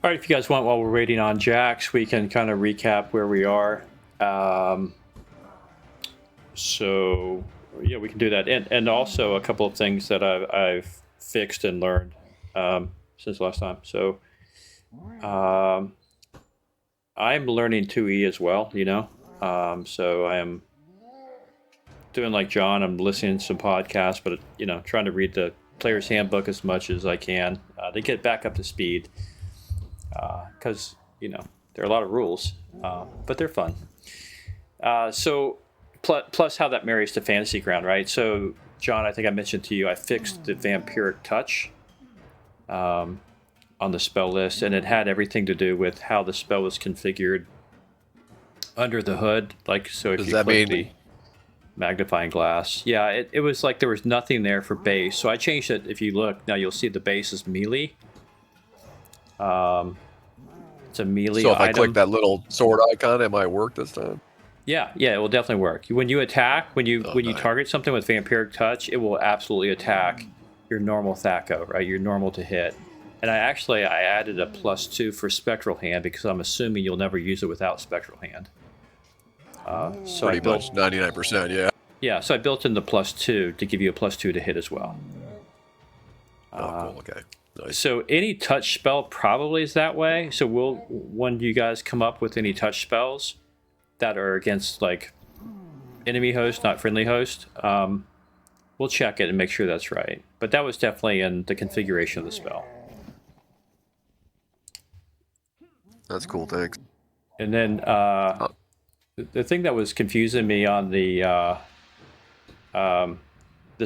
All right, if you guys want, while we're waiting on Jax, we can kind of recap where we are. Um, so, yeah, we can do that. And also a couple of things that I've fixed and learned since last time. So, um, I'm learning 2E as well, you know. So I am doing like John. I'm listening to some podcasts, but, you know, trying to read the player's handbook as much as I can to get back up to speed. Because you know there are a lot of rules, but they're fun. So plus how that marries to Fantasy Ground, right? So John, I think I mentioned to you I fixed the Vampiric Touch on the spell list, and it had everything to do with how the spell was configured under the hood. Like, so if Does you that click mean the magnifying glass, yeah, it was like there was nothing there for base. So I changed it. If you look now, you'll see the base is melee. It's a melee so if I item. click that little sword icon, it might work this time? Yeah, it will definitely work. When you attack, when you nice. target something with Vampiric Touch, it will absolutely attack your normal Thaco, right? Your normal to hit. And I added a +2 for Spectral Hand because I'm assuming you'll never use it without Spectral Hand. So pretty much 99%, yeah. Yeah, so I built in the +2 to give you a +2 to hit as well. Cool. Okay. Nice. So any touch spell probably is that way. So when you guys come up with any touch spells that are against like enemy host, not friendly host, we'll check it and make sure that's right. But that was definitely in the configuration of the spell. That's cool, thanks. And then the thing that was confusing me on the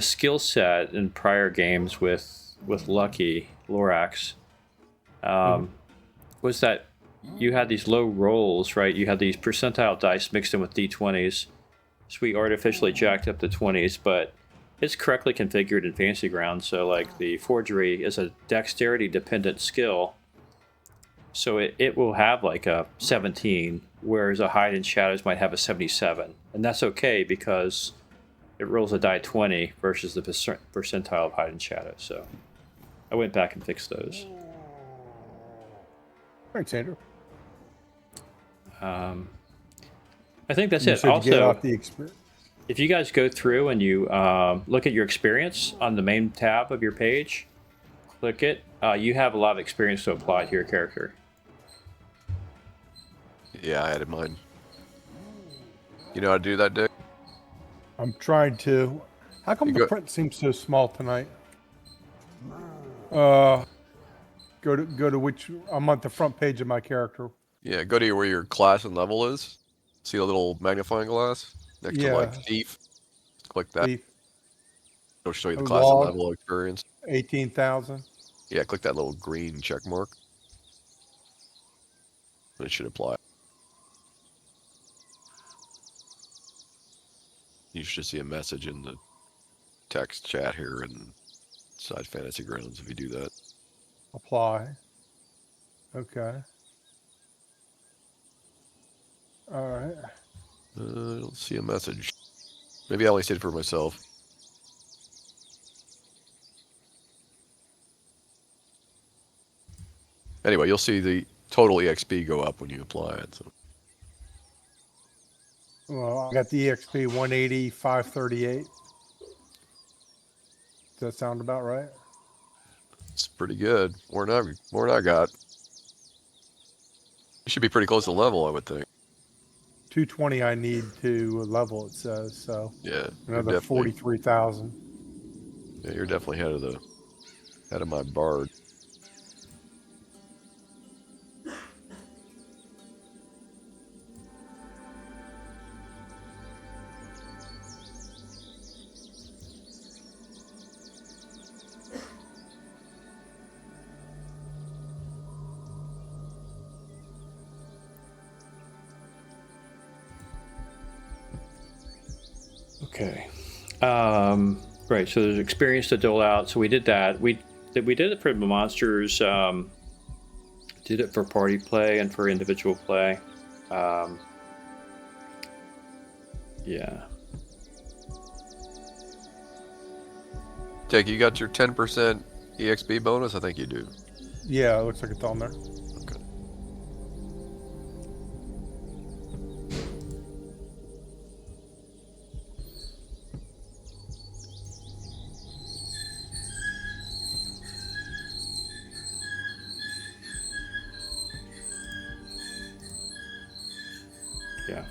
skill set in prior games with Lucky Lorax was that you had these low rolls, right? You had these percentile dice mixed in with d20s. So we artificially jacked up the 20s, but it's correctly configured in Fantasy Ground. So like the forgery is a dexterity dependent skill. So it will have like a 17, whereas a hide in shadows might have a 77. And that's okay because it rolls a die 20 versus the percentile of hide in shadows. So I went back and fixed those. Thanks, Andrew. I think that's it. Also, get off the experience. If you guys go through and you look at your experience on the main tab of your page, click it, you have a lot of experience to apply to your character. Yeah, I added mine. You know how to do that, Dick? I'm trying to. How come the print seems so small tonight? Go to which? I'm on the front page of my character. Yeah, go to where your class and level is. See the little magnifying glass next to like thief. Click that. Thief. It'll show you the class and level experience. 18,000. Yeah, click that little green check mark. It should apply. You should see a message in the text chat here inside Fantasy Grounds if you do that. Apply. Okay. All right. I don't see a message. Maybe I only see it for myself. Anyway, you'll see the total EXP go up when you apply it. So. Well, I got the EXP 180, 538. Does that sound about right? It's pretty good. More than I got. You should be pretty close to level, I would think. 220 I need to level, it says. So yeah, another 43,000. Yeah, you're definitely ahead of my bard. Okay. Right. So there's experience to dole out. So we did that. We did it for the monsters. Did it for party play and for individual play. Yeah. Jake, you got your 10% EXP bonus? I think you do. Yeah, it looks like it's on there. Okay. Yeah.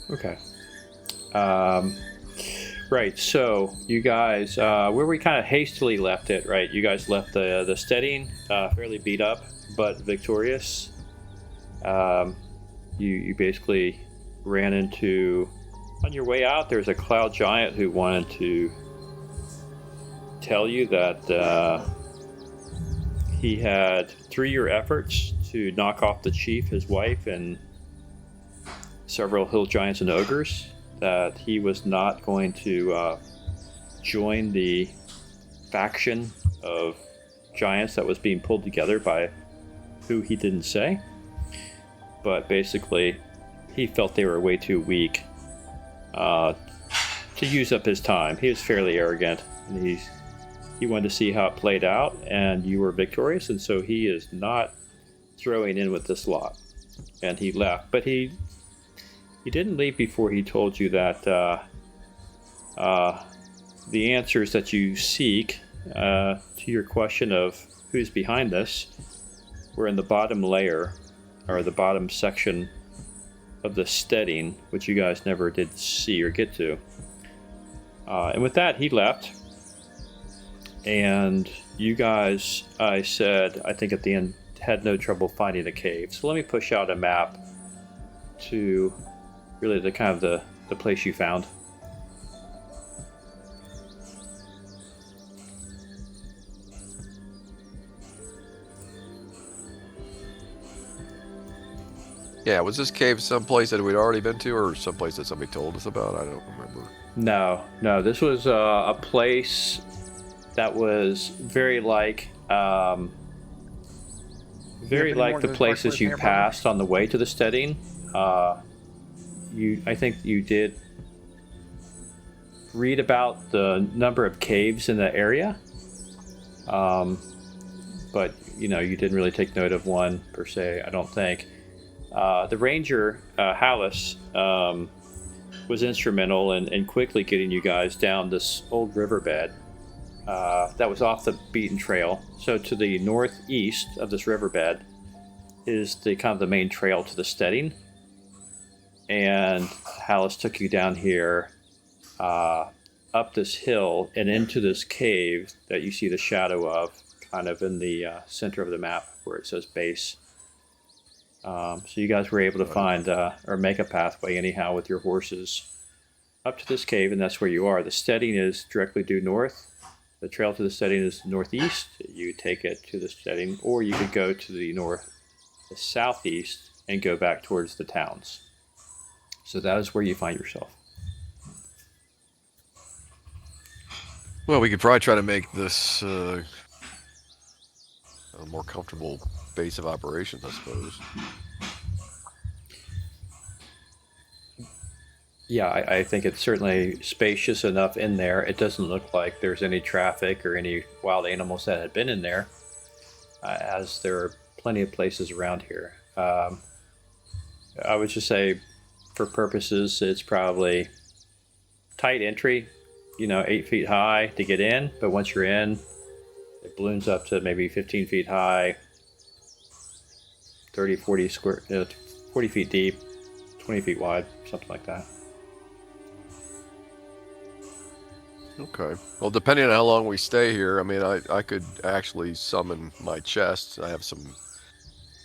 Okay. Right. So you guys, where we kind of hastily left it, right? You guys left the Steading fairly beat up, but victorious. You basically ran into, on your way out, there's a cloud giant who wanted to tell you that he had, through your efforts to knock off the chief, his wife, and several hill giants and ogres, that he was not going to join the faction of giants that was being pulled together by who he didn't say. But basically, he felt they were way too weak to use up his time. He was fairly arrogant, and he wanted to see how it played out, and you were victorious, and so he is not throwing in with this lot. And he left, but he didn't leave before he told you that the answers that you seek to your question of who's behind this were in the bottom layer, or the bottom section of the Steading, which you guys never did see or get to. And with that, he left. And you guys, I think at the end, had no trouble finding a cave. So let me push out a map to really the kind of the place you found. Yeah, was this cave someplace that we'd already been to, or someplace that somebody told us about? I don't remember. No, this was a place that was very like the places you passed on the way to the Steading. I think you did read about the number of caves in the area, but you didn't really take note of one per se, I don't think. The ranger, Hallis, was instrumental in quickly getting you guys down this old riverbed that was off the beaten trail. So to the northeast of this riverbed is the kind of the main trail to the Steading. And Hallis took you down here, up this hill and into this cave that you see the shadow of, kind of in the center of the map where it says base. So you guys were able to find or make a pathway anyhow with your horses up to this cave, and that's where you are. The Steading is directly due north. The trail to the Steading is northeast. You take it to the Steading, or you could go to the southeast, and go back towards the towns. So that is where you find yourself. Well, we could probably try to make this a more comfortable base of operations, I suppose. Yeah, I think it's certainly spacious enough in there. It doesn't look like there's any traffic or any wild animals that had been in there, as there are plenty of places around here. I would just say, for purposes, it's probably tight entry, 8 feet high to get in, but once you're in, it balloons up to maybe 15 feet high, 30, 40 feet deep, 20 feet wide, something like that. Okay. Well, depending on how long we stay here, I mean, I could actually summon my chest. I have some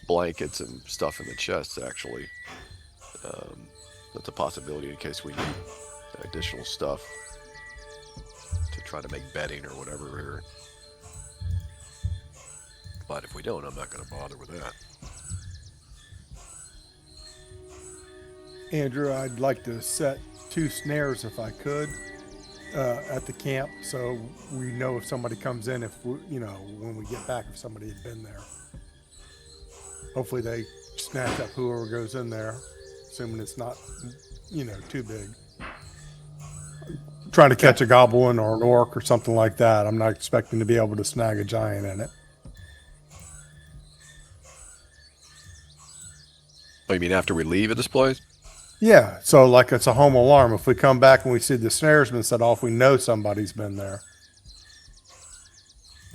blankets and stuff in the chest, actually. That's a possibility in case we need additional stuff to try to make bedding or whatever here. But if we don't, I'm not going to bother with that. Andrew, I'd like to set 2 snares if I could at the camp, so we know if somebody comes in, if when we get back, if somebody had been there. Hopefully they snatch up whoever goes in there, assuming it's not too big. Trying to catch a goblin or an orc or something like that. I'm not expecting to be able to snag a giant in it. Oh, you mean after we leave at this place? Yeah, so like it's a home alarm. If we come back and we see the snares been set off, we know somebody's been there.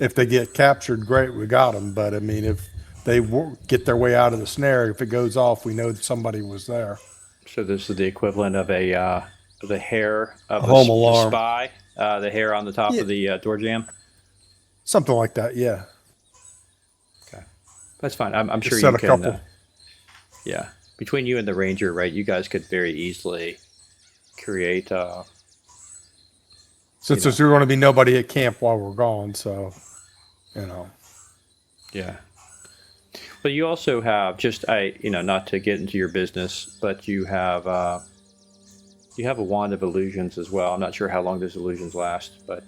If they get captured, great, we got them. But I mean, if they get their way out of the snare. If it goes off, we know that somebody was there. So this is the equivalent of the hair of A home a alarm. spy, the hair on the top Yeah. of the door jamb. Something like that, yeah. Okay, that's fine. I'm sure set you a can. couple. Yeah, between you and the ranger, right? You guys could very easily create. Since there's going to be nobody at camp while we're gone, so, Yeah. But you also have not to get into your business, but you have a wand of illusions as well. I'm not sure how long those illusions last, but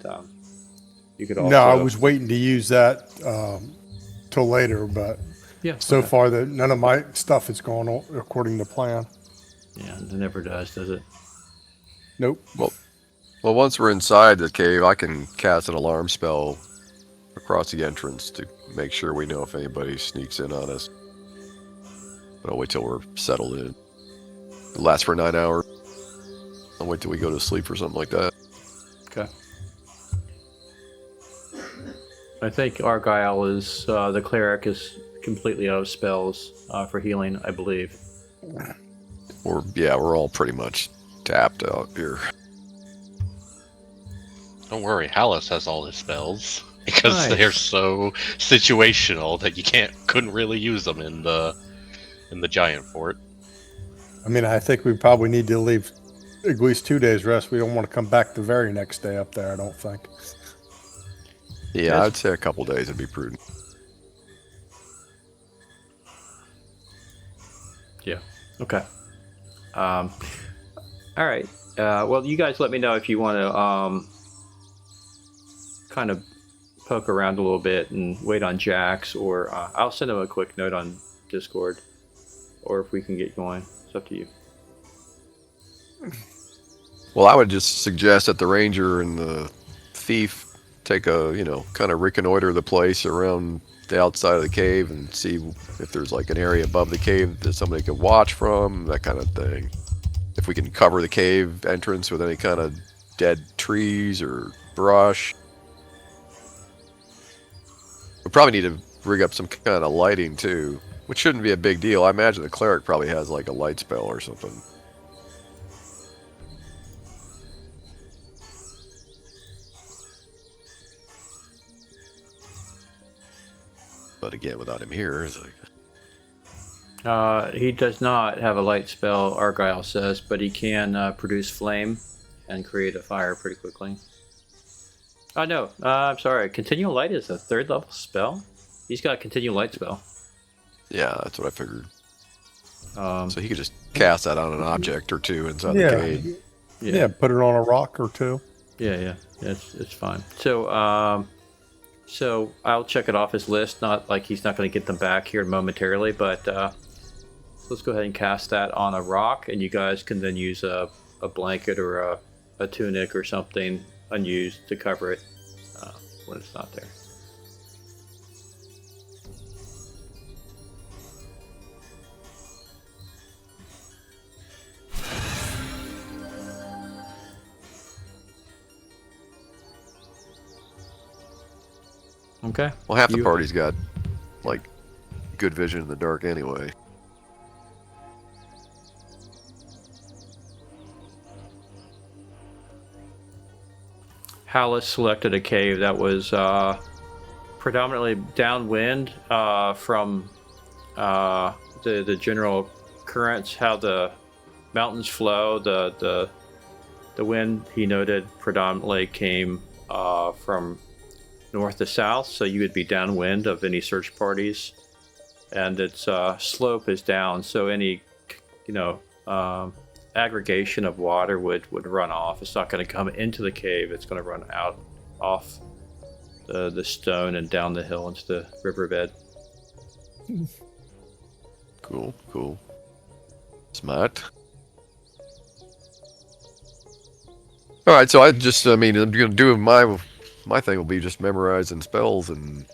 you could also. No, I was waiting to use that till later, but so far that none of my stuff is going according to plan. Yeah, it never does it? Nope. Well, once we're inside the cave, I can cast an alarm spell across the entrance to make sure we know if anybody sneaks in on us. But I'll wait till we're settled in. It lasts for 9 hours. I'll wait till we go to sleep or something like that. Okay. I think Argyle is the cleric is completely out of spells for healing, I believe. We're all pretty much tapped out here. Don't worry, Hallis has all his spells because Nice. they're so situational that you couldn't really use them in the giant fort. I mean, I think we probably need to leave at least 2 days rest. We don't want to come back the very next day up there, I don't think. Yeah, I'd say a couple days would be prudent. Yeah. Okay. All right. Well, you guys let me know if you want to kind of poke around a little bit and wait on Jax, or I'll send him a quick note on Discord, or if we can get going. It's up to you. Well, I would just suggest that the ranger and the thief take a, kind of reconnoiter the place around the outside of the cave and see if there's like an area above the cave that somebody could watch from, that kind of thing. If we can cover the cave entrance with any kind of dead trees or brush. We probably need to rig up some kind of lighting too, which shouldn't be a big deal. I imagine the cleric probably has like a light spell or something. But again, without him here, it's like... He does not have a light spell, Argyle says, but he can produce flame and create a fire pretty quickly. Oh, no. I'm sorry. Continual light is a 3rd level spell? He's got a continual light spell. Yeah, that's what I figured. So he could just Mm-hmm. cast that on an object or two inside the cave. Yeah, put it on a rock or two. Yeah. It's fine. So I'll check it off his list. Not like he's not going to get them back here momentarily, but let's go ahead and cast that on a rock, and you guys can then use a blanket or a tunic or something unused to cover it when it's not there. Okay. Well, half the party's got, like, good vision in the dark anyway. Hallis selected a cave that was predominantly downwind from the general currents, how the mountains flow. The wind, he noted, predominantly came from north to south, so you would be downwind of any search parties, and its slope is down, so any aggregation of water would run off. It's not going to come into the cave. It's going to run out off the stone and down the hill into the riverbed. Cool. Smart. All right, so I'm going to do my thing will be just memorizing spells and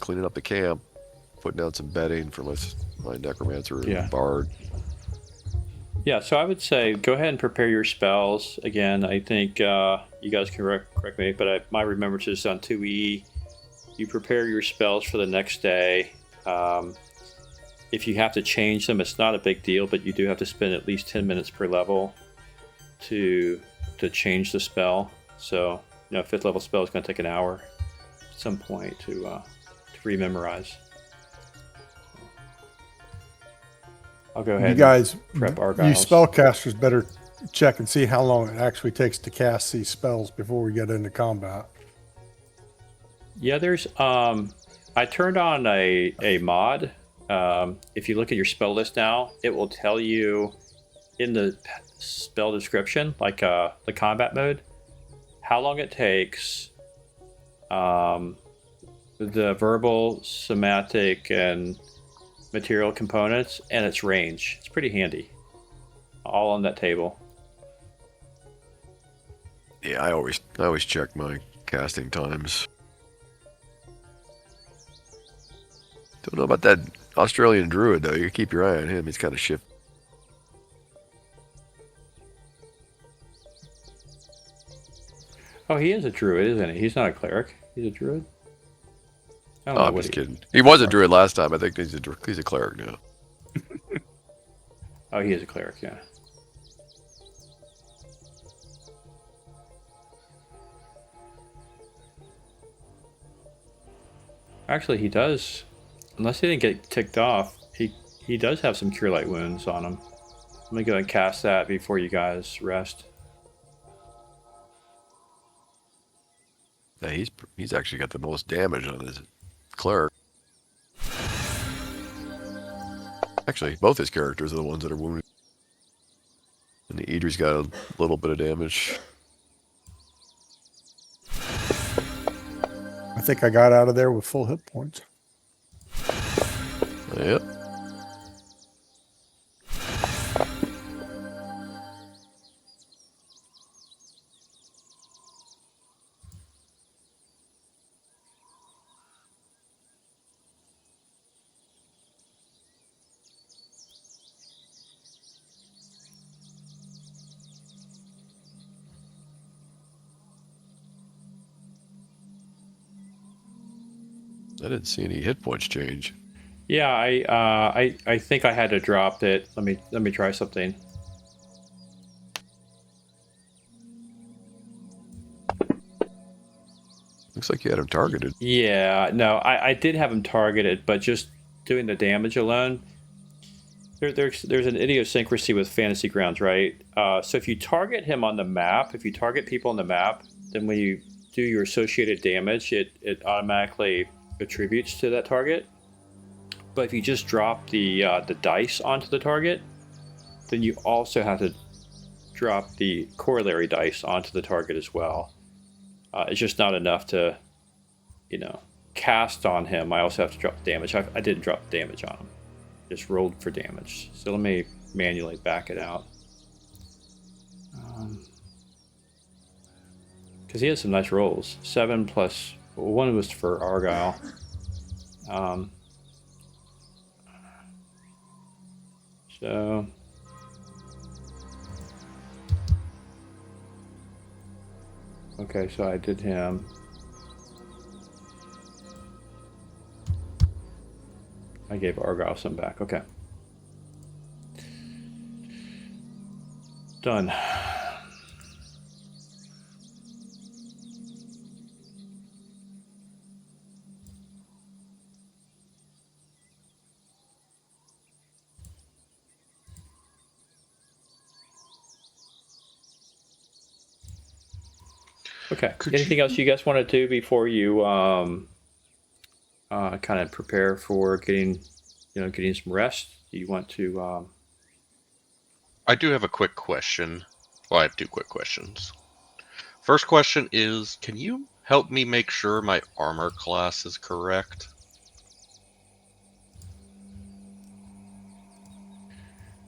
cleaning up the camp, putting down some bedding for my necromancer and bard. Yeah, so I would say go ahead and prepare your spells. Again, I think you guys can correct me, but my remembrance is on 2E, You prepare your spells for the next day. If you have to change them, it's not a big deal, but you do have to spend at least 10 minutes per level to change the spell. So, a 5th level spell is going to take an hour at some point to rememorize. I'll go ahead. You guys, prep you Argyles. spellcasters better check and see how long it actually takes to cast these spells before we get into combat. Yeah, there's I turned on a mod. If you look at your spell list now, it will tell you in the spell description, like the combat mode, how long it takes, the verbal, somatic, and material components, and its range. It's pretty handy. All on that table. Yeah, I always check my casting times. Don't know about that Australian druid though. You keep your eye on him. He's kind of shifty. Oh, he is a druid, isn't he? He's not a cleric. He's a druid. I don't Oh, know I'm what just kidding. He was a druid last time. I think he's a cleric now. Oh, he is a cleric, yeah. Actually, he does. Unless he didn't get ticked off, he does have some Cure Light wounds on him. Let me go and cast that before you guys rest. Yeah, he's actually got the most damage on his cleric. Actually, both his characters are the ones that are wounded. And the Idri's got a little bit of damage. I think I got out of there with full hit points. Yep. I didn't see any hit points change. Yeah, I think I had to drop it. Let me try something. Looks like you had him targeted. Yeah, no, I did have him targeted, but just doing the damage alone, there's an idiosyncrasy with Fantasy Grounds, right? So if you target him on the map, if you target people on the map, then when you do your associated damage, it automatically attributes to that target. But if you just drop the dice onto the target, then you also have to drop the corollary dice onto the target as well. It's just not enough to, cast on him. I also have to drop damage. I didn't drop damage on him. Just rolled for damage. So let me manually back it out. Because he has some nice rolls. 7 plus... One was for Argyle. So... Okay, so I did him. I gave Argyle some back. Okay. Done. Okay. Anything else you guys want to do before you kind of prepare for getting some rest? Do you want to? I do have a quick question. Well, I have two quick questions. First question is, can you help me make sure my armor class is correct?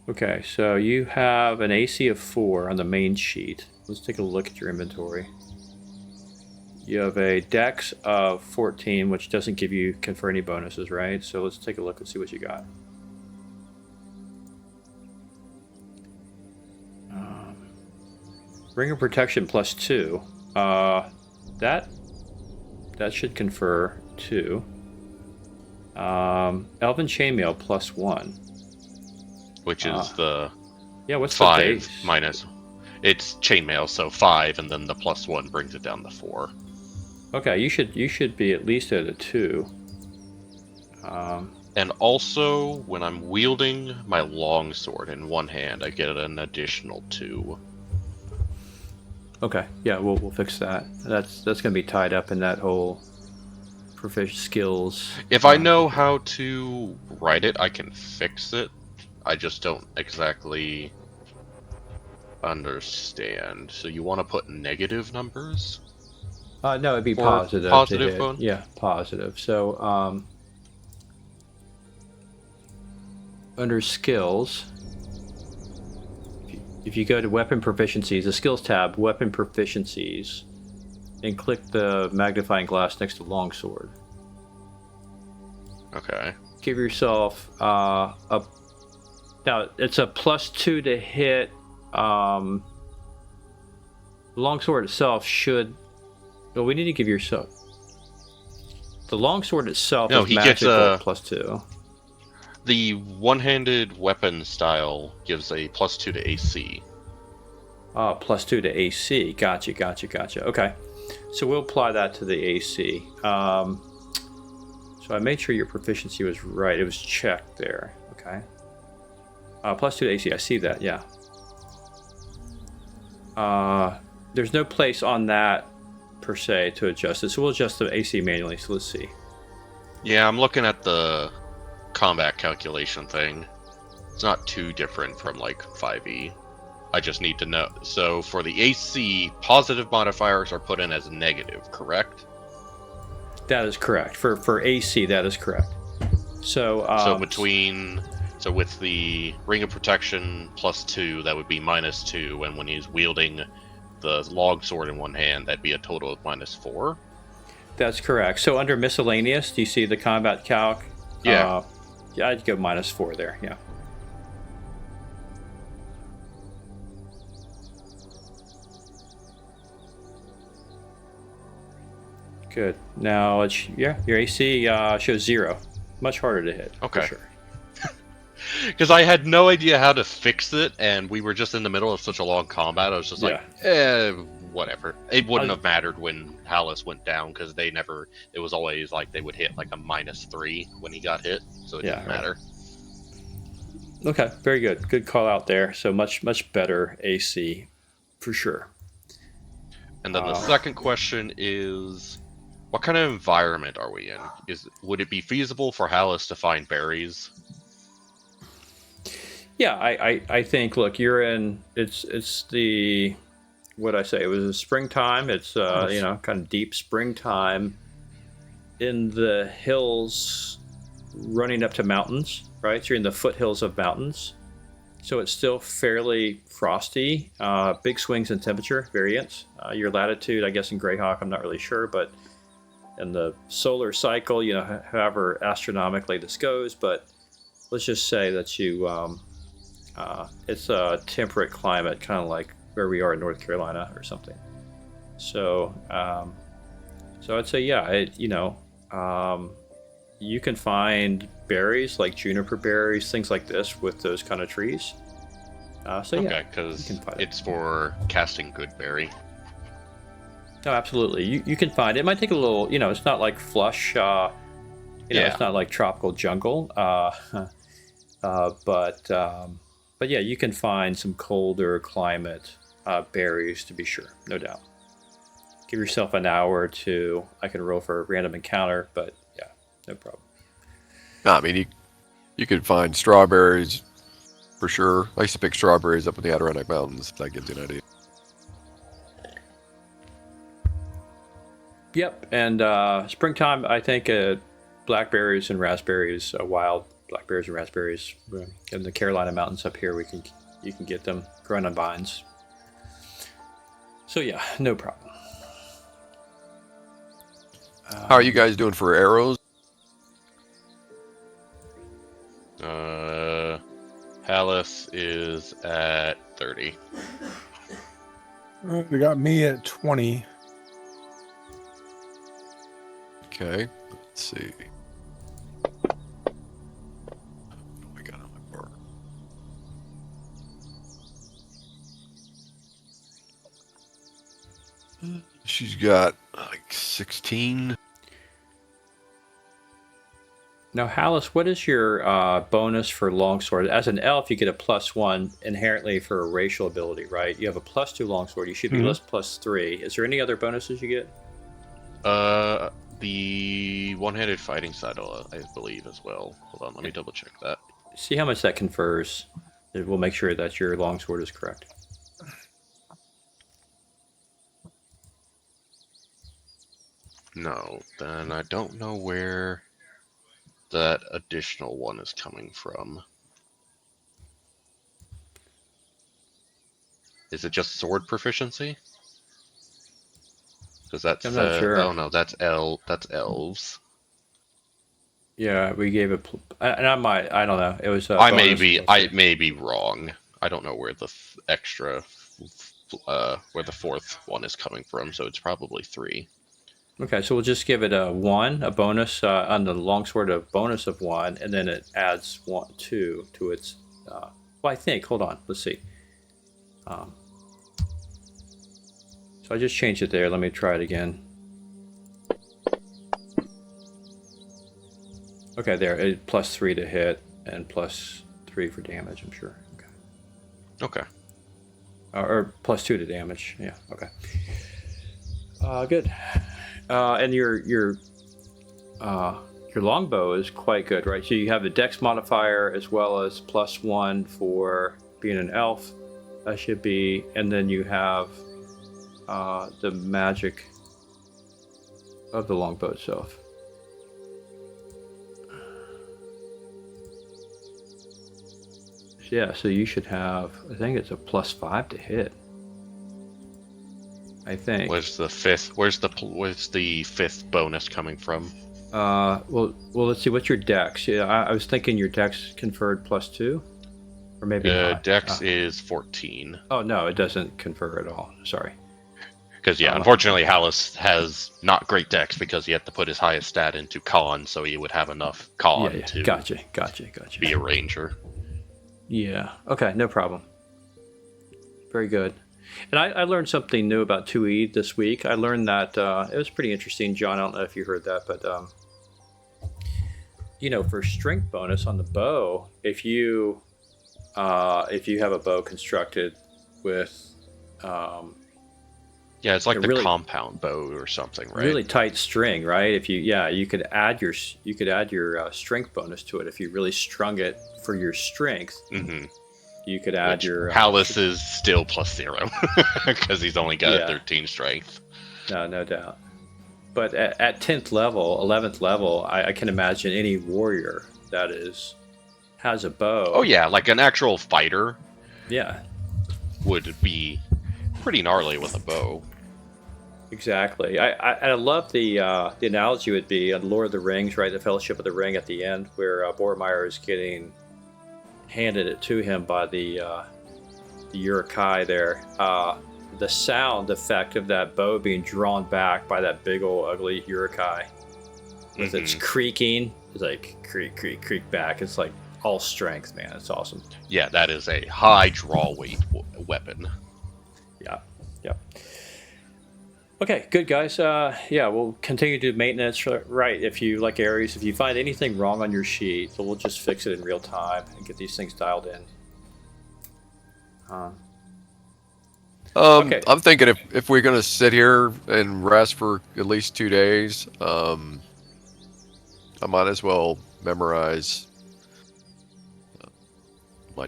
Okay, so you have an AC of 4 on the main sheet. Let's take a look at your inventory. You have a dex of 14, which doesn't confer any bonuses, right? So let's take a look and see what you got. Ring of Protection plus 2. That should confer 2. Elven chainmail +1. which is the Yeah, what's 5 the base? minus. It's chainmail, so 5, and then the +1 brings it down to 4. Okay, you should be at least at a 2. And also, when I'm wielding my longsword in one hand, I get an additional 2. Okay, yeah, we'll fix that. That's gonna be tied up in that whole proficient skills. If I know how to write it, I can fix it. I just don't exactly understand. So you want to put negative numbers? No, it'd be For positive. positive to hit. one? Yeah, positive. So under skills, if you go to weapon proficiencies, the skills tab, weapon proficiencies, and click the magnifying glass next to longsword. Okay. Give yourself a. Now it's a +2 to hit. Longsword itself should. Well, we need to give yourself. The longsword itself No, is he gets magical a- +2. The one-handed weapon style gives a +2 to AC. +2 to AC. Gotcha. Okay, so we'll apply that to the AC. So I made sure your proficiency was right. It was checked there. Okay. +2 to AC. I see that. Yeah. There's no place on that per se to adjust it, so we'll adjust the AC manually. So let's see. Yeah, I'm looking at the combat calculation thing. It's not too different from like 5e. I just need to know. So for the AC, positive modifiers are put in as negative, correct? That is correct. For AC, that is correct. So So with the Ring of Protection +2, that would be -2, and when he's wielding the longsword in one hand, that'd be a total of -4. that's correct. So under miscellaneous, do you see the combat calc? Yeah. Yeah, I'd go -4 there. Yeah. Good. Now, your AC shows 0. Much harder to hit. Okay. For sure. Because I had no idea how to fix it, and we were just in the middle of such a long combat. I was just like, whatever. It wouldn't have mattered when Hallis went down, because it was always like they would hit like a -3 when he got hit, so it didn't matter. Okay, very good. Good call out there. So much better AC, for sure. And then the second question is, what kind of environment are we in? Would it be feasible for Hallis to find berries? Yeah, I think. Look, you're in. It's the. What I say? It was springtime. It's kind of deep springtime in the hills, running up to mountains. Right, so you're in the foothills of mountains. So it's still fairly frosty. Big swings in temperature variance. Your latitude, I guess, in Greyhawk, I'm not really sure, but in the solar cycle, however astronomically this goes, but let's just say that it's a temperate climate, kind of like where we are in North Carolina or something. So, I'd say, you can find berries like juniper berries, things like this with those kind of trees. Okay, because it's for casting good berry. No, absolutely. You can find it. It might take a little, it's not like flush, it's not like tropical jungle. But yeah, you can find some colder climate berries to be sure, no doubt. Give yourself an hour or two. I can roll for a random encounter, but yeah, no problem. No, I mean, you could find strawberries for sure. I used to pick strawberries up in the Adirondack Mountains, if that gives you an idea. Yep, and springtime, I think blackberries and raspberries, wild blackberries and raspberries in the Carolina mountains up here, you can get them growing on vines. So yeah, no problem. How are you guys doing for arrows? Hallis is at 30. They got me at 20. Okay. Let's see. What do I got on my bar? She's got like 16. Now, Hallis, what is your bonus for longsword? As an elf, you get a +1 inherently for a racial ability, right? You have a +2 longsword. You should be +3. Is there any other bonuses you get? The one-handed fighting saddle, I believe, as well. Hold on, let me double check that. See how much that confers. We'll make sure that your longsword is correct. No, then I don't know where that additional one is coming from. Is it just sword proficiency? Because that's I'm not sure. Oh no, that's elves. Yeah, we gave it, and I don't know. It was. I may be wrong. I don't know where the extra, where the fourth one is coming from. So it's probably 3. Okay, so we'll just give it a 1, a bonus on the longsword, a bonus of 1, and then it adds 2 to its. Well, I think. Hold on. Let's see. So I just changed it there. Let me try it again. Okay, there. +3 to hit and +3 for damage. I'm sure. Okay. Okay. Or +2 to damage. Yeah. Okay. Good. And your longbow is quite good, right? So you have the dex modifier as well as +1 for being an elf. That should be, and then you have the magic of the longbow itself. Yeah, so you should have, I think it's a +5 to hit. I think. Where's the fifth bonus coming from? Well, let's see. What's your dex? Yeah, I was thinking your dex conferred +2, or maybe not. Dex is 14. Oh no, it doesn't confer at all. Sorry. Because unfortunately, Hallis has not great dex because he had to put his highest stat into con, so he would have enough con to Gotcha. be a ranger. Yeah. Okay. No problem. Very good. And I learned something new about 2E this week. I learned that it was pretty interesting, John. I don't know if you heard that, but for strength bonus on the bow, if you have a bow constructed with it's like the really, compound bow or something, right? Really tight string, right? If you could add your strength bonus to it if you really strung it for your strength. Mm-hmm. You could add your. Hallis is still +0 because he's only got 13 strength. No doubt. But at 10th level, 11th level, I can imagine any warrior that has a bow. Oh yeah, like an actual fighter. Yeah. Would be pretty gnarly with a bow. Exactly. I love the analogy would be on Lord of the Rings, right? The Fellowship of the Ring at the end, where Boromir is getting handed it to him by the Uruk-hai there. The sound effect of that bow being drawn back by that big old ugly Uruk-hai with its creaking, it's like creak back. It's like all strength, man. It's awesome. Yeah, that is a high draw weight weapon. Yeah. Okay, good guys. We'll continue to do maintenance. Right, if you like Ares, if you find anything wrong on your sheet, so we'll just fix it in real time and get these things dialed in. Okay. I'm thinking if we're gonna sit here and rest for at least 2 days, I might as well memorize my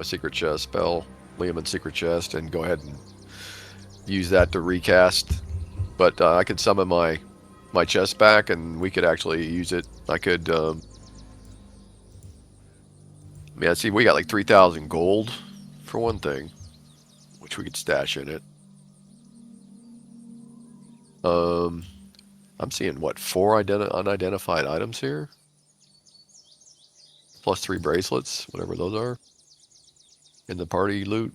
secret chest spell, Liamon's secret chest, and go ahead and use that to recast. But I could summon my chest back, and we could actually use it. I could. I see, we got like 3,000 gold for one thing, which we could stash in it. I'm seeing what, 4 unidentified items here, plus 3 bracelets, whatever those are, in the party loot.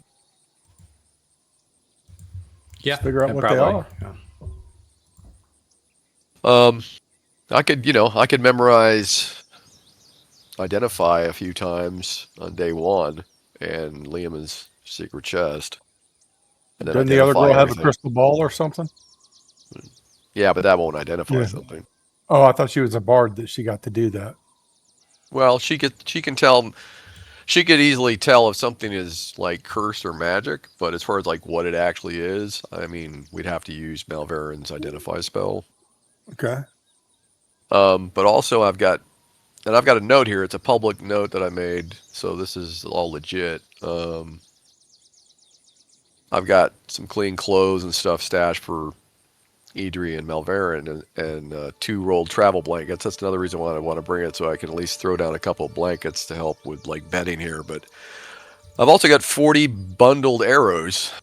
Yeah, figure out what they are. Yeah. I could memorize, identify a few times on day one, and Liam's secret chest, and then Doesn't the other identify girl have a everything. crystal ball or something? Yeah, but that won't identify Yeah. something. Oh, I thought she was a bard that she got to do that. Well, she can tell. She could easily tell if something is like cursed or magic, but as far as like what it actually is, I mean, we'd have to use Malverin's identify spell. Okay. But also I've got a note here. It's a public note that I made, so this is all legit. I've got some clean clothes and stuff stashed for Idri and Malverin, and 2 rolled travel blankets. That's another reason why I want to bring it, so I can at least throw down a couple of blankets to help with like bedding here. But I've also got 40 bundled arrows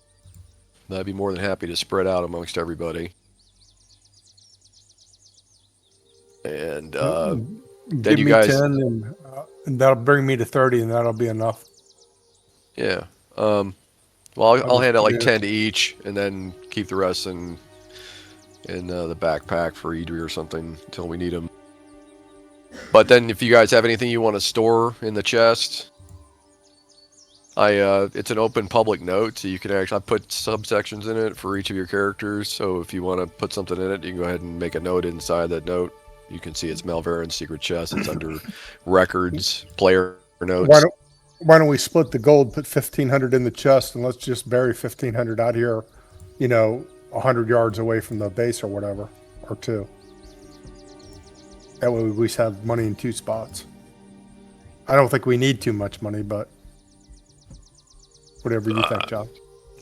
that I'd be more than happy to spread out amongst everybody. And then Give you me guys, 10, and that'll bring me to 30, and that'll be enough. yeah. Well, I'll hand out like Yeah. 10 to each, and then keep the rest in the backpack for Idri or something until we need them. But then, if you guys have anything you want to store in the chest, it's an open public note, so you can actually I put subsections in it for each of your characters. So if you want to put something in it, you can go ahead and make a note inside that note. You can see it's Malverin's secret chest. It's under records, player notes. Why don't we split the gold, put 1,500 in the chest, and let's just bury 1,500 out here, 100 yards away from the base or whatever, or 2. That way we at least have money in 2 spots. I don't think we need too much money, but whatever you think, John.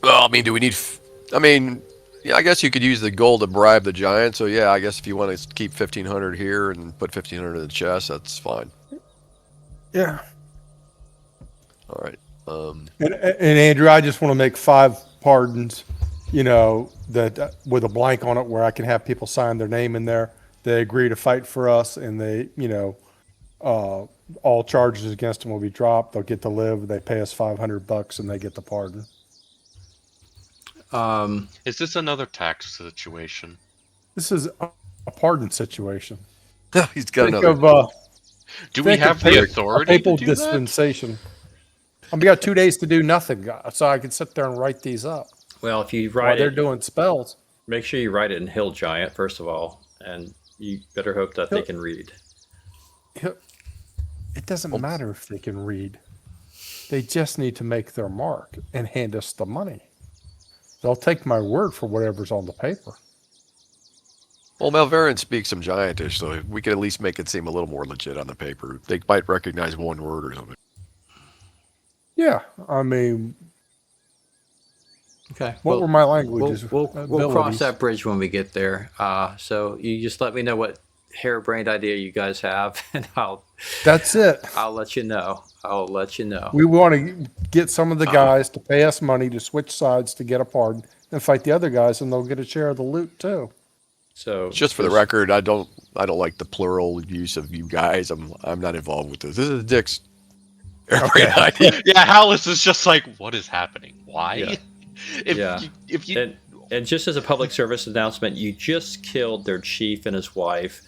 Well, I mean, do we need? Yeah, I guess you could use the gold to bribe the giant. So yeah, I guess if you want to keep 1,500 here and put 1,500 in the chest, that's fine. Yeah. All right. And Andrew, I just want to make 5 pardons, that with a blank on it, where I can have people sign their name in there. They agree to fight for us, and they, all charges against them will be dropped. They'll get to live. They pay us $500, and they get the pardon. Is this another tax situation? This is a pardon situation. He's got Think another. of, Do we think have of the pa- authority a papal to do that? dispensation. We got 2 days to do nothing, so I can sit there and write these up Well, if you while write they're it, doing spells. make sure you write it in Hill Giant first of all, and you better hope that they can read. It doesn't matter if they can read. They just need to make their mark and hand us the money. They'll take my word for whatever's on the paper. Well, Malverin speaks some giantish, so we can at least make it seem a little more legit on the paper. They might recognize one word or something. Yeah, I mean, Okay. what were my languages? We'll cross abilities? that bridge when we get there. So you just let me know what harebrained idea you guys have, and That's it. I'll let you know. We want to get some of the guys to pay us money to switch sides to get a pardon and fight the other guys, and they'll get a share of the loot too. So Just for the record, I don't like the plural use of you guys. I'm not involved with this. This is Dick's harebrained idea. Yeah, Hallis is just like, what is happening? Why? Yeah. If Yeah. you And just as a public service announcement, you just killed their chief and his wife,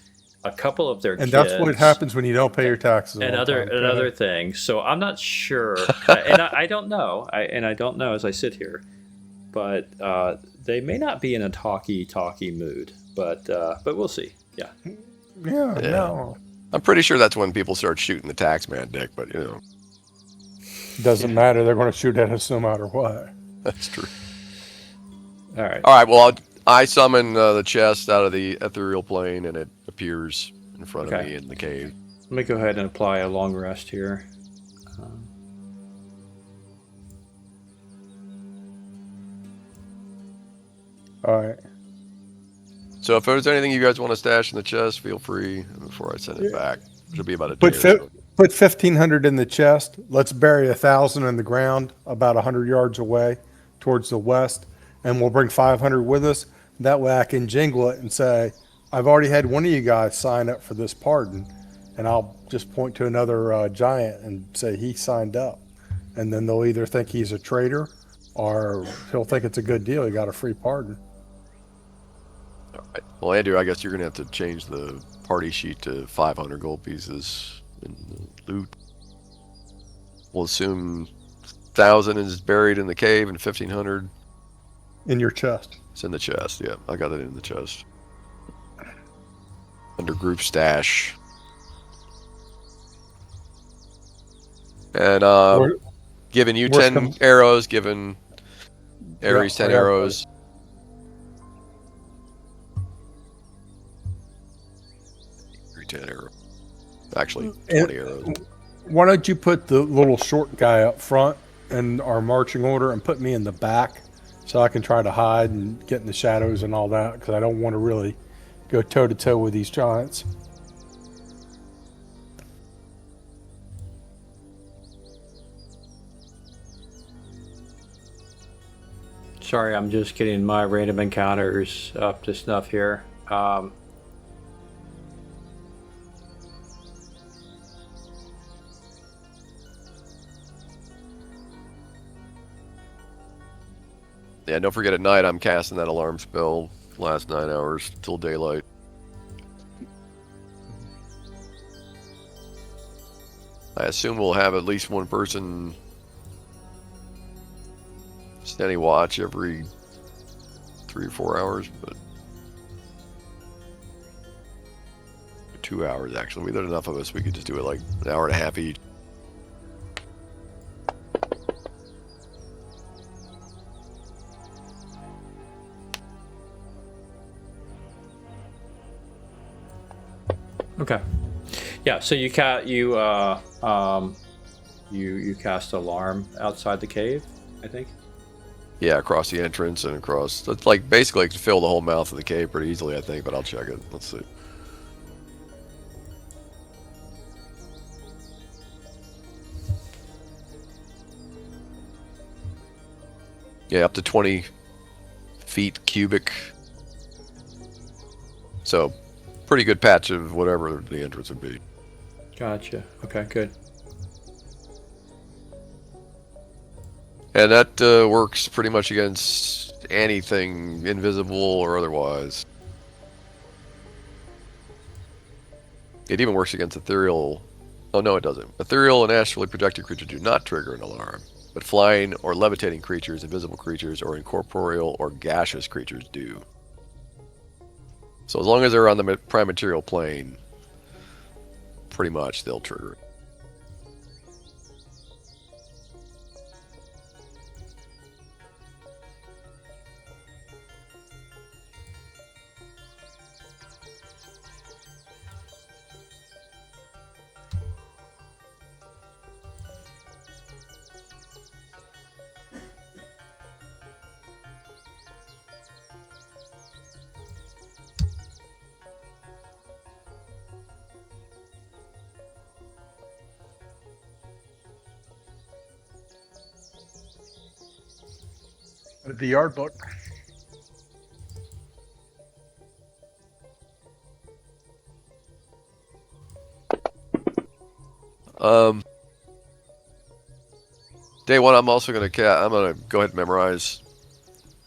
a couple of their And kids. that's what happens when you don't pay your taxes. And on other time. and Go other ahead. things. So I'm not sure, and I don't know. I don't know as I sit here, but they may not be in a talky mood. But we'll see. Yeah. Yeah, no. I'm pretty sure that's when people start shooting the tax man, Dick. But Doesn't matter. They're going to shoot at us no matter what. that's true. All right. All right. Well, I summon the chest out of the ethereal plane, and it appears in front of Okay. me in the cave. Let me go ahead and apply a long rest here. All right. So if there's anything you guys want to stash in the chest, feel free before I send it back. It'll be about a day. Put or so. put 1,500 in the chest. Let's bury 1,000 in the ground, about 100 yards away, towards the west, and we'll bring 500 with us. That way, I can jingle it and say, "I've already had one of you guys sign up for this pardon," and I'll just point to another giant and say he signed up, and then they'll either think he's a traitor, or he'll think it's a good deal. He got a free pardon. All right. Well, Andrew, I guess you're gonna have to change the party sheet to 500 gold pieces in the loot. We'll assume 1,000 is buried in the cave and 1,500 In your chest. is in the chest. Yeah, I got it in the chest. Under group stash. And giving you worst 10 arrows, giving Ares Yeah, 10 I got arrows. Every 10 arrows. Actually, 20 arrows. Why don't you put the little short guy up front in our marching order and put me in the back so I can try to hide and get in the shadows and all that because I don't want to really go toe to toe with these giants. Sorry, I'm just getting my random encounters up to snuff here. Yeah, don't forget at night I'm casting that alarm spell last 9 hours till daylight. I assume we'll have at least one person standing watch every 3 or 4 hours, but 2 hours actually. There's enough of us. We could just do it like an hour and a half each. Okay. Yeah. So you you cast alarm outside the cave, I think. Yeah, across the entrance and across. It's like basically to fill the whole mouth of the cave pretty easily, I think. But I'll check it. Let's see. Yeah, up to 20 feet cubic. So, pretty good patch of whatever the entrance would be. Gotcha. Okay. Good. And that works pretty much against anything invisible or otherwise. It even works against ethereal. Oh, no, it doesn't. Ethereal and astrally projected creatures do not trigger an alarm, but flying or levitating creatures, invisible creatures, or incorporeal or gaseous creatures do. So as long as they're on the prime material plane, pretty much they'll trigger it. The yard book. Day one, I'm also gonna I'm gonna go ahead and memorize,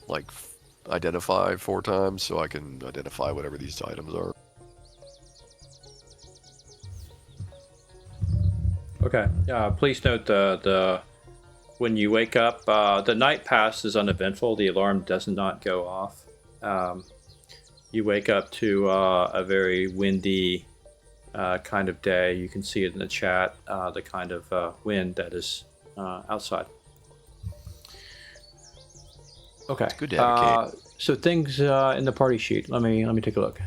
like, identify 4 times so I can identify whatever these items are. Okay. Please note the when you wake up, the night pass is uneventful. The alarm does not go off. You wake up to a very windy kind of day. You can see it in the chat. The kind of wind that is outside. Okay. Good to have a cave. So things in the party sheet. Let me take a look.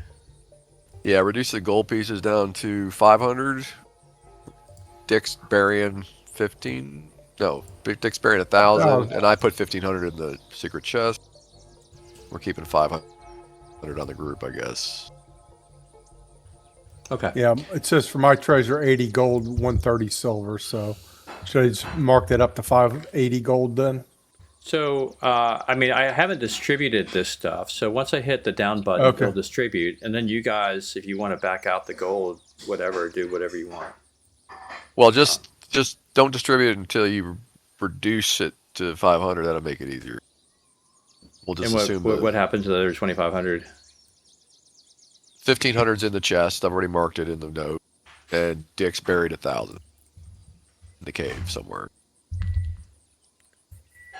Yeah, reduce the gold pieces down to 500. Dick's burying 15. No, Dick's burying 1,000, and I put 1,500 in the secret chest. We're keeping 500 on the group, I guess. Okay. Yeah, it says for my treasure 80 gold, 130 silver. So should I just mark that up to 580 gold then? So, I mean, I haven't distributed this stuff. So once I hit the down button, Okay. it'll distribute. And then you guys, if you want to back out the gold, whatever, do whatever you want. Well, just don't distribute it until you reduce it to 500. That'll make it easier. We'll just And assume what happens to the other 2,500? 1,500's in the chest. I've already marked it in the note. And Dick's buried 1,000 in the cave somewhere.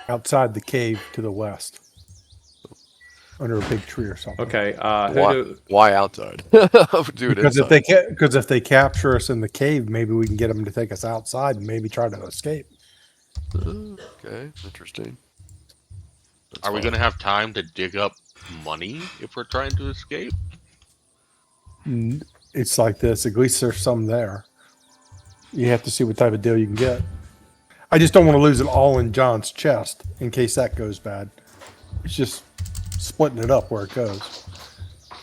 Outside the cave to the west, under a big tree or something. Okay. Why outside? Do it Because inside. if they capture us in the cave, maybe we can get them to take us outside and maybe try to escape. Okay, interesting. Are we going to have time to dig up money if we're trying to escape? It's like this. At least there's some there. You have to see what type of deal you can get. I just don't want to lose it all in John's chest in case that goes bad. It's just splitting it up where it goes.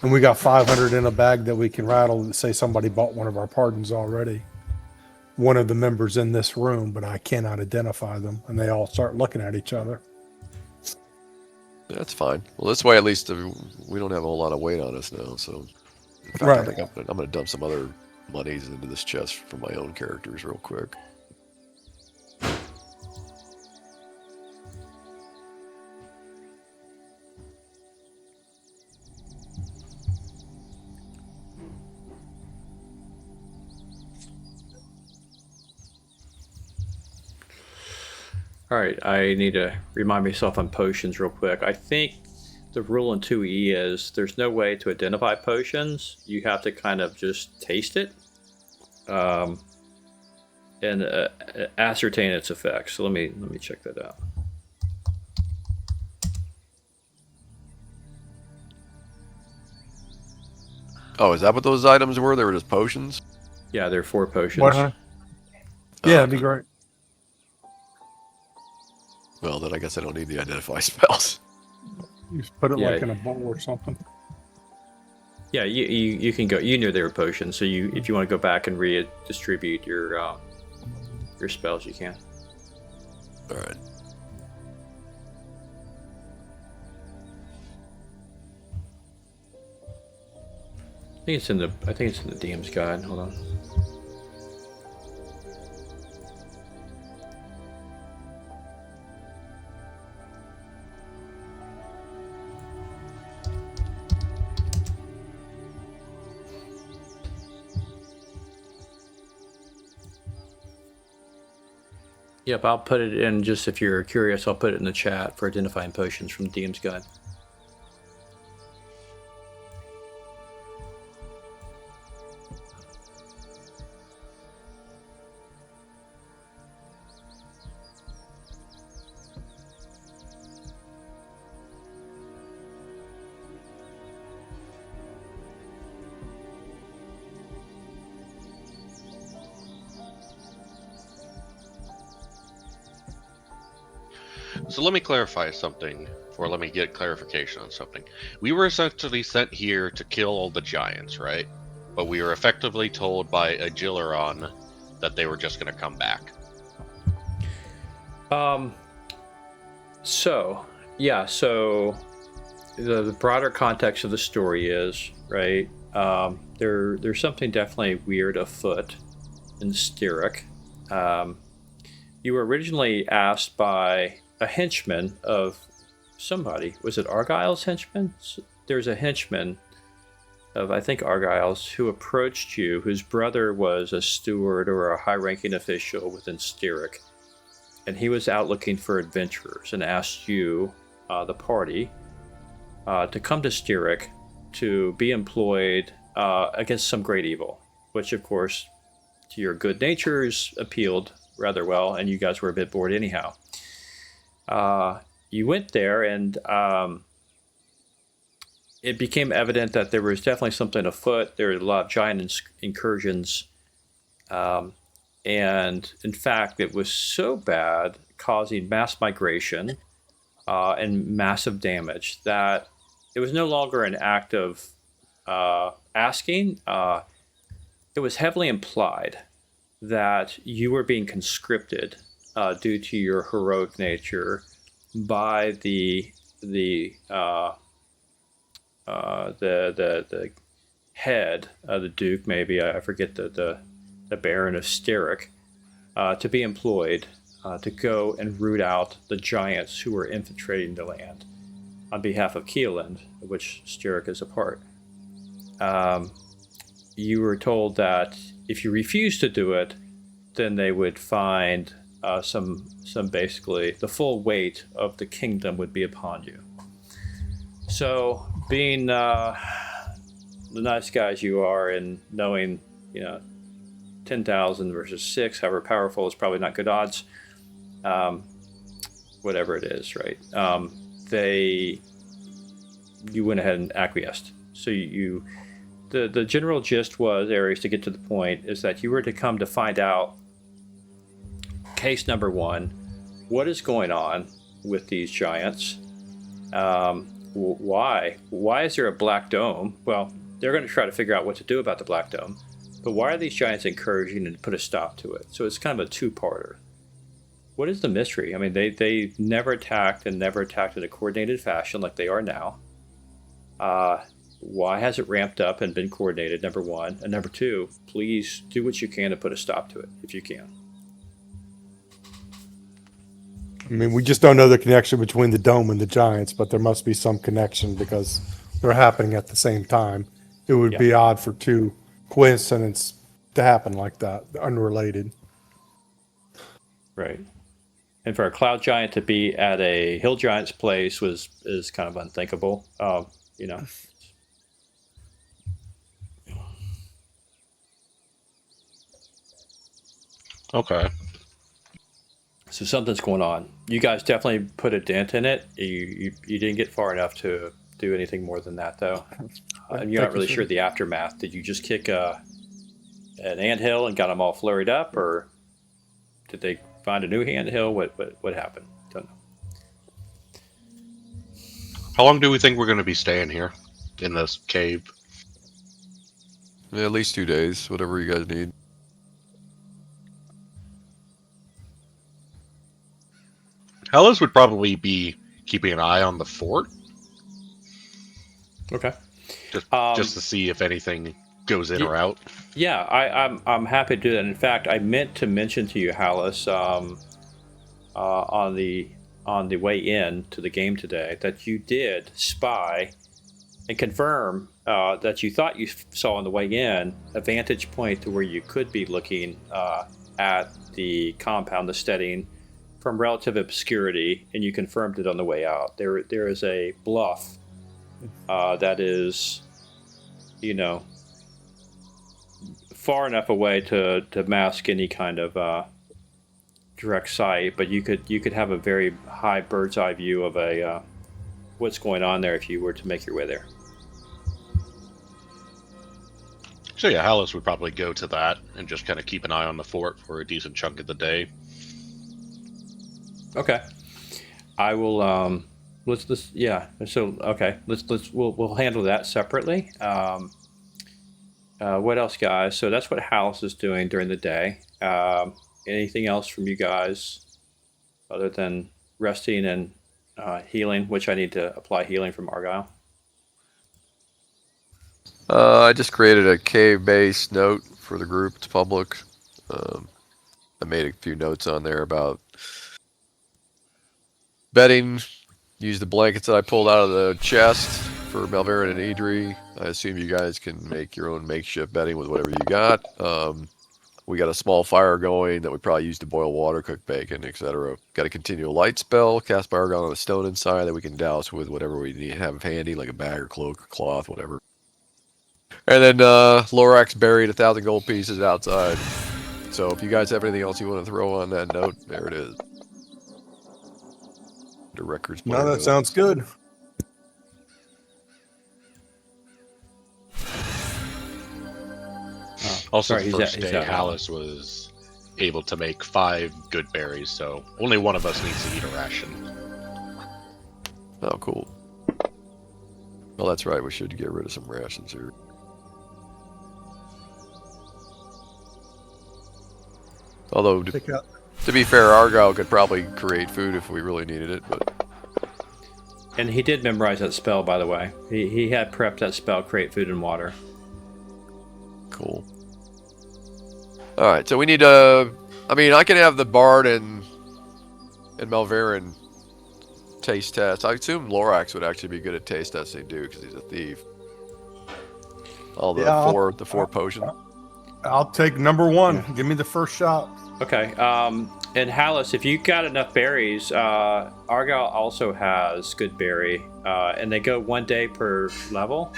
And we got 500 in a bag that we can rattle and say somebody bought one of our pardons already. One of the members in this room, but I cannot identify them. And they all start looking at each other. That's fine. Well, this way at least we don't have a whole lot of weight on us now. So, in fact, Right. I think I'm going to dump some other monies into this chest for my own characters real quick. All right, I need to remind myself on potions real quick. I think the rule in 2E is there's no way to identify potions. You have to kind of just taste it and ascertain its effects. So let me check that out. Oh, is that what those items were? They were just potions? Yeah, there are 4 potions. What, huh? Yeah, that'd be great. Well, then I guess I don't need the identify spells. You just put it Yeah. like in a bowl or something. Yeah, you can go. You knew they were potions, so if you want to go back and redistribute your spells, you can. All right. I think it's in the DM's guide. Hold on. Yep, I'll put it in, just if you're curious, I'll put it in the chat for identifying potions from the DM's guide. So let me clarify something, or let me get clarification on something. We were essentially sent here to kill all the giants, right? But we were effectively told by Agiliron that they were just going to come back. So the broader context of the story is, right, there's something definitely weird afoot in Styric. You were originally asked by a henchman of somebody. Was it Argyle's henchman? There's a henchman of, I think, Argyle's, who approached you, whose brother was a steward or a high-ranking official within Styric. And he was out looking for adventurers and asked you, the party, to come to Styric to be employed against some great evil, which, of course, to your good natures appealed rather well, and you guys were a bit bored anyhow. You went there, and it became evident that there was definitely something afoot. There were a lot of giant incursions, and in fact, it was so bad, causing mass migration and massive damage, that it was no longer an act of asking. It was heavily implied that you were being conscripted due to your heroic nature by the head of the Duke, maybe I forget the Baron of Styric, to be employed to go and root out the giants who were infiltrating the land on behalf of Keeland, of which Styric is a part. you were told that if you refused to do it, then they would find some basically the full weight of the kingdom would be upon you. So, being the nice guys you are, and knowing 10,000 versus 6, however powerful, is probably not good odds. Whatever it is, right? You went ahead and acquiesced. So the general gist was, Ares, to get to the point, is that you were to come to find out, case number 1, what is going on with these giants? Why is there a black dome? Well, they're going to try to figure out what to do about the black dome, but why are these giants encouraging and put a stop to it? So it's kind of a two-parter. What is the mystery? I mean, they never attacked in a coordinated fashion like they are now. Why has it ramped up and been coordinated, number 1? And number 2, please do what you can to put a stop to it, if you can. I mean, we just don't know the connection between the dome and the giants, but there must be some connection because they're happening at the same time. It would be odd for two coincidences to happen like that, unrelated. Right. And for a cloud giant to be at a hill giant's place is kind of unthinkable. Okay. So something's going on. You guys definitely put a dent in it. You didn't get far enough to do anything more than that, though. And you're not really sure the aftermath. Did you just kick an anthill and got them all flurried up, or did they find a new anthill? What happened? Don't know. How long do we think we're going to be staying here in this cave? Yeah, at least 2 days, whatever you guys need. Hellas would probably be keeping an eye on the fort. Okay. Just to see if anything goes in or out. Yeah, I'm happy to do that. In fact, I meant to mention to you, Hallis, on the way in to the game today, that you did spy and confirm that you thought you saw on the way in a vantage point to where you could be looking at the compound, the Steading, from relative obscurity, and you confirmed it on the way out. There is a bluff that is, far enough away to mask any kind of direct sight, but you could have a very high bird's eye view of what's going on there if you were to make your way there. So yeah, Hallis would probably go to that and just kind of keep an eye on the fort for a decent chunk of the day. Okay, I will. Let's. Yeah. So okay, we'll handle that separately. What else, guys? So that's what Hallis is doing during the day. Anything else from you guys other than resting and healing, which I need to apply healing from Argyle? I just created a cave-based note for the group. It's public. I made a few notes on there about bedding. Use the blankets that I pulled out of the chest for Malverin and Idri. I assume you guys can make your own makeshift bedding with whatever you got. We got a small fire going that we probably use to boil water, cook bacon, etc. Got a continual light spell cast by Argyle on a stone inside that we can douse with whatever we need to have handy, like a bag or cloak or cloth, whatever. And then Lorax buried 1,000 gold pieces outside. So if you guys have anything else you want to throw on that note, there it is. The records. No, that sounds good. Also, sorry, the first day, Hallis was able to make 5 good berries, so only one of us needs to eat a ration. Oh, cool. Well, that's right. We should get rid of some rations here. Although, to be fair, Argyle could probably create food if we really needed it, but... And he did memorize that spell, by the way. He had prepped that spell, create food and water. Cool. Alright, so we need I mean, I can have the Bard and Malverin taste test. I assume Lorax would actually be good at taste testing, too, because he's a thief. All the Yeah, four potion. I'll take number one. Give me the first shot. Okay. And Hallis, if you got enough berries, Argyle also has good berry, and they go 1 day per level.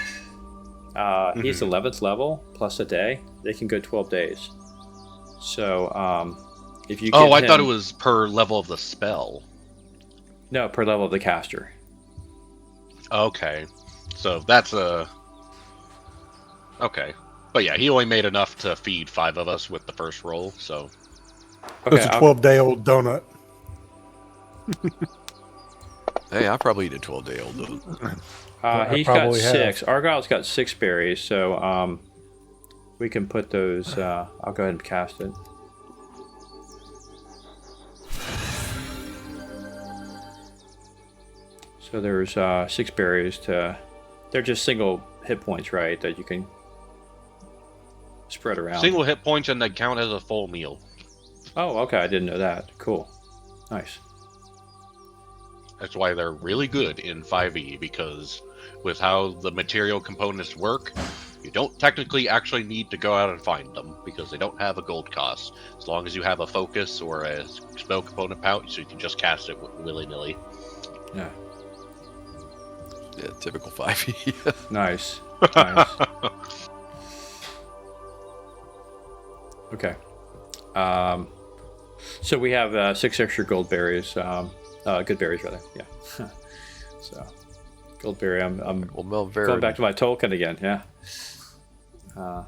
He's 11th level plus a day. They can go 12 days. So if you Oh, give I thought it him- was per level of the spell. No, per level of the caster. Okay, so that's a okay. But yeah, he only made enough to feed 5 of us with the first roll. So Okay, It's a 12-day-old donut. Hey, I probably eat a 12-day-old though. he's got probably have. 6. Argyle's got 6 berries, so we can put those. I'll go ahead and cast it. So there's 6 berries to. They're just single hit points, right? That you can spread around. single hit points and they count as a full meal. Oh, okay. I didn't know that. Cool. Nice. That's why they're really good in 5e, because with how the material components work, you don't technically actually need to go out and find them, because they don't have a gold cost. As long as you have a focus or a spell component pouch, so you can just cast it willy-nilly. Yeah. Yeah, typical 5e. Nice. Nice. Okay. So we have 6 extra gold berries. Good berries, rather. Yeah. So, gold berry. I'm Well, Melvera, going back to my Tolkien again. Yeah. I'm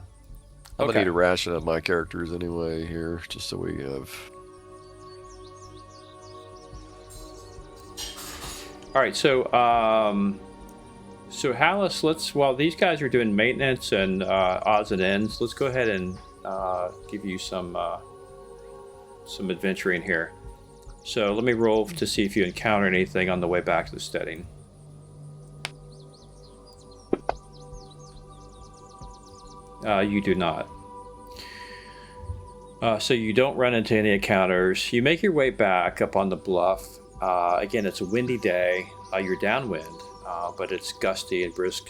gonna okay. need a ration of my characters anyway here, just so we have. All right. So, Hallis, while these guys are doing maintenance and odds and ends, let's go ahead and give you some adventuring here. So let me roll to see if you encounter anything on the way back to the Steading. You do not. So you don't run into any encounters. You make your way back up on the bluff. Again, it's a windy day. You're downwind, but it's gusty and brisk.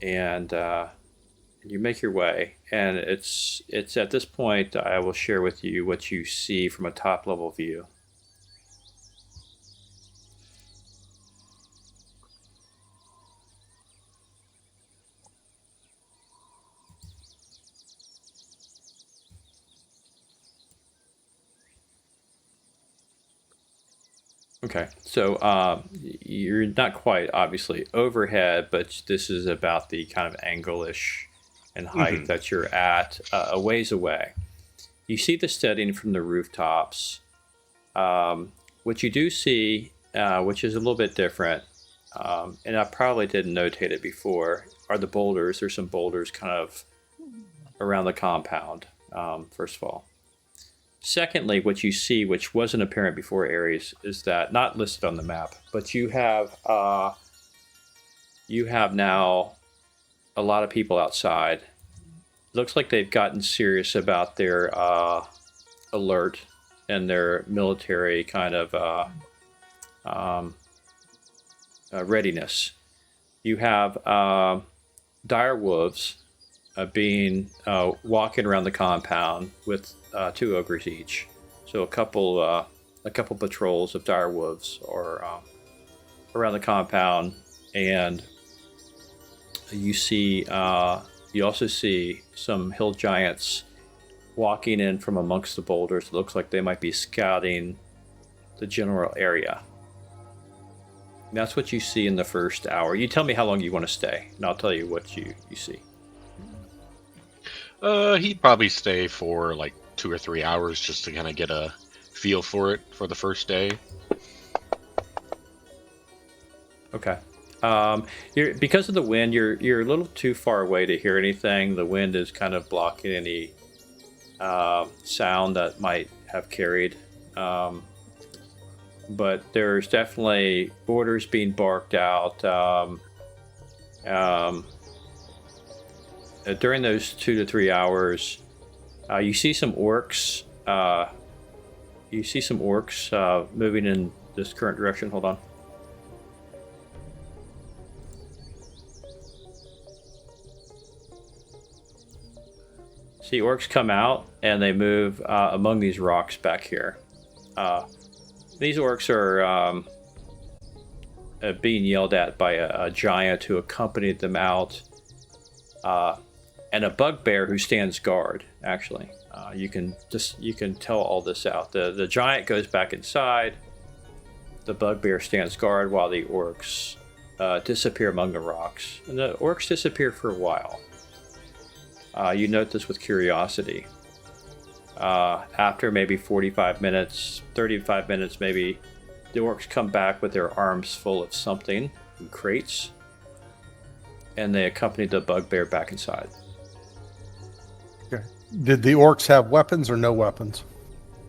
And you make your way, and it's at this point I will share with you what you see from a top level view. Okay, so you're not quite obviously overhead, but this is about the kind of angle-ish and height that you're at a ways away. You see the Steading from the rooftops. What you do see, which is a little bit different, and I probably didn't notate it before, are the boulders. There's some boulders kind of around the compound, first of all. Secondly, what you see, which wasn't apparent before, Ares, is that, not listed on the map, but you have now a lot of people outside. Looks like they've gotten serious about their alert and their military kind of readiness. You have dire wolves walking around the compound with 2 ogres each. So a couple patrols of dire wolves are around the compound, and you also see some hill giants walking in from amongst the boulders. It looks like they might be scouting the general area. And that's what you see in the first hour. You tell me how long you want to stay, and I'll tell you what you see. He'd probably stay for like 2 or 3 hours just to kind of get a feel for it for the first day. Okay. Because of the wind, you're a little too far away to hear anything. The wind is kind of blocking any sound that might have carried. But there's definitely orders being barked out. During those 2 to 3 hours, you see some orcs. Moving in this current direction. Hold on. the orcs come out and they move among these rocks back here. These orcs are being yelled at by a giant who accompanied them out, and a bugbear who stands guard. Actually, you can tell all this out. The giant goes back inside. The bugbear stands guard while the orcs disappear among the rocks, and the orcs disappear for a while. You note this with curiosity. After maybe 45 minutes, 35 minutes maybe, the orcs come back with their arms full of something in crates, and they accompany the bugbear back inside. Okay. Did the orcs have weapons or no weapons?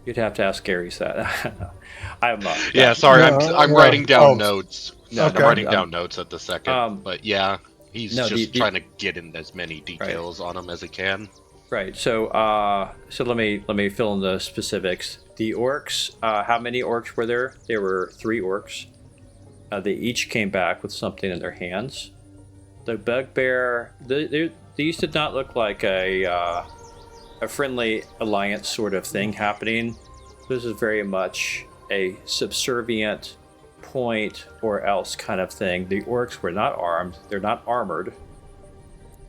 You'd have to ask Gary's that. I'm Yeah, sorry, I'm writing down no. notes. No, I'm writing down notes at the second. But yeah, he's no, just trying to get in as many details on them as he can. Right. So let me fill in the specifics. The orcs. How many orcs were there? There were 3 orcs. They each came back with something in their hands. The bugbear. These did not look like a friendly alliance sort of thing happening. This is very much a subservient point or else kind of thing. The orcs were not armed. They're not armored.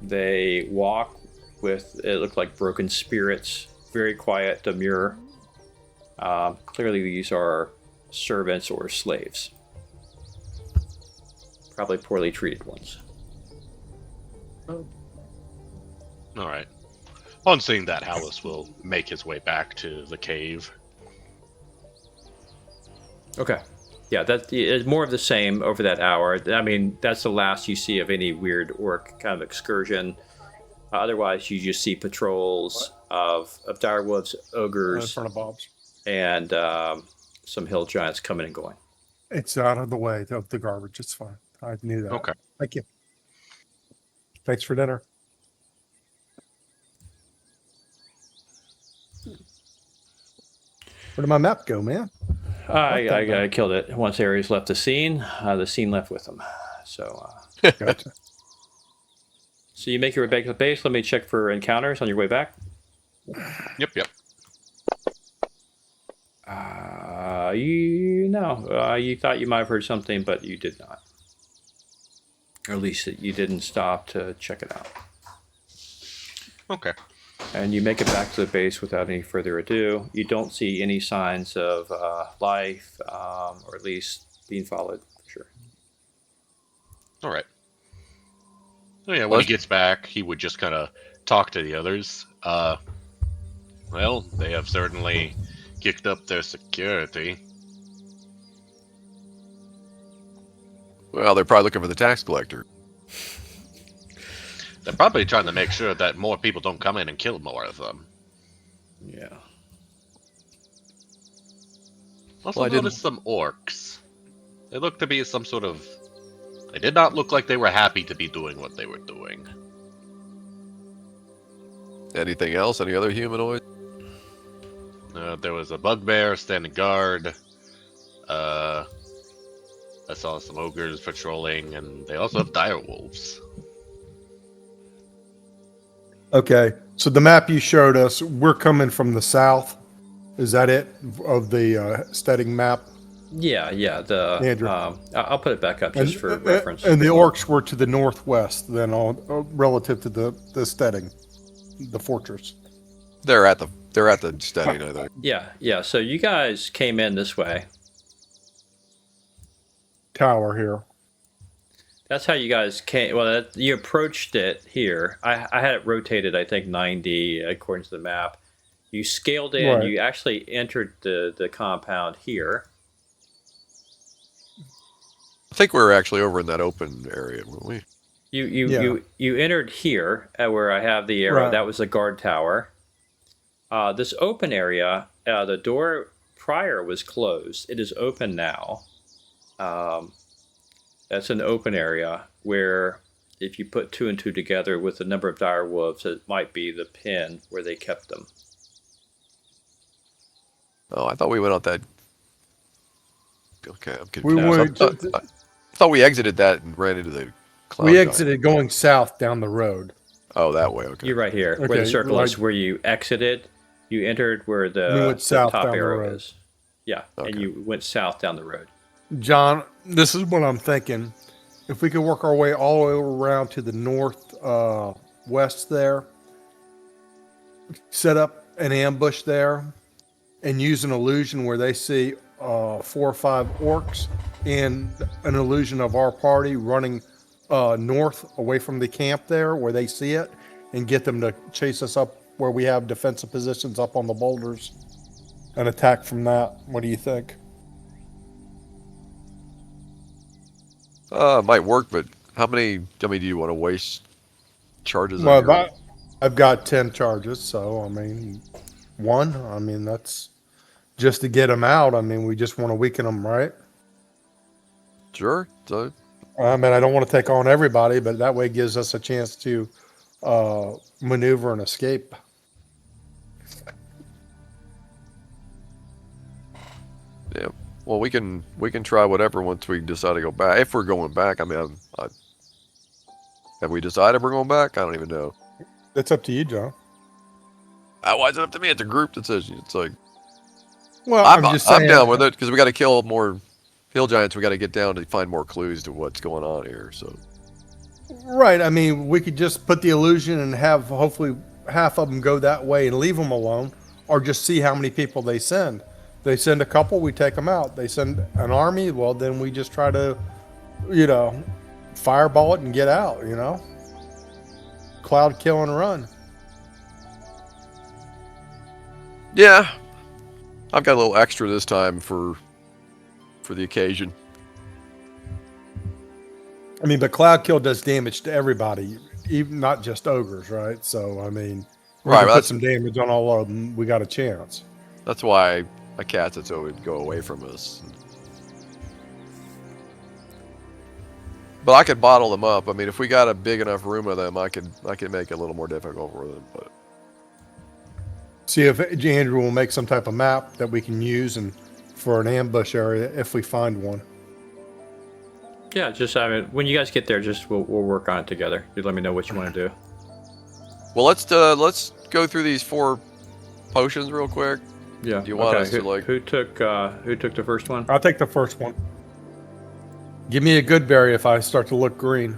They walk with, it looked like broken spirits, very quiet, demure. Clearly these are servants or slaves. Probably poorly treated ones. Alright. On seeing that, Hallis will make his way back to the cave. Okay. Yeah, it's more of the same over that hour. I mean, that's the last you see of any weird orc kind of excursion. Otherwise, you just see patrols of direwolves, ogres, In front of Bob's. and some hill giants coming and going. It's out of the way of the garbage. It's fine. I knew that. Okay. Thank you. Thanks for dinner. Where did my map go, man? I killed it. Once Ares left the scene left with him. So, Gotcha. so you make your way back to the base. Let me check for encounters on your way back. Yep. You thought you might have heard something, but you did not. Or at least you didn't stop to check it out. Okay. And you make it back to the base without any further ado. You don't see any signs of life, or at least being followed, for sure. Alright. So yeah, when he gets back, he would just kind of talk to the others. Well, they have certainly kicked up their security. Well, they're probably looking for the tax collector. They're probably trying to make sure that more people don't come in and kill more of them. Yeah. Also, Well, noticed some orcs. They look to be some sort of... They did not look like they were happy to be doing what they were doing. Anything else? Any other humanoid? There was a bugbear standing guard. I saw some ogres patrolling, and they also have dire wolves. Okay. So the map you showed us, we're coming from the south. Is that it? Of the Steading map? Yeah. Andrew. I'll put it back up just for reference. And the orcs were to the northwest, then, relative to the Steading, the fortress. They're at the Steading, I think. Yeah. So you guys came in this way. Tower here. That's how you guys came. Well, you approached it here. I had it rotated, I think, 90 according to the map. You scaled in. Right. You actually entered the compound here. I think we were actually over in that open area, weren't we? You entered here where I have the arrow. Right. That was the guard tower. This open area, the door prior was closed. It is open now. That's an open area where if you put 2 and 2 together with the number of dire wolves, it might be the pen where they kept them. Oh, I thought we went out that. Okay, I'm We confused. went. I thought we exited that and ran into the cloud. We giant. exited going south down the road. Oh, that way. Okay. You're right here, where Okay, the circle is, like- where you exited. You entered where We the went south top down the arrow road. is. Yeah, and Okay. you went south down the road. John, this is what I'm thinking. If we could work our way all the way around to the north west there, set up an ambush there, and use an illusion where they see 4 or 5 orcs and an illusion of our party running north away from the camp there where they see it, and get them to chase us up where we have defensive positions up on the boulders and attack from that. What do you think? Might work, but how many? I mean, do you want to waste charges? on Well, your- I've got 10 charges, so I mean, one. I mean, that's just to get them out. I mean, we just want to weaken them, right? Sure. So, I mean, I don't want to take on everybody, but that way gives us a chance to maneuver and escape. yeah. Well, we can try whatever once we decide to go back. If we're going back, I mean, have we decided we're going back? I don't even know. It's up to you, John. Why is it up to me? It's a group decision. It's like Well, I'm just saying, down with it because we got to kill more hill giants. We got to get down to find more clues to what's going on here. So Right. I mean, we could just put the illusion and have hopefully half of them go that way and leave them alone, or just see how many people they send. They send a couple, we take them out. They send an army, well, then we just try to, fireball it and get out, Cloud kill and run. yeah, I've got a little extra this time for the occasion. I mean, but cloud kill does damage to everybody, even not just ogres, right? So, I mean, we Right, can well, put some damage on all of them. We got a chance. That's why I cast it so it would go away from us. But I could bottle them up. I mean, if we got a big enough room of them, I could make it a little more difficult for them. But See if Andrew will make some type of map that we can use and for an ambush area if we find one. Yeah, just when you guys get there, just we'll work on it together. You let me know what you want to do. well, let's go through these 4 potions real quick. Yeah. Do you want us to, who took the first one? I'll take the first one. Give me a good berry if I start to look green.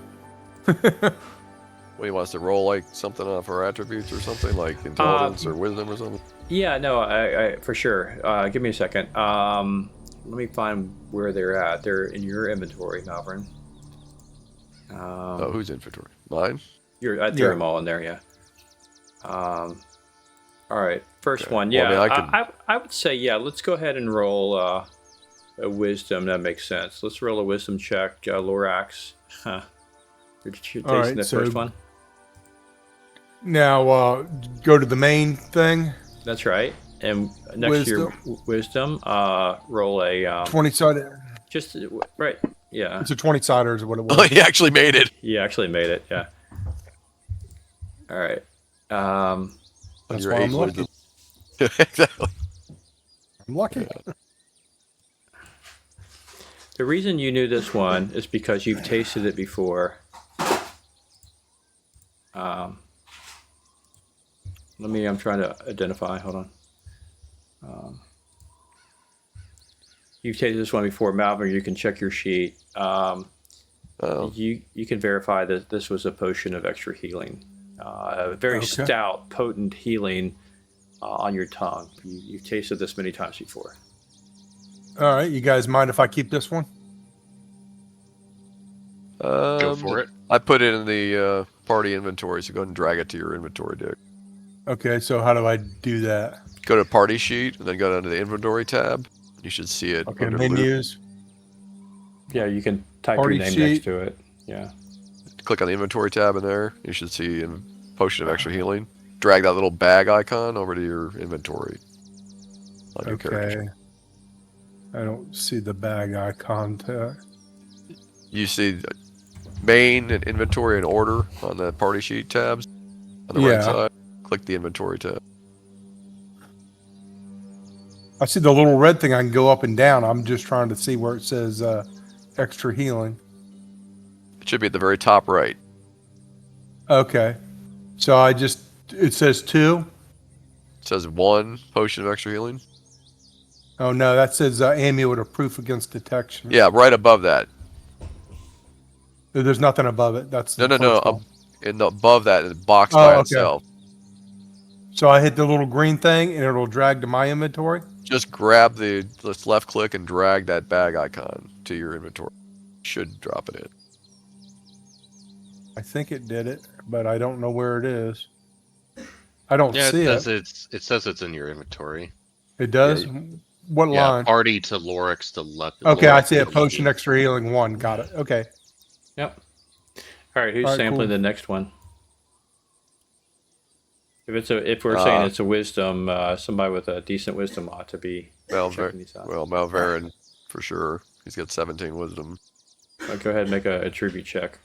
What do you want us to roll, like something off our attributes or something, like intelligence or wisdom or something? Yeah, no, I for sure. Give me a second. Let me find where they're at. They're in your inventory, Malvern. Oh, whose inventory? Mine. I threw them all in there. Yeah. All right, first one. Yeah, Well, I mean, I would say let's go ahead and roll a wisdom. That makes sense. Let's roll a wisdom check. Lorax. Huh. You're tasting right, the so- first one. Now, go to the main thing. That's right. And next to your wisdom, roll a 20 sided. just right. Yeah, It's a 20 sider is what it Oh, was. he actually made it. you actually made it. Yeah. All right. That's Your why I'm eight lucky. wisdom. Exactly. I'm lucky. The reason you knew this one is because you've tasted it before. I'm trying to identify. Hold on. You've tasted this one before, Malvern. You can check your sheet. Oh, You can verify that this was a potion of extra healing. A very Okay. stout, potent healing on your tongue. You've tasted this many times before. All right. You guys mind if I keep this one? Go for it. I put it in the party inventory, so go ahead and drag it to your inventory, Dick. Okay. So how do I do that? Go to party sheet and then go down to the inventory tab. You should see it. Okay. under loot. Menus. Yeah, you can type Party your name sheet. next to it. Yeah. Click on the inventory tab in there. You should see a potion of extra healing. Drag that little bag icon over to your inventory. On your character. Okay. I don't see the bag icon. You see the main and inventory and order on the party sheet tabs on the right Yeah. side. Click the inventory tab. I see the little red thing. I can go up and down. I'm just trying to see where it says extra healing. It should be at the very top right. Okay. So it says 2. It says 1 potion of extra healing. Oh no, that says amulet of proof against detection. Yeah, right above that. There's nothing above it. That's No, the no, no. first one. Above that, in the box by Okay. itself. So I hit the little green thing and it'll drag to my inventory? Just grab let's left click and drag that bag icon to your inventory. Should drop it in. I think it did it, but I don't know where it is. I don't Yeah, see it it. says it says it's in your inventory. It does? Yeah, What Yeah, line? party to Lorix to left. Okay, I Lorix see it. to Potion Levine. extra healing 1. Got it. Okay. Yep. All right, who's All right, sampling cool. the next one? If we're saying it's a wisdom, somebody with a decent wisdom ought to be checking these out. Malverin, for sure. He's got 17 wisdom. Go ahead and make a tribute check.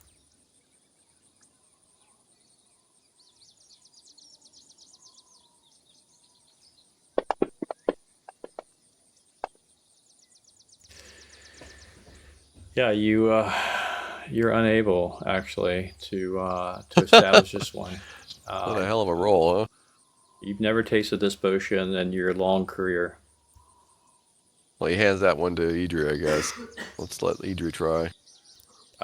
Yeah, you're unable actually to establish this one. What a hell of a roll, huh? You've never tasted this potion in your long career. Well, he hands that one to Idri, I guess. Let's let Idri try.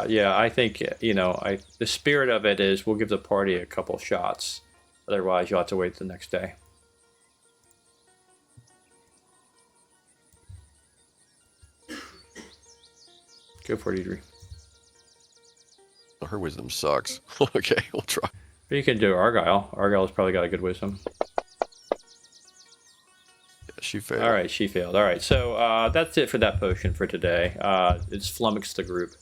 Yeah, I think the spirit of it is we'll give the party a couple shots. Otherwise, you'll have to wait the next day. Go for it, Idri. Oh, her wisdom sucks. Okay, we'll try. But you can do Argyle. Argyle's probably got a good wisdom. Yeah, she failed. All right, she failed. All right, so that's it for that potion for today. It's flummoxed the group.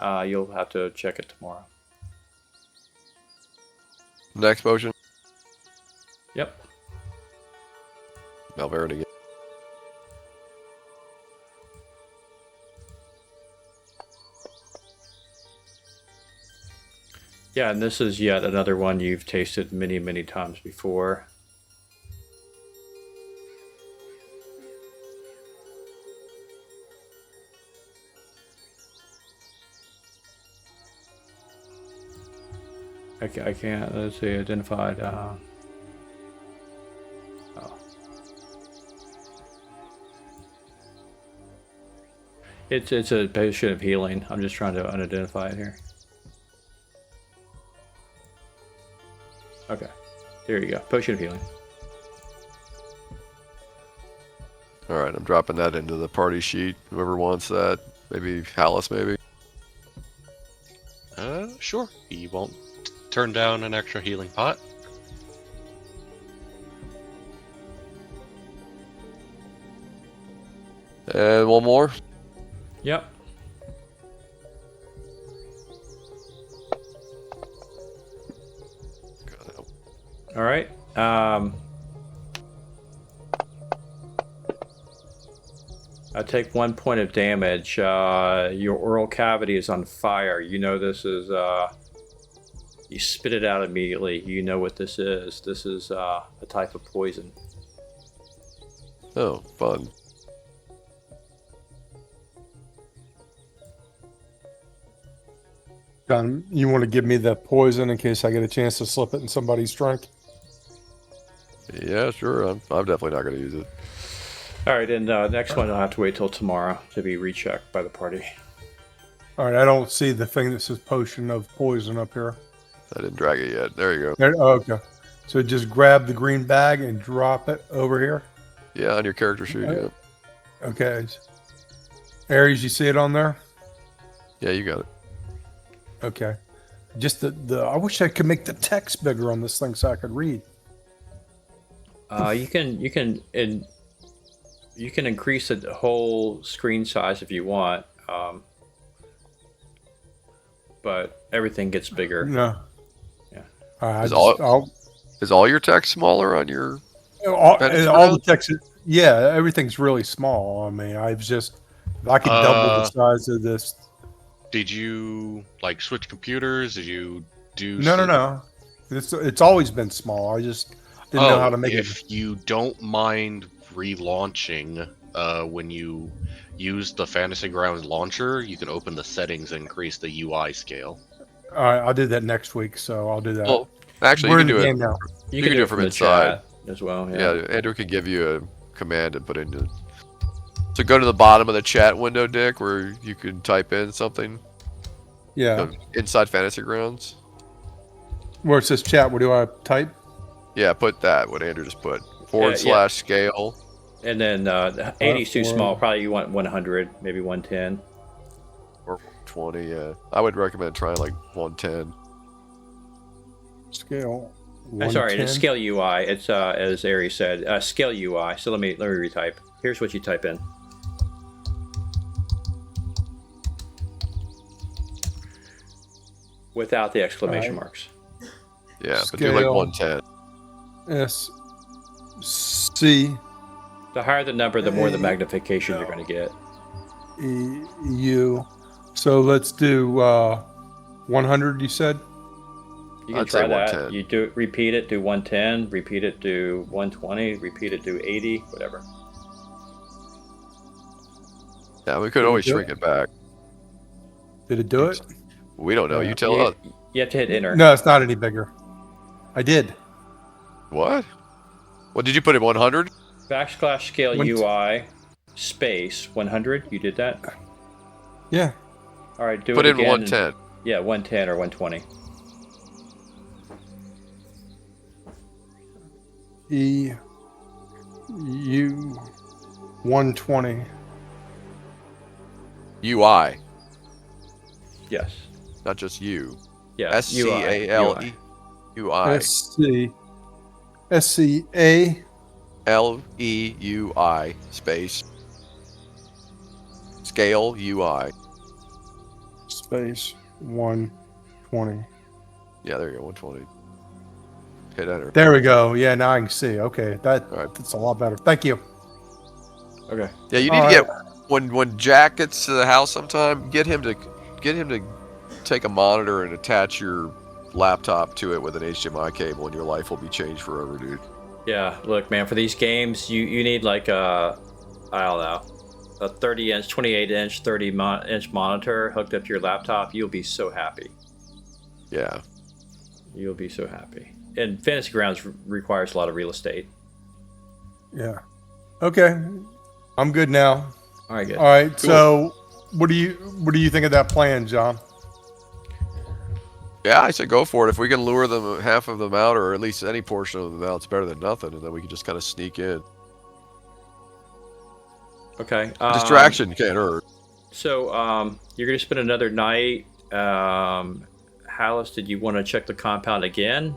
You'll have to check it tomorrow. Next potion. Yep. Malverin again. Yeah, and this is yet another one you've tasted many, many times before. I can't, let's see, identified. Oh. It's a potion of healing. I'm just trying to unidentify it here. Okay, there you go. Potion of healing. All right, I'm dropping that into the party sheet. Whoever wants that, maybe Hallis, maybe. Sure. He won't turn down an extra healing pot. And one more. Yep. All right. I take 1 point of damage. Your oral cavity is on fire. You know this is. You spit it out immediately. You know what this is. This is a type of poison. Oh, fun. John, you want to give me the poison in case I get a chance to slip it in somebody's drink? Yeah, sure. I'm definitely not going to use it. All right, and next one I'll have to wait till tomorrow to be rechecked by the party. All right, I don't see the thing that says potion of poison up here. I didn't drag it yet. There you go. There, oh, okay. So just grab the green bag and drop it over here. Yeah, on your character sheet. Yeah. Okay. Aries, you see it on there? Yeah, you got it. Okay. Just I wish I could make the text bigger on this thing so I could read. You can increase the whole screen size if you want, but everything gets bigger. No. Yeah. Is all your text smaller on your? All the text. Yeah, everything's really small. I mean, I could double the size of this. Did you like switch computers? Did you do? No. It's always been small. I just didn't know how to make it. If you don't mind relaunching, when you use the Fantasy Grounds launcher, you can open the settings and increase the UI scale. All right, I'll do that next week. So I'll do that. Well, Actually, We're you in can the do game it. now. You can do it from the inside. chat as well. Yeah, Andrew can give you a command and put it in. So go to the bottom of the chat window, Dick, where you can type in something. Yeah. Inside Fantasy Grounds. Where it says chat, what do I type? Yeah, put that. What Andrew just put. / scale. And then 80 is too small. Probably you want 100, maybe 110. Or 20. Yeah, I would recommend trying like 110. Scale. I'm sorry, it's 110. scale UI. It's as Ari said, scale UI. So let me retype. Here's what you type in. Without the exclamation marks. Yeah, but do like 110. SC. The higher the number, the more the magnification you're going to get. EU. So let's do 100. You said. You can I'd say try that. 110. You do repeat it, do 110. Repeat it, do 120. Repeat it, do 80. Whatever. Yeah, we could always shrink it back. Did it do it? We don't know. Yeah. You tell us. You have to hit enter. No, it's not any bigger. I did. What? What did you put in 100? / scale UI space 100. You did that? Yeah. All right, do Put it in again. 110. Yeah, 110 or 120. EU 120. UI, Yes. not just U. Yeah. SCALE UI. SCA LEUI space scale UI. space 120. Yeah, there you go. 120. Hit enter. There we go. Yeah, now I can see. Okay, that's a lot better. Thank you. Okay. Yeah, you need to get when Jack gets to the house sometime. Get him to take a monitor and attach your laptop to it with an HDMI cable, and your life will be changed forever, dude. Yeah. Look, man, for these games, you need like I don't know, a 30-inch, 28-inch, 30-inch monitor hooked up to your laptop. You'll be so happy. Yeah. You'll be so happy. And Fantasy Grounds requires a lot of real estate. Yeah. Okay. I'm good now. All right, good. All right. Cool. So, what do you think of that plan, John? Yeah, I say go for it. If we can lure them, half of them out, or at least any portion of them out, it's better than nothing, and then we can just kind of sneak in. Okay. Distraction can't hurt. So you're going to spend another night. Hallis, did you want to check the compound again?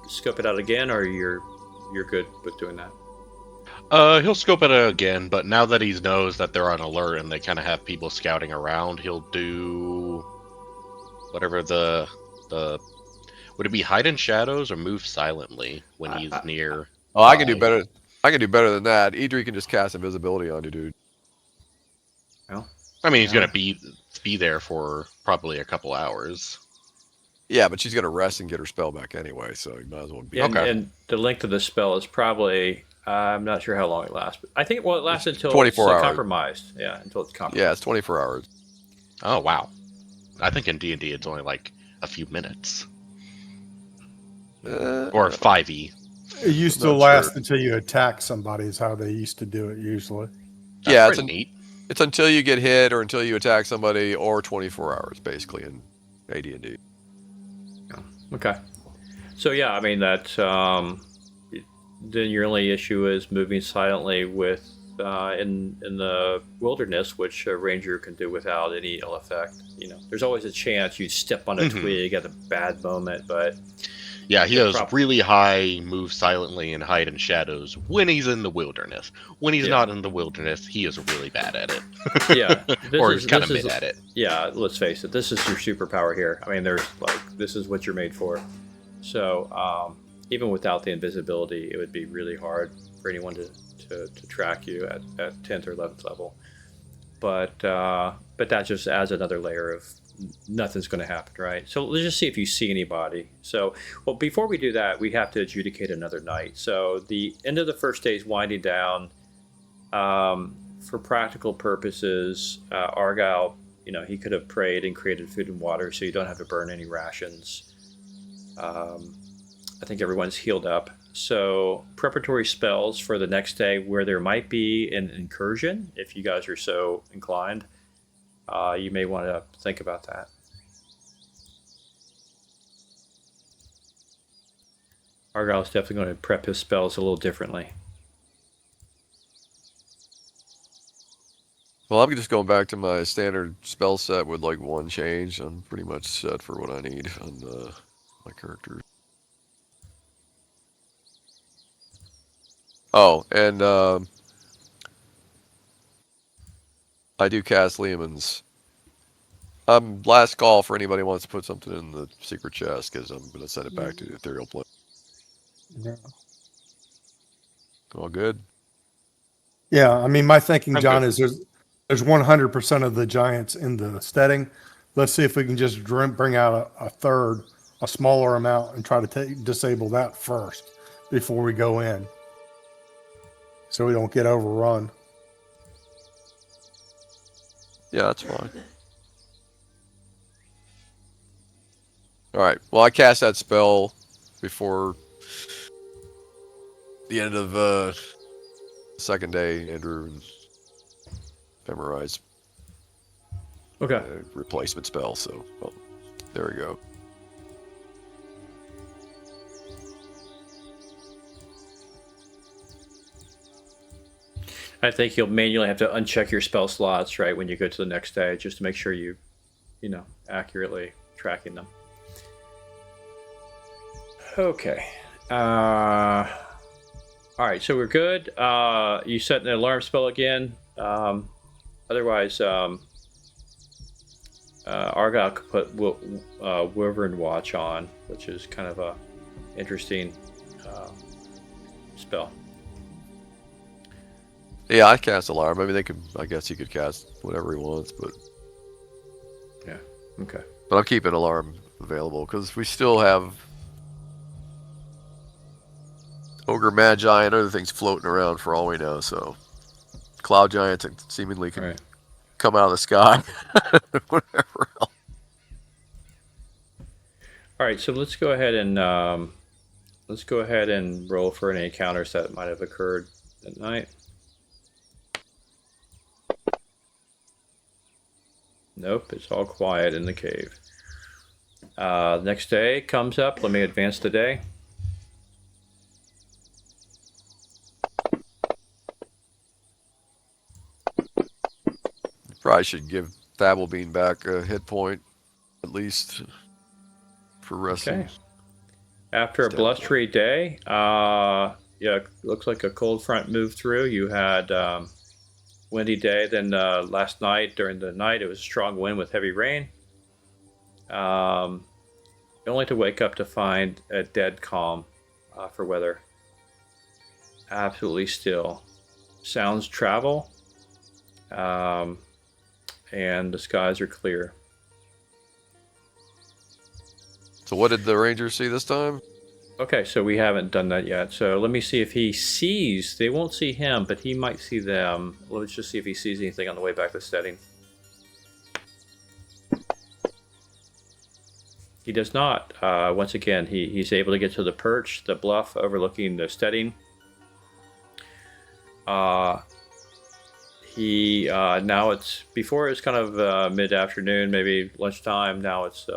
Scope it out again, or you're good with doing that? He'll scope it out again, but now that he knows that they're on alert and they kind of have people scouting around, he'll do whatever the would it be hide in shadows or move silently when he's near? Oh, I can do better. I can do better than that. Idri can just cast invisibility on you, dude. Well, I mean, he's gonna be there for probably a couple hours. Yeah, but she's gonna rest and get her spell back anyway, so you might as well be. yeah, Okay. and the length of the spell is probably I'm not sure how long it lasts, but I think it lasts until 24 it's hours. compromised. Yeah, until it's compromised. Yeah, it's 24 hours. Oh wow! I think in D&D it's only like a few minutes or 5e. It used to not last sure. until you attack somebody. Is how they used to do it usually. That's Yeah, pretty neat. It's until you get hit or until you attack somebody, or 24 hours basically in AD&D. Okay. So yeah, I mean that. Then your only issue is moving silently with in the wilderness, which a ranger can do without any ill effect. You know, there's always a chance you step on a twig at a bad moment, but Yeah, he does really high move silently and hide in shadows when he's in the wilderness. When he's not in the wilderness, he is really bad at it. yeah, Or he's kind of mid at it. Yeah, let's face it, this is your superpower here. I mean, there's this is what you're made for. So even without the invisibility, it would be really hard for anyone to track you at 10th or 11th level. But that just adds another layer of nothing's going to happen, right? So let's just see if you see anybody. So, well, before we do that, we have to adjudicate another night. So the end of the first day is winding down. For practical purposes, Argyle, he could have prayed and created food and water, so you don't have to burn any rations. I think everyone's healed up. So preparatory spells for the next day where there might be an incursion, if you guys are so inclined. You may want to think about that. Argyle's definitely going to prep his spells a little differently. Well, I'm just going back to my standard spell set with like one change. I'm pretty much set for what I need on my characters. Oh, and I do cast Lehman's. Last call for anybody who wants to put something in the secret chest, because I'm going to send it back to the ethereal plane. Yeah. All good? Yeah, I mean, my thinking, I'm John, good. is there's 100% of the giants in the steading. Let's see if we can just bring out a third, a smaller amount, and try to disable that first before we go in, so we don't get overrun. Yeah, that's fine. All right. Well, I cast that spell before the end of second day, Andrew, and memorize Okay. replacement spell. So, well, there we go. I think you'll manually have to uncheck your spell slots, right, when you go to the next day, just to make sure you accurately tracking them. Okay. All right, so we're good. You set an alarm spell again. Otherwise, Argyle could put Wyvern Watch on, which is kind of a interesting spell. Yeah, I cast alarm. I mean, I guess he could cast whatever he wants, but Yeah. Okay. But I'm keeping alarm available because we still have ogre magi and other things floating around for all we know. So cloud giants seemingly can come out of the sky, whatever else. All right, so let's go ahead and roll for any encounters that might have occurred at night. Nope, it's all quiet in the cave. Next day comes up. Let me advance the day. Probably should give Thabblebean back a hit point, at least, for resting. Okay. After a blustery day, looks like a cold front moved through. You had windy day. Then last night, during the night, it was a strong wind with heavy rain. Only to wake up to find a dead calm for weather. Absolutely still. Sounds travel. And the skies are clear. So what did the Rangers see this time? Okay, so we haven't done that yet. So let me see if he sees. They won't see him, but he might see them. Let's just see if he sees anything on the way back to Steading. He does not. Once again, he's able to get to the perch, the bluff overlooking the Steading. Now it's before it's kind of mid-afternoon, maybe lunchtime. Now it's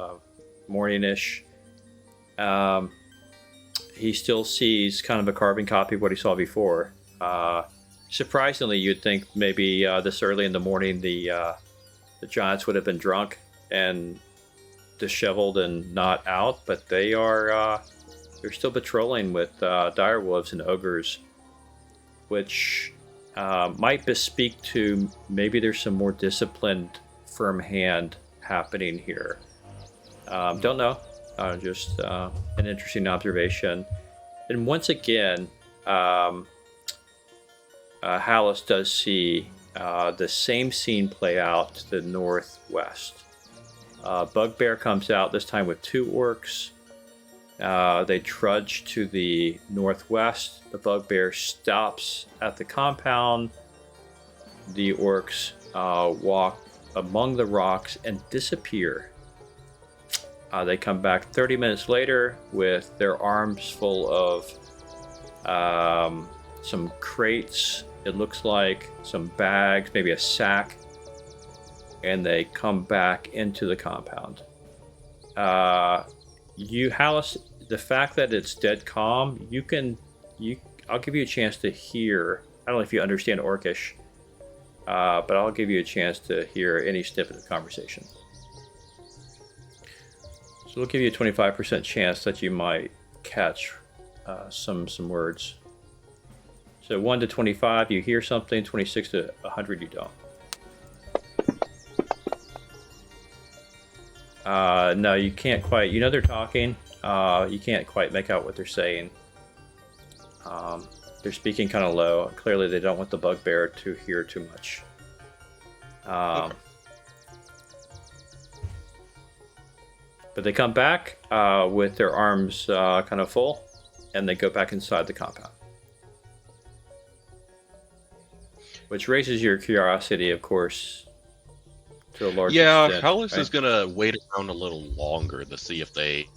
morning-ish. He still sees kind of a carbon copy of what he saw before. Surprisingly, you'd think maybe this early in the morning the giants would have been drunk and disheveled and not out, but they're still patrolling with direwolves and ogres, which might bespeak to maybe there's some more disciplined, firm hand happening here. Don't know. Just an interesting observation. And once again, Hallis does see the same scene play out to the northwest. Bugbear comes out, this time with 2 orcs. They trudge to the northwest. The bugbear stops at the compound. The orcs walk among the rocks and disappear. They come back 30 minutes later with their arms full of some crates. It looks like some bags, maybe a sack, and they come back into the compound. Hallis, the fact that it's dead calm, I'll give you a chance to hear. I don't know if you understand Orcish, but I'll give you a chance to hear any snippet of conversation. So we'll give you a 25% chance that you might catch some words. So 1 to 25, you hear something. 26 to 100, you don't. No, you can't quite. You know they're talking. You can't quite make out what they're saying. They're speaking kind of low. Clearly, they don't want the bugbear to hear too much. Okay. But they come back with their arms kind of full, and they go back inside the compound. Which raises your curiosity, of course, to a large extent. Hallis right? is gonna wait around a little longer to see if they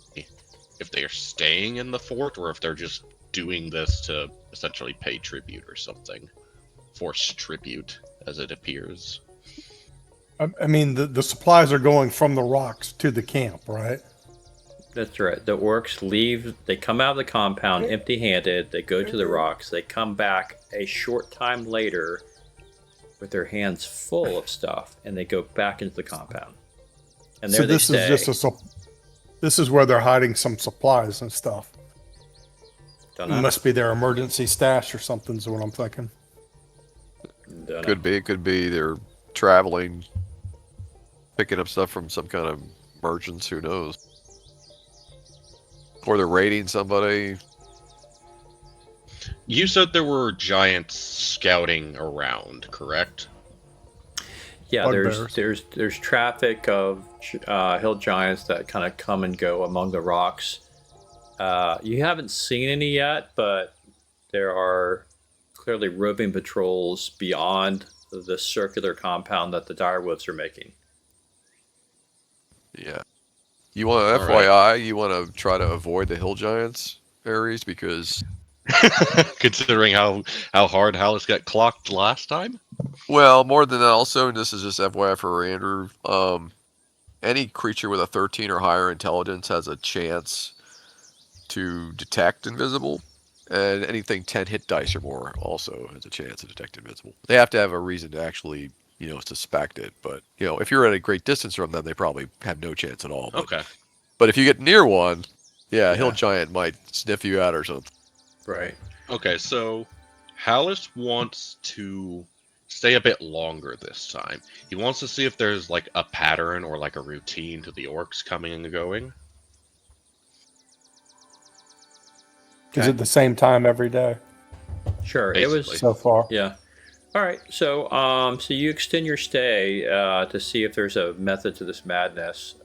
are staying in the fort or if they're just doing this to essentially pay tribute or something. Forced tribute, as it appears. I mean, the supplies are going from the rocks to the camp, right? That's right. The orcs leave. They come out of the compound empty-handed. They go to the rocks. They come back a short time later with their hands full of stuff, and they go back into the compound. And there So this they is stay. this is where they're hiding some supplies and stuff. Don't It know. must be their emergency stash or something. Is what I'm thinking. Don't know. Could be. It could be they're traveling, picking up stuff from some kind of merchants. Who knows? Or they're raiding somebody. You said there were giants scouting around, correct? Yeah, Bugbears. there's traffic of hill giants that kind of come and go among the rocks. You haven't seen any yet, but there are clearly roving patrols beyond the circular compound that the direwolves are making. Yeah. You want All FYI? You want to try to avoid the hill giants areas because, Considering how hard Hallis got clocked last time? well, more than that, also, and this is just FYI for Andrew. Any creature with a 13 or higher intelligence has a chance to detect invisible, and anything 10 hit dice or more also has a chance to detect invisible. They have to have a reason to actually, suspect it. But if you're at a great distance from them, they probably have no chance at all. But, Okay. But if you get near one, Yeah. hill giant might sniff you out or something. Right. Okay, so Hallis wants to stay a bit longer this time. He wants to see if there's like a pattern or like a routine to the orcs coming and going. Is Okay. it the same time every day Sure. Basically. It was. so far? Yeah. All right. So you extend your stay to see if there's a method to this madness.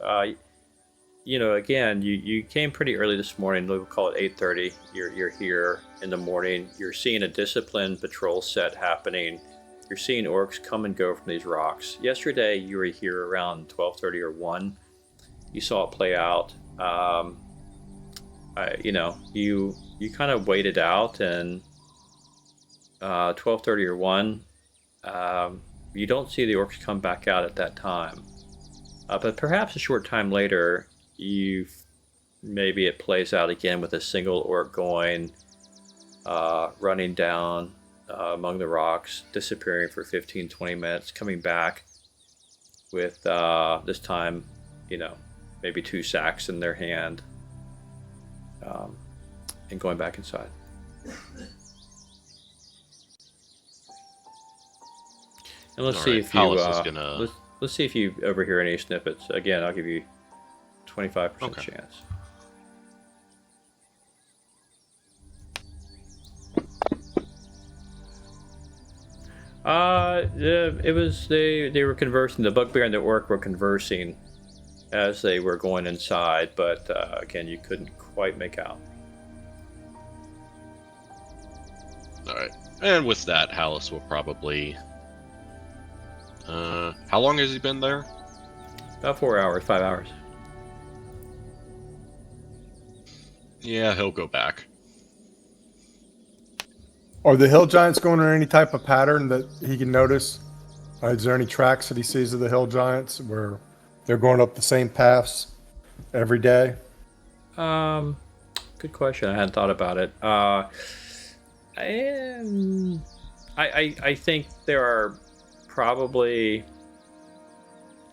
Again, you came pretty early this morning. We'll call it 8:30. You're here in the morning. You're seeing a disciplined patrol set happening. You're seeing orcs come and go from these rocks. Yesterday, you were here around 12:30 or 1. You saw it play out. You kind of waited out, and 12:30 or 1, you don't see the orcs come back out at that time. But perhaps a short time later, maybe it plays out again with a single orc going, running down among the rocks, disappearing for 15-20 minutes, coming back with this time, maybe 2 sacks in their hand, and going back inside. And let's All see right, if you Hollis is gonna- let's see if you overhear any snippets. Again, I'll give you 25% Okay. chance. It was they were conversing. The bugbear and the orc were conversing as they were going inside, but again, you couldn't quite make out. All right. And with that, Hallis will probably... how long has he been there? About 4 hours, 5 hours. Yeah, he'll go back. Are the hill giants going in any type of pattern that he can notice? Is there any tracks that he sees of the hill giants where they're going up the same paths every day? Good question. I hadn't thought about it. I think there are probably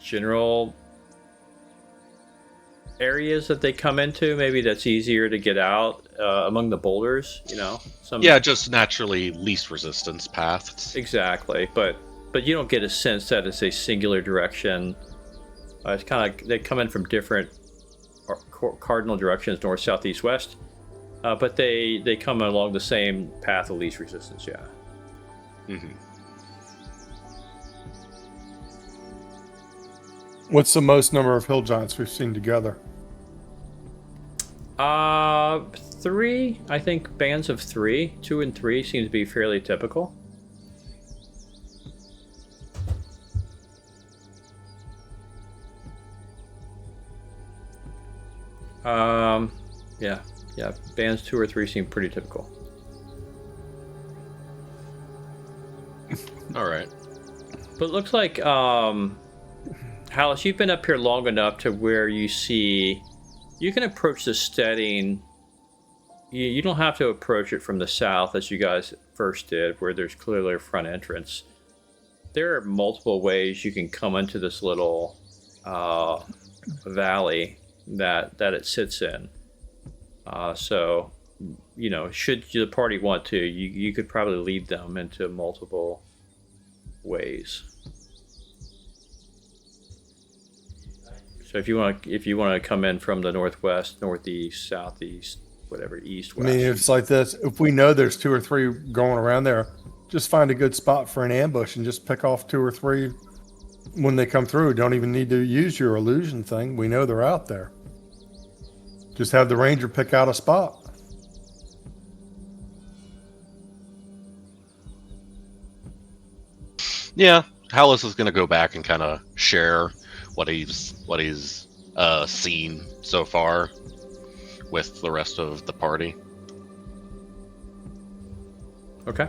general areas that they come into. Maybe that's easier to get out among the boulders. Yeah, just naturally least resistance paths. Exactly, but you don't get a sense that it's a singular direction. It's kind of they come in from different cardinal directions, north, south, east, west. But they come along the same path of least resistance. Yeah. Mm-hmm. What's the most number of hill giants we've seen together? 3. I think bands of 3, 2 and 3 seem to be fairly typical. Yeah, bands 2 or 3 seem pretty typical. All right. But it looks like, Hallis, you've been up here long enough to where you see, you can approach the Steading. You don't have to approach it from the south as you guys first did, where there's clearly a front entrance. There are multiple ways you can come into this little valley that it sits in. So, should the party want to, you could probably lead them into multiple ways. So if you want to come in from the northwest, northeast, southeast, whatever, east, west. I mean, it's like this. If we know there's 2 or 3 going around there, just find a good spot for an ambush and just pick off 2 or 3 when they come through. Don't even need to use your illusion thing. We know they're out there. Just have the ranger pick out a spot. Yeah, Hallis is going to go back and kind of share what he's seen so far with the rest of the party. Okay.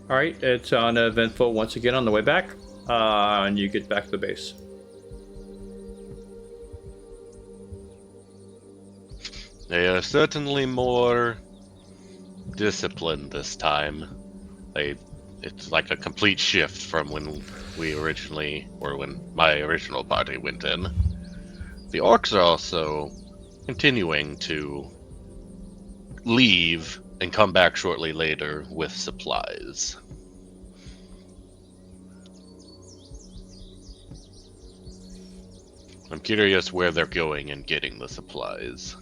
All right, it's uneventful once again on the way back, and you get back to the base. They are certainly more disciplined this time. It's like a complete shift from when my original party went in. The orcs are also continuing to leave and come back shortly later with supplies. I'm curious where they're going and getting the supplies.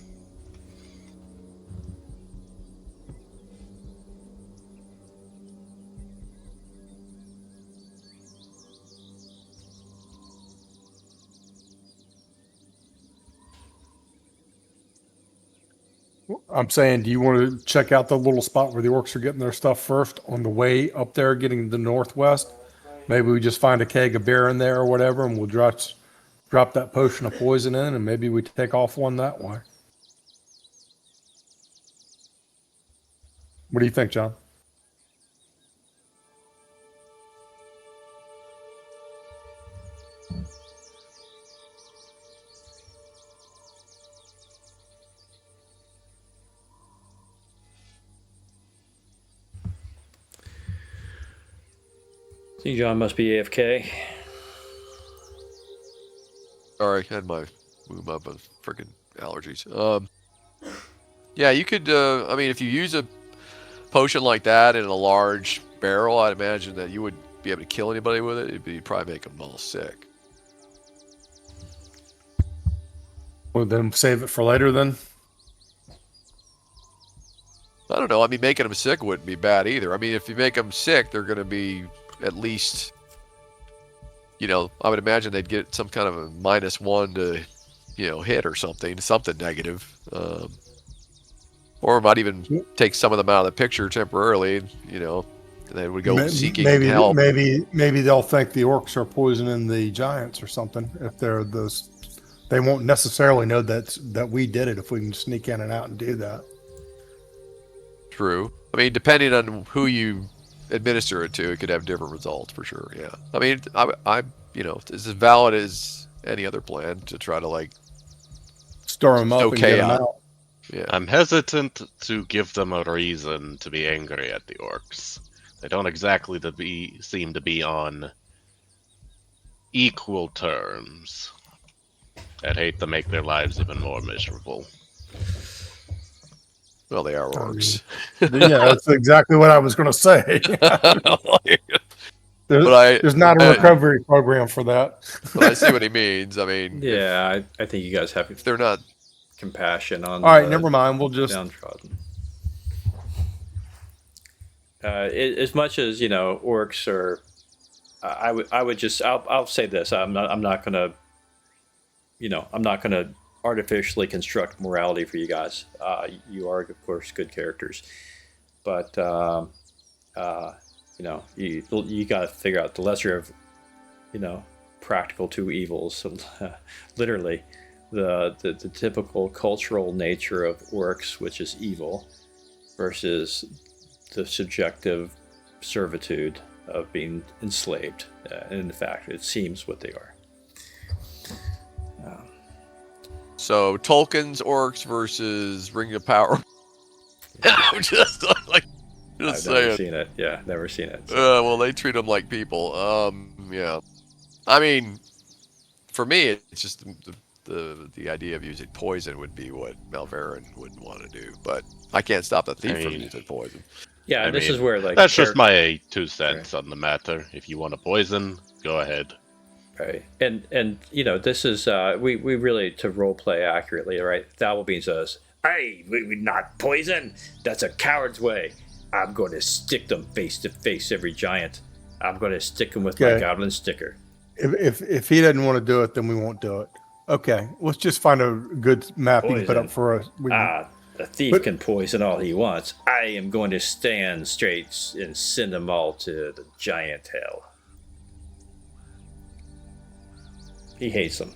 I'm saying, do you want to check out the little spot where the orcs are getting their stuff first on the way up there, getting to the northwest? Maybe we just find a keg of beer in there or whatever, and we'll drop that potion of poison in, and maybe we take off one that way. What do you think, John? I think John must be AFK. Sorry, I had my boom up of freaking allergies. Yeah, you could. I mean, if you use a potion like that in a large barrel, I'd imagine that you would be able to kill anybody with it. It'd probably make them all sick. Well, then save it for later then. I don't know. I mean, making them sick wouldn't be bad either. I mean, if you make them sick, they're going to be at least, I would imagine they'd get some kind of a -1 to, hit or something negative. Or might even take some of them out of the picture temporarily, and they would go seeking help. Maybe they'll think the orcs are poisoning the giants or something if they're those They won't necessarily know that we did it if we can sneak in and out and do that. True. I mean, depending on who you administer it to, it could have different results for sure. Yeah. I mean, it's as valid as any other plan to try to like Stir them up sow and get them chaos. out. Yeah. I'm hesitant to give them a reason to be angry at the orcs. They don't exactly seem to be on equal terms. I'd hate to make their lives even more miserable. Well, they are orcs. Yeah, that's exactly what I was going to say. There's not a recovery program for that. But I see what he means. I mean, Yeah, I think you guys have if they're not compassion on. All right, never mind. We'll just downtrodden. As much as orcs are, I would just I'll say this. I'm not gonna artificially construct morality for you guys. You are of course good characters, but you got to figure out the lesser of practical two evils. Literally, the typical cultural nature of orcs, which is evil, versus the subjective servitude of being enslaved. And in fact, it seems what they are. So Tolkien's orcs versus Ring of Power. I'm just like, I've saying. never seen it. Yeah, never seen it. So. Well, they treat them like people. Yeah. I mean, for me, it's just the idea of using poison would be what Malverin would want to do, but I can't stop the thief from using poison. Yeah, this is where like that's just my 2 cents on the matter. If you want to poison, go ahead. Right, and this is we really, to role play accurately, right? Thalbane says, "Hey, we not poison. That's a coward's way. I'm going to stick them face to face, every giant. I'm going to stick them with my goblin sticker." If he doesn't want to do it, then we won't do it. Okay, let's just find a good map you can put up for us. The thief can poison all he wants. I am going to stand straight and send them all to the giant hell. He hates them.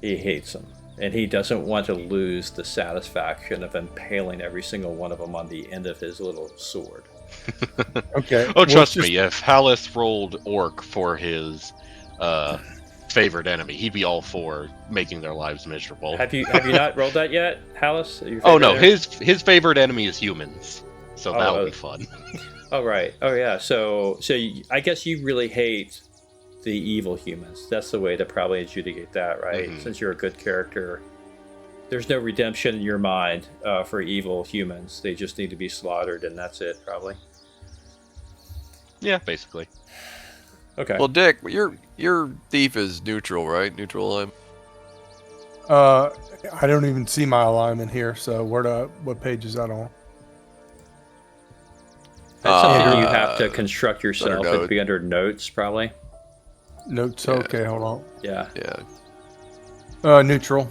He hates them. And he doesn't want to lose the satisfaction of impaling every single one of them on the end of his little sword. Okay. Oh, trust me, if Hallis rolled orc for his favorite enemy, he'd be all for making their lives miserable. Have you not rolled that yet, Hallis? Oh no, his favorite enemy is humans, so that'll be fun. Oh right. Oh yeah. So I guess you really hate the evil humans. That's the way to probably adjudicate that, right? Mm-hmm. Since you're a good character, there's no redemption in your mind for evil humans. They just need to be slaughtered, and that's it, probably. Yeah, basically. Okay. Well, Dick, your thief is neutral, right? Neutral line. I don't even see my alignment here. So what page is that on? That's something you have to construct yourself. It'd be under notes, probably. Notes. Yeah. Okay, hold on. Yeah. Neutral.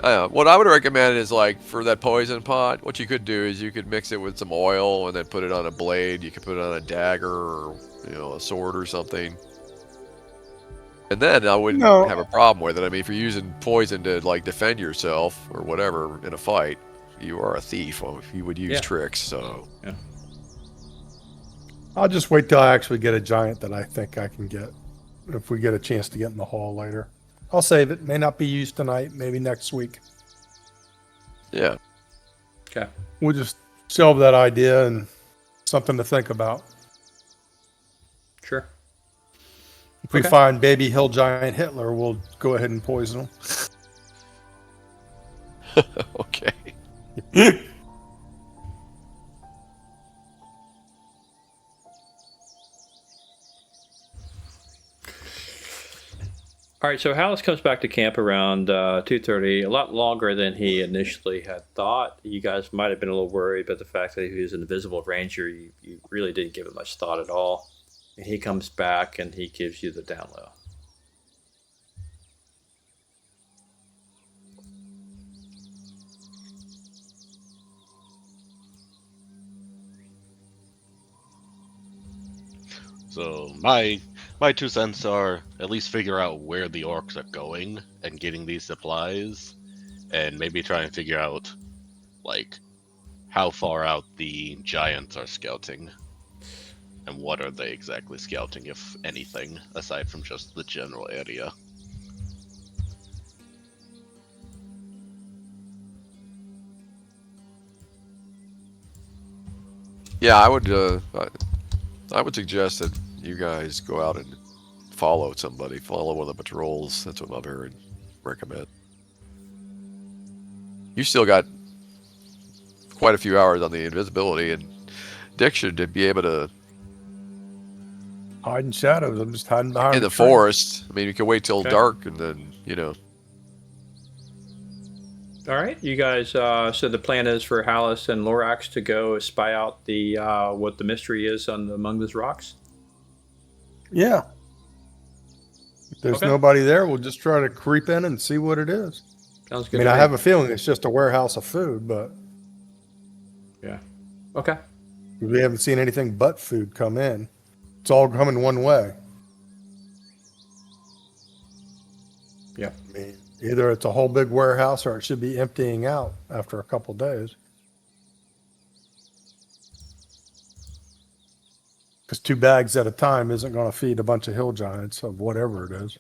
What I would recommend is, like, for that poison pot, what you could do is you could mix it with some oil and then put it on a blade. You could put it on a dagger or a sword or something. And then I wouldn't have a problem with it. I mean, if you're using poison to like defend yourself or whatever in a fight, you are a thief. Well, you would use tricks. So I'll just wait till I actually get a giant that I think I can get. If we get a chance to get in the hall later, I'll save it. May not be used tonight. Maybe next week. Yeah. Okay. We'll just shelve that idea and something to think about. Sure. If we find baby hill giant Hitler, we'll go ahead and poison him. Okay. All right, so Hallis comes back to camp around 2:30, a lot longer than he initially had thought. You guys might have been a little worried about the fact that he was an invisible ranger. You really didn't give it much thought at all. And he comes back and he gives you the down low. So my My 2 cents are at least figure out where the orcs are going and getting these supplies, and maybe try and figure out, like, how far out the giants are scouting. And what are they exactly scouting, if anything, aside from just the general area? Yeah, I would suggest that you guys go out and follow somebody, follow one of the patrols. That's what Mother would recommend. You still got quite a few hours on the invisibility, and Dick should be able to Hide in shadows. I'm just hiding behind in the tree. forest. I mean, you can wait till Okay. dark, and then All right, you guys. So the plan is for Hallis and Lorax to go spy out the what the mystery is among those rocks. Yeah. If there's Okay. nobody there, we'll just try to creep in and see what it is. Sounds I good. mean, to I me. have a feeling it's just a warehouse of food, but Yeah. Okay. we haven't seen anything but food come in. It's all coming one way. Yep. I mean, either it's a whole big warehouse or it should be emptying out after a couple days. Because 2 bags at a time isn't going to feed a bunch of hill giants of whatever it is.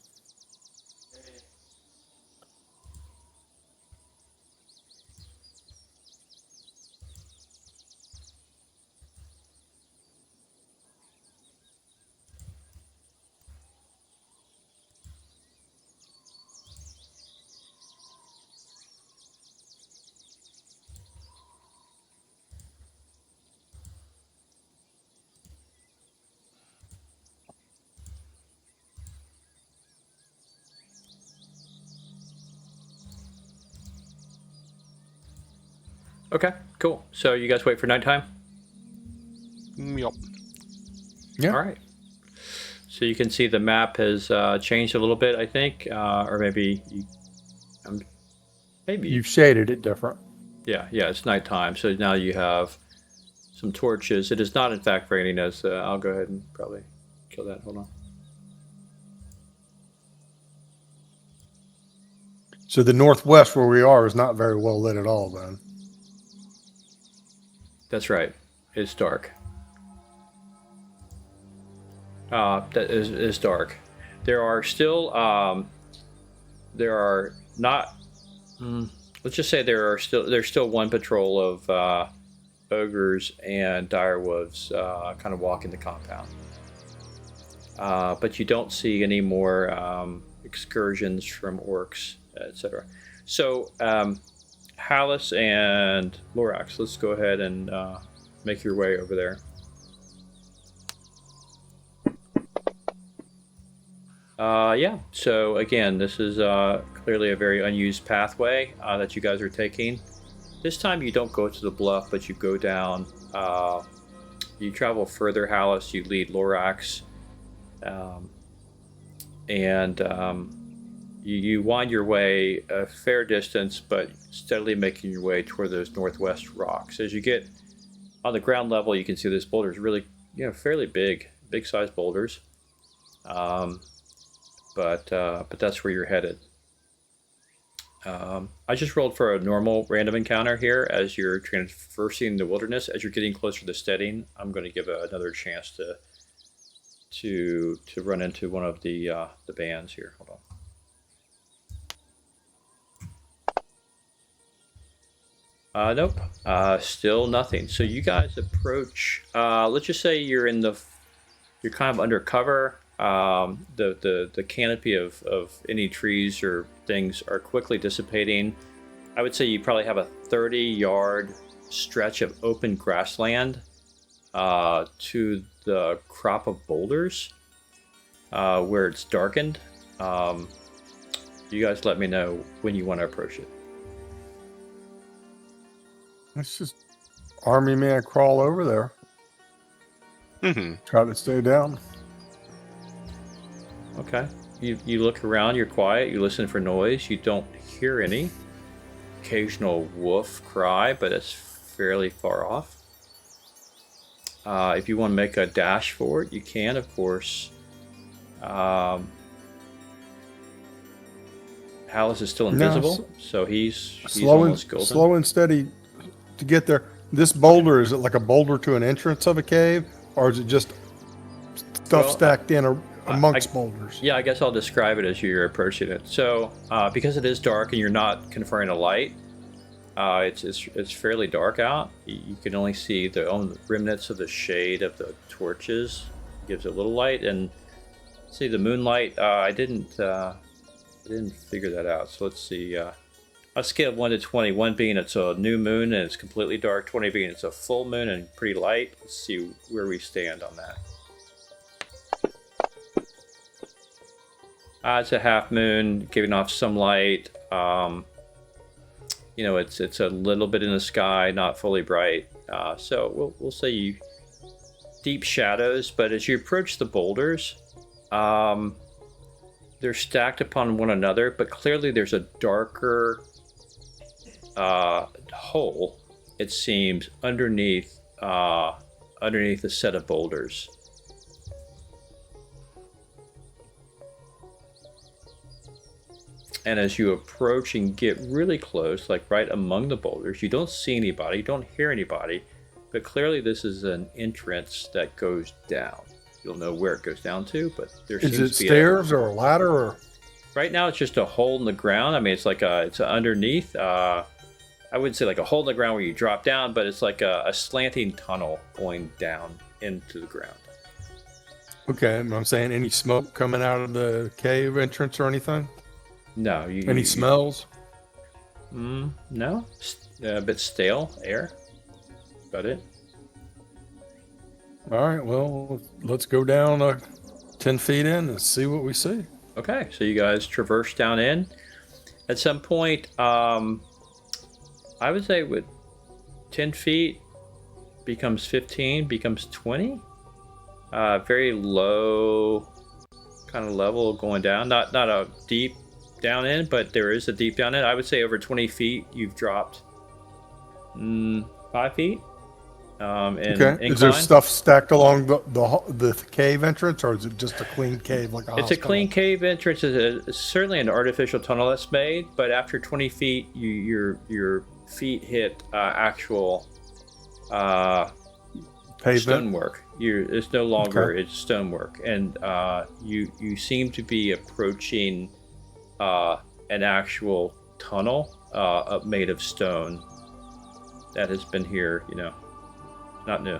Okay. Cool. So you guys wait for nighttime. Yup. Yeah. All right. So you can see the map has changed a little bit, I think, or maybe maybe You've shaded it different. yeah, it's nighttime. So now you have some torches. It is not, in fact, raining. As I'll go ahead and probably kill that. Hold on. So the northwest where we are is not very well lit at all then. That's right. It's dark. That is dark. There are still there are not. Let's just say there's still one patrol of ogres and direwolves kind of walking the compound. But you don't see any more excursions from orcs, etc. So Hallis and Lorax, let's go ahead and make your way over there. Yeah, so again, this is clearly a very unused pathway that you guys are taking. This time you don't go to the bluff, but you go down. You travel further, Hallis, you lead Lorax. You wind your way a fair distance, but steadily making your way toward those northwest rocks. As you get on the ground level, you can see this boulder is really, fairly big-sized boulders. But that's where you're headed. I just rolled for a normal random encounter here as you're traversing the wilderness. As you're getting closer to Steading, I'm going to give another chance to run into one of the bands here. Hold on. Nope. Still nothing. So you guys approach. Let's just say you're kind of undercover. The canopy of any trees or things are quickly dissipating. I would say you probably have a 30-yard stretch of open grassland to the crop of boulders where it's darkened. You guys let me know when you want to approach it. Let's just army man crawl over there. Try to stay down. Okay. You look around, you're quiet, you listen for noise, you don't hear any. Occasional wolf cry, but it's fairly far off. If you want to make a dash for it, you can, of course. Hallis is still No, invisible, so he's slow almost and golden. slow and steady to get there. This boulder, is it like a boulder to an entrance of a cave, or is it just stuff Well, stacked in amongst I- boulders? Yeah, I guess I'll describe it as you're approaching it. So, because it is dark and you're not conferring a light, it's fairly dark out. You can only see the remnants of the shade of the torches. Gives it a little light, and see the moonlight. I didn't figure that out. So let's see. A scale of 1 to 20. 1 being it's a new moon and it's completely dark. 20 being it's a full moon and pretty light. Let's see where we stand on that. It's a half moon, giving off some light. It's a little bit in the sky, not fully bright. So we'll say you deep shadows. But as you approach the boulders, they're stacked upon one another. But clearly, there's a darker hole. It seems underneath a set of boulders. And as you approach and get really close, like right among the boulders, you don't see anybody, you don't hear anybody, but clearly this is an entrance that goes down. You'll know where it goes down to, but there seems Is it to be stairs or a ladder? Or right now it's just a hole in the ground. I mean, it's like it's underneath. I wouldn't say like a hole in the ground where you drop down, but it's like a slanting tunnel going down into the ground. okay, I'm saying any smoke coming out of the cave entrance or anything? No, Any smells? No, a bit stale air. About it. All right, well, let's go down 10 feet in and see what we see. Okay, so you guys traverse down in. At some point, I would say with 10 feet becomes 15, becomes 20. Very low kind of level going down. Not a deep down in, but there is a deep down in. I would say over 20 feet, you've dropped 5 feet. Okay. Incline. Is there stuff stacked along the cave entrance, or is it just a clean cave like a It's a hospital? clean cave entrance. It's certainly an artificial tunnel that's made, but after 20 feet, your feet hit actual Pavement? stonework. It's no longer Okay. it's stonework, and you seem to be approaching an actual tunnel made of stone that has been here, not new.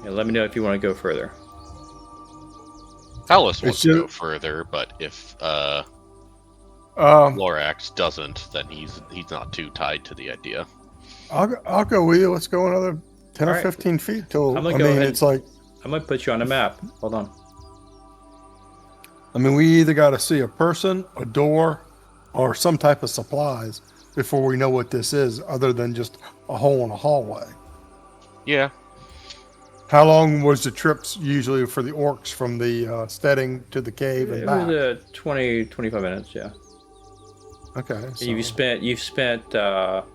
Yeah, let me know if you want to go further. Alice wants to just- go further, but if Um, Lorax doesn't, then he's not too tied to the idea. I'll go with you. Let's go another 10 All or right. 15 feet till, I'm gonna go ahead. it's like, I'm gonna put you on a map. Hold on. we either got to see a person, a door, or some type of supplies before we know what this is, other than just a hole in a hallway. Yeah. How long was the trips usually for the orcs from the Steading to the cave and It back? was 25 minutes. Yeah. Okay. And So you've spent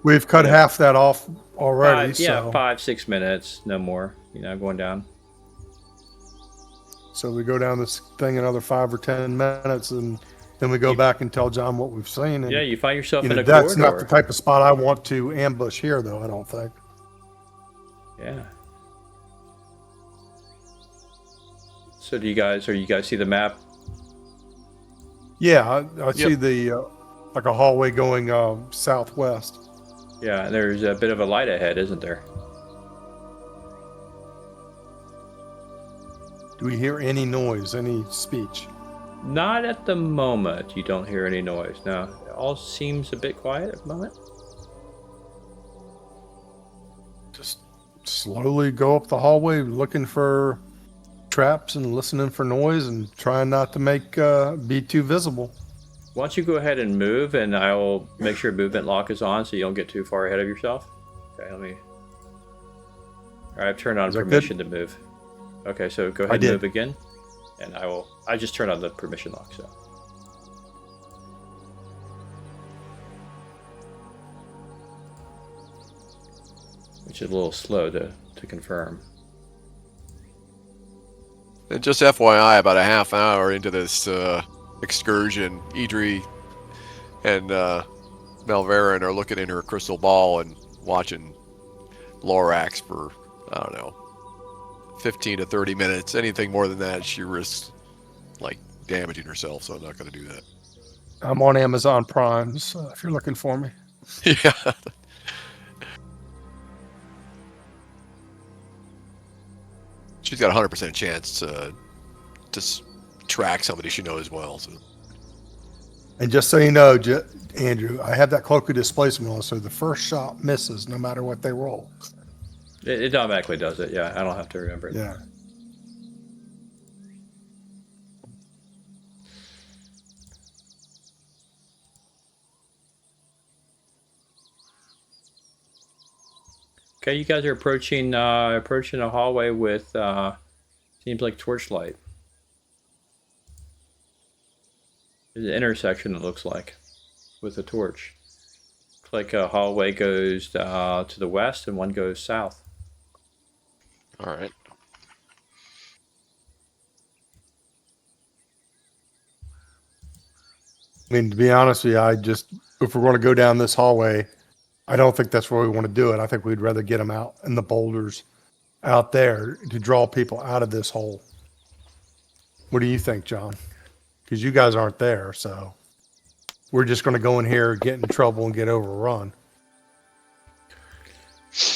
we've cut yeah. half that off already. So 5-6 minutes, no more. Going down. So we go down this thing another 5 or 10 minutes, and then we go back and tell John what we've seen. And, Yeah, you find yourself in a that's corridor. not the type of spot I want to ambush here, though. I don't think. Yeah. So do you guys see the map? Yeah, I see the like a hallway going southwest. Yeah, there's a bit of a light ahead, isn't there? Do we hear any noise, any speech? Not at the moment. You don't hear any noise. No, it all seems a bit quiet at the moment. Just slowly go up the hallway, looking for traps and listening for noise, and trying not to make be too visible. Why don't you go ahead and move, and I will make sure movement lock is on so you don't get too far ahead of yourself. Okay, let me. All right, I've turned on Is that good? permission to move. Okay, so go ahead and did. move again, and I just turned on the permission lock. So. Which It's a little slow to confirm. And just FYI, about a half hour into this excursion, Idri and Malverin are looking in her crystal ball and watching Lorax for, I don't know, 15 to 30 minutes. Anything more than that, she risks like damaging herself, so I'm not going to do that. I'm on Amazon Prime, so if you're looking for me. Yeah. She's got a 100% chance to track somebody she knows well. So. And just so you know, Andrew, I have that cloak of displacement on, so the first shot misses no matter what they roll. It automatically does it. Yeah, I don't have to remember it. Yeah. Okay, you guys are approaching a hallway with seems like torchlight. There's an intersection, it looks like, with a torch. Looks like a hallway goes to the west and one goes south. All right. I mean, to be honest with you, if we're going to go down this hallway, I don't think that's where we want to do it. I think we'd rather get them out in the boulders out there to draw people out of this hole. What do you think, John? Because you guys aren't there, so we're just going to go in here, get in trouble, and get overrun.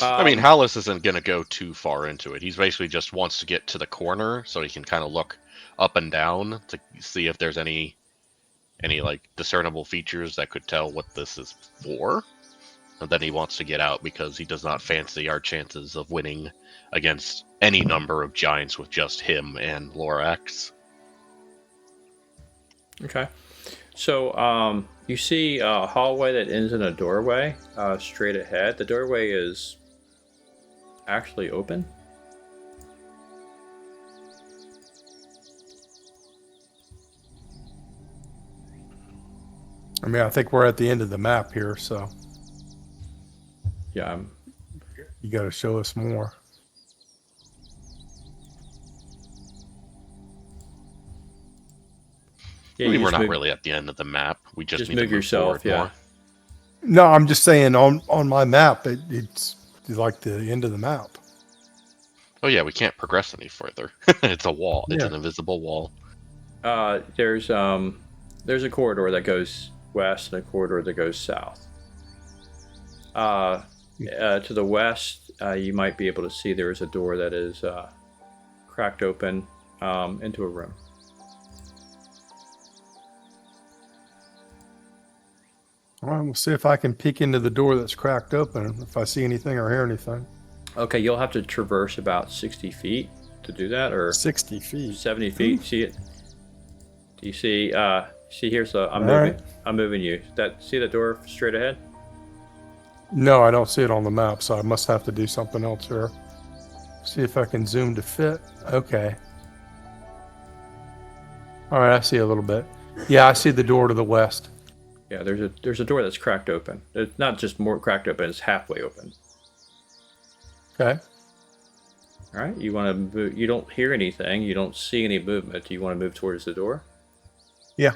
I mean, Hallis isn't going to go too far into it. He's basically just wants to get to the corner so he can kind of look up and down to see if there's any like discernible features that could tell what this is for. And then he wants to get out because he does not fancy our chances of winning against any number of giants with just him and Lorax. Okay. So you see a hallway that ends in a doorway straight ahead. The doorway is actually open. I mean, I think we're at the end of the map here, so Yeah. you got to show us more. Yeah, I mean, you we're just not move- really at the end of the map. We just need move to move yourself, forward yeah. more. No, I'm just saying on my map, it's like the end of the map. Oh yeah, we can't progress any further. It's a wall. It's Yeah. an invisible wall. There's a corridor that goes west and a corridor that goes south. To the west, you might be able to see there is a door that is cracked open into a room. All right, we'll see if I can peek into the door that's cracked open, if I see anything or hear anything. Okay, you'll have to traverse about 60 feet to do that, or 60 feet. 70 feet. See it? Do you see? See here? So I'm All moving. right. I'm moving you. See that door straight ahead? No, I don't see it on the map, so I must have to do something else here. See if I can zoom to fit. Okay. All right, I see a little bit. Yeah, I see the door to the west. Yeah, there's a door that's cracked open. It's not just more cracked open; it's halfway open. Okay. All right. You want to move? You don't hear anything. You don't see any movement. Do you want to move towards the door? Yeah.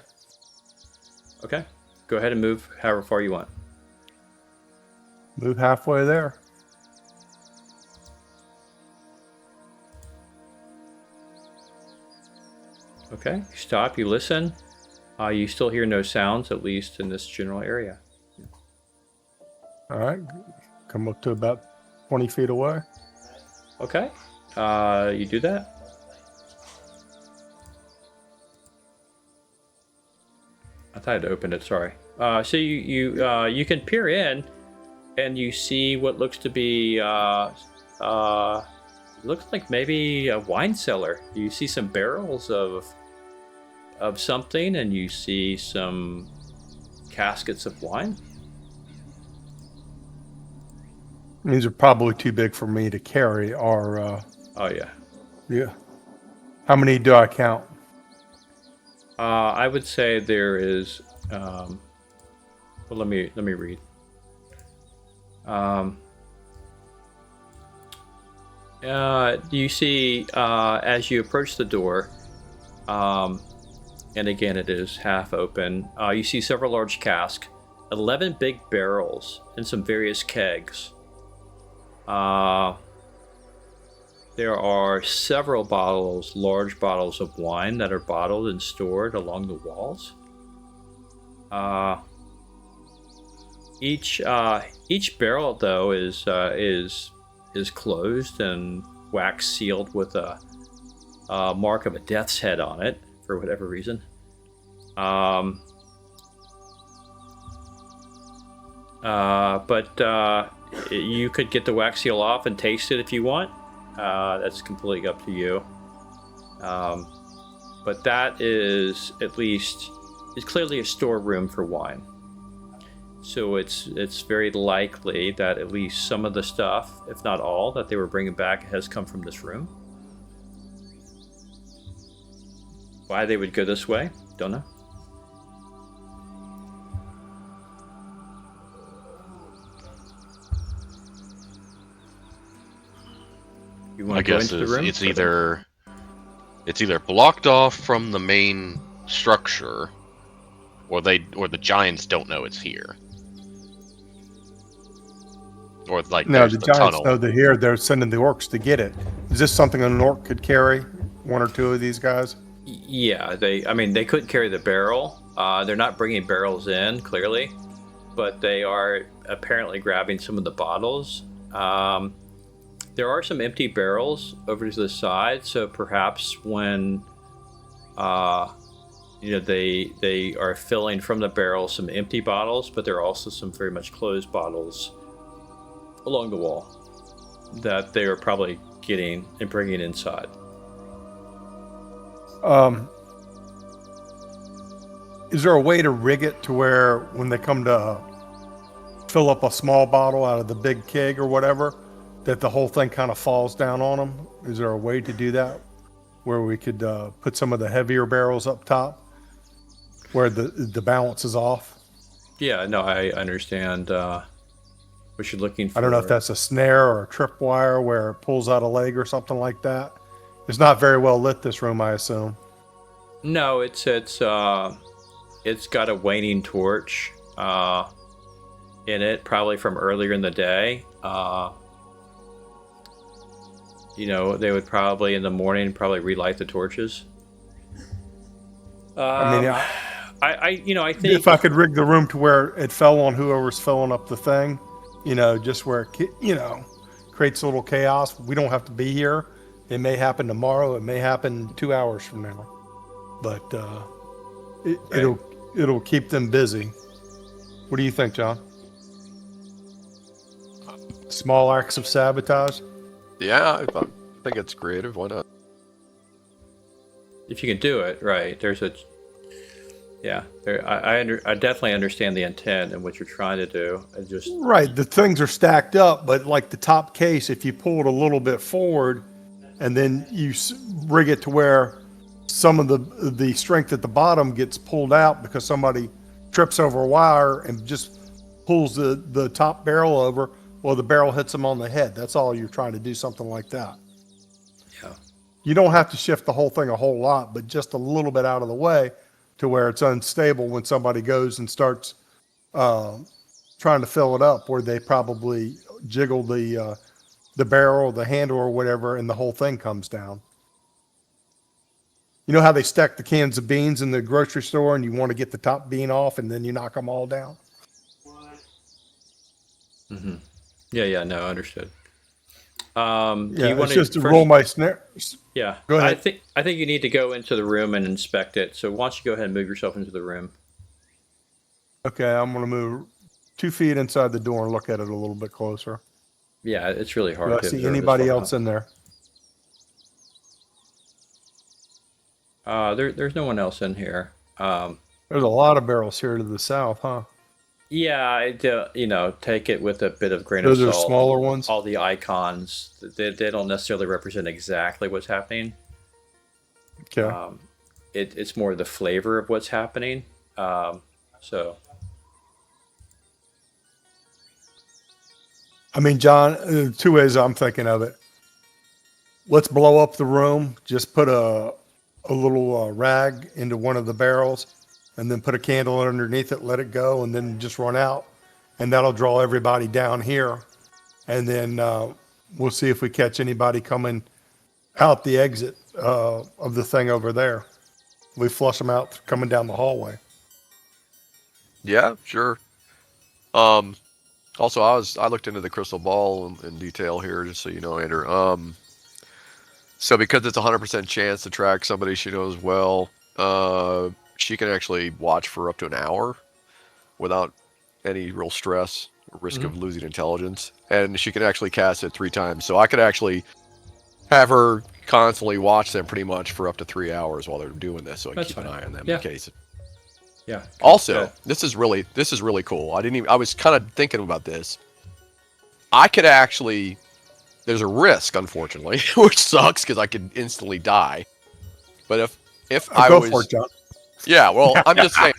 Okay. Go ahead and move however far you want. Move halfway there. Okay. You stop. You listen. You still hear no sounds, at least in this general area. All right. Come up to about 20 feet away. Okay. You do that. I thought I'd opened it. Sorry. So you can peer in, and you see what looks to be looks like maybe a wine cellar. You see some barrels of something, and you see some caskets of wine. These are probably too big for me to carry. Or Oh yeah. yeah. How many do I count? I would say there is. Well, let me read. You see, as you approach the door, and again it is half open, you see several large casks, 11 big barrels, and some various kegs. There are several bottles, large bottles of wine that are bottled and stored along the walls. Each barrel, though, is closed and wax sealed with a mark of a death's head on it for whatever reason. But you could get the wax seal off and taste it if you want. That's completely up to you. But that is it's clearly a storeroom for wine. So it's very likely that at least some of the stuff, if not all, that they were bringing back has come from this room. Why they would go this way, don't know. You want I to go guess into the room? it's either blocked off from the main structure, or the giants don't know it's here. Or like No, there's the the giants tunnel. know they're here. They're sending the orcs to get it. Is this something an orc could carry? One or two of these guys? Yeah, they couldn't carry the barrel. They're not bringing barrels in, clearly, but they are apparently grabbing some of the bottles. There are some empty barrels over to the side, so perhaps when they are filling from the barrel some empty bottles, but there are also some very much closed bottles along the wall that they are probably getting and bringing inside. Is there a way to rig it to where when they come to fill up a small bottle out of the big keg or whatever, that the whole thing kind of falls down on them? Is there a way to do that where we could put some of the heavier barrels up top where the balance is off? Yeah, no, I understand what you're looking for. I don't know if that's a snare or a tripwire where it pulls out a leg or something like that. It's not very well lit, this room, I assume. No, it's got a waning torch in it, probably from earlier in the day. They would probably in the morning relight the torches. I think if I could rig the room to where it fell on whoever's filling up the thing, just where it, creates a little chaos. We don't have to be here. It may happen tomorrow. It may happen 2 hours from now, but it'll keep them busy. What do you think, John? Small acts of sabotage? Yeah, I think it's creative. Why not? if you can do it right, I definitely understand the intent and what you're trying to do. Right, the things are stacked up, but like the top case, if you pull it a little bit forward, and then you rig it to where some of the strength at the bottom gets pulled out because somebody trips over a wire and just pulls the top barrel over, well, the barrel hits them on the head. That's all you're trying to do, something like that. Yeah. You don't have to shift the whole thing a whole lot, but just a little bit out of the way to where it's unstable when somebody goes and starts trying to fill it up, where they probably jiggle the barrel, the handle or whatever, and the whole thing comes down. You know how they stack the cans of beans in the grocery store and you want to get the top bean off and then you knock them all down? Mm-hmm. Yeah, no, understood. It's just to roll my snare. Yeah, go ahead. I think you need to go into the room and inspect it. So why don't you go ahead and move yourself into the room? Okay, I'm going to move 2 feet inside the door and look at it a little bit closer. Yeah, it's really hard. Do I to see observe anybody this else in there? There's no one else in here. There's a lot of barrels here to the south, huh? Yeah, take it with a bit of grain of Those salt. are smaller ones? All the icons, they don't necessarily represent exactly what's happening. Okay. It's more the flavor of what's happening. So. I mean, John, 2 ways I'm thinking of it. let's blow up the room. Just put a little rag into one of the barrels, and then put a candle underneath it, let it go, and then just run out. And that'll draw everybody down here. And then we'll see if we catch anybody coming out the exit of the thing over there. We flush them out coming down the hallway. Yeah, sure. Also, I looked into the crystal ball in detail here, just so you know, Andrew. So because it's a 100% chance to track somebody she knows well, she can actually watch for up to an hour without any real stress or risk of losing intelligence. And she can actually cast it 3 times. So I could actually have her constantly watch them pretty much for up to 3 hours while they're doing this, so I can keep an eye on them in case. Yeah. Also, this is really cool. I was kind of thinking about this. I could actually, there's a risk, unfortunately, which sucks because I could instantly die. But if I go was, for it, John. Yeah, well, I'm just saying,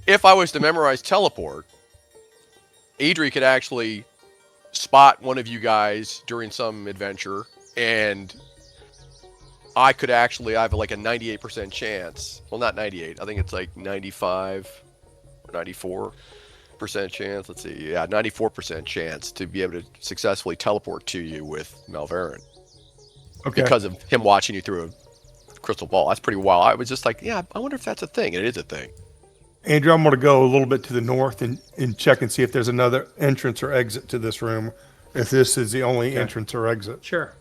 if I was to memorize teleport, Adri could actually spot one of you guys during some adventure, and I have like a 98% chance. Well, not 98. I think it's like 95 or 94% chance. Let's see. Yeah, 94% chance to be able to successfully teleport to you with Malverin. Okay. Because of him watching you through a crystal ball. That's pretty wild. I was just like, yeah, I wonder if that's a thing. And it is a thing. Andrew, I'm going to go a little bit to the north and check and see if there's another entrance or exit to this room. If this is the only entrance or exit. Sure.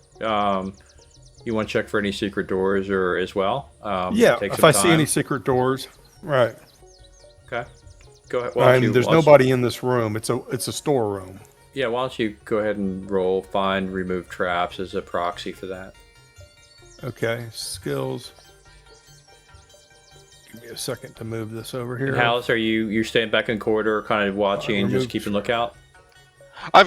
You want to check for any secret doors or as well? Yeah, if I see any secret doors. Right. Okay. Go ahead. There's nobody in this room. It's a storeroom. Yeah, why don't you go ahead and roll find remove traps as a proxy for that. Okay, skills. Give me a second to move this over here. And Hallis, you're staying back in corridor, kind of watching, just keeping lookout? I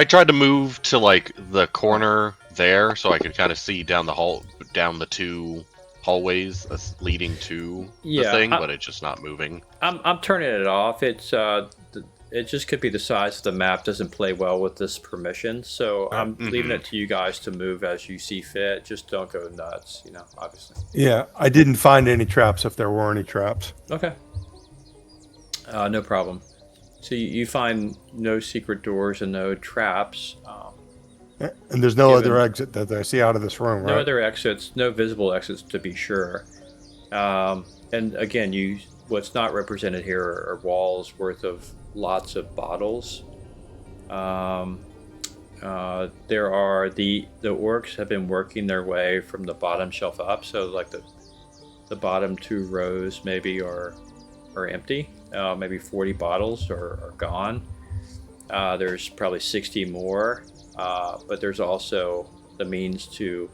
tried to move to like the corner there so I could kind of see down the 2 hallways leading to the thing, but it's just not moving. I'm turning it off. It just could be the size of the map doesn't play well with this permission, so I'm leaving it to you guys to move as you see fit. Just don't go nuts, obviously. Yeah, I didn't find any traps if there were any traps. Okay. No problem. So you find no secret doors and no traps. And there's no other exit that I see out of this room, right? No other exits, no visible exits to be sure. And again, what's not represented here are walls worth of lots of bottles. There are the orcs have been working their way from the bottom shelf up, so like the bottom 2 rows maybe are empty. Maybe 40 bottles are gone. There's probably 60 more, but there's also the means to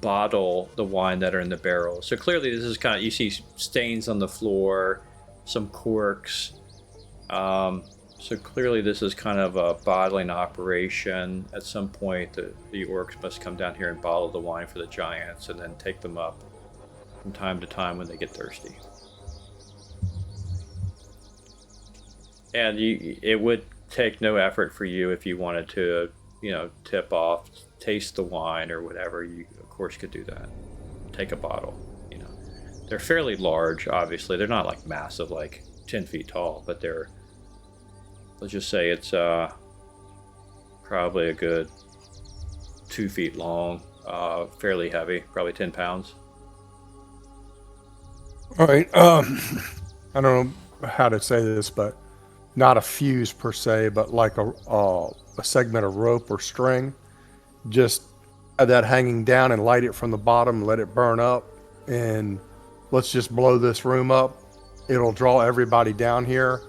bottle the wine that are in the barrels. So clearly this is you see stains on the floor, some corks. So clearly this is kind of a bottling operation. At some point the orcs must come down here and bottle the wine for the giants and then take them up from time to time when they get thirsty. And it would take no effort for you if you wanted to, tip off, taste the wine or whatever. You, of course, could do that. Take a bottle, They're fairly large, obviously. They're not like massive, like 10 feet tall, but let's just say it's probably a good 2 feet long, fairly heavy, probably 10 pounds. All right. I don't know how to say this, but not a fuse per se, but like a segment of rope or string. Just have that hanging down and light it from the bottom, let it burn up, and let's just blow this room up. It'll draw everybody down here,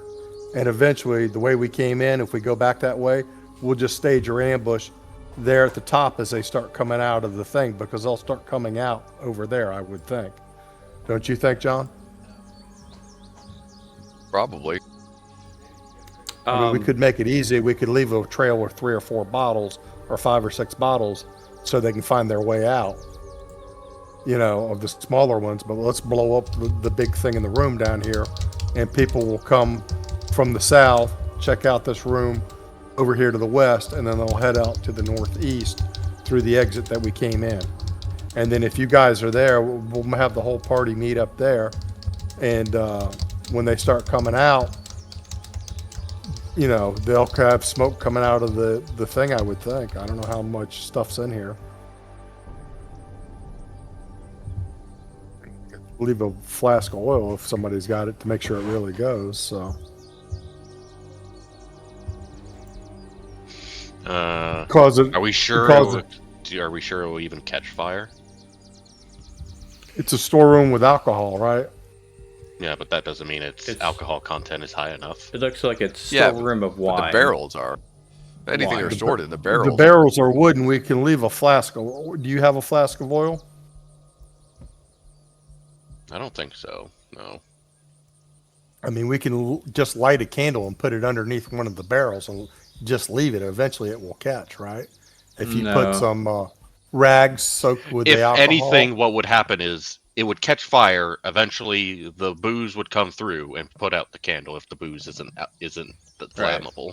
and eventually, the way we came in, if we go back that way, we'll just stage our ambush there at the top as they start coming out of the thing, because they'll start coming out over there, I would think. Don't you think, John? Probably. We could make it easy. We could leave a trail of 3 or 4 bottles or 5 or 6 bottles so they can find their way out, of the smaller ones. But let's blow up the big thing in the room down here, and people will come from the south, check out this room over here to the west, and then they'll head out to the northeast through the exit that we came in. And then if you guys are there, we'll have the whole party meet up there. And when they start coming out, you know, they'll have smoke coming out of the thing, I would think. I don't know how much stuff's in here. Leave a flask of oil if somebody's got it to make sure it really goes, so. Are we sure? Are we sure it will even catch fire? It's a storeroom with alcohol, right? Yeah, but that doesn't mean its alcohol content is high enough. It looks like it's still a room of wine. But the barrels are. Anything they're stored in, the barrels. The barrels are wooden. We can leave a flask of. Do you have a flask of oil? I don't think so. No. I mean, we can just light a candle and put it underneath one of the barrels and just leave it. Eventually, it will catch, right? If you put some rags soaked with the alcohol. If anything, what would happen is it would catch fire. Eventually, the booze would come through and put out the candle if the booze isn't flammable.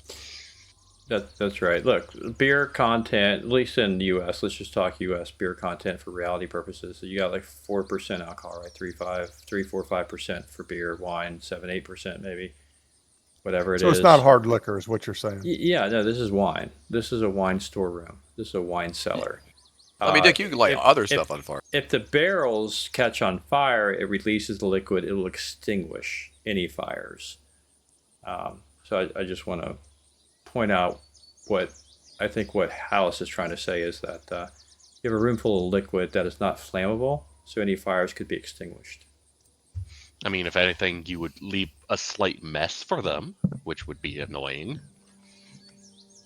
That's right. Look, beer content, at least in the U.S., let's just talk U.S. beer content for reality purposes. So you got like 4% alcohol, right? 5% for beer, wine, 8% maybe, whatever it is. So it's not hard liquor, is what you're saying? Yeah, no, this is wine. This is a wine storeroom. This is a wine cellar. I mean, Dick, you can light other stuff on fire. If the barrels catch on fire, it releases the liquid. It will extinguish any fires. So I just want to point out what Hallis is trying to say is that you have a room full of liquid that is not flammable, so any fires could be extinguished. I mean, if anything, you would leave a slight mess for them, which would be annoying.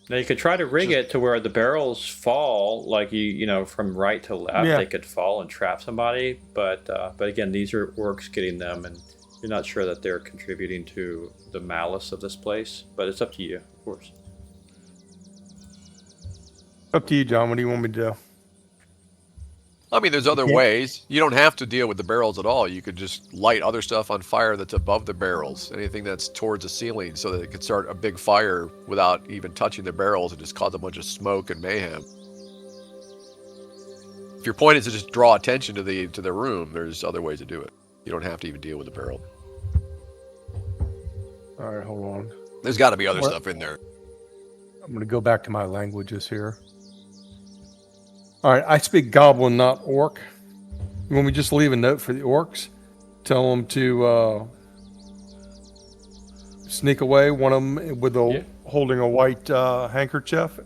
Now you could try to rig it to where the barrels fall, like you know, from right to left. Yeah. They could fall and trap somebody, but again, these are orcs getting them, and you're not sure that they're contributing to the malice of this place. But it's up to you, of course. Up to you, John. What do you want me to do? I mean, there's other ways. You don't have to deal with the barrels at all. You could just light other stuff on fire that's above the barrels. Anything that's towards the ceiling so that it could start a big fire without even touching the barrels and just cause a bunch of smoke and mayhem. If your point is to just draw attention to the room, there's other ways to do it. You don't have to even deal with the barrel. All right, hold on. There's got to be other stuff in there. I'm going to go back to my languages here. All right, I speak Goblin, not Orc. You want me to just leave a note for the Orcs? Tell them to sneak away, one of them with holding a white handkerchief,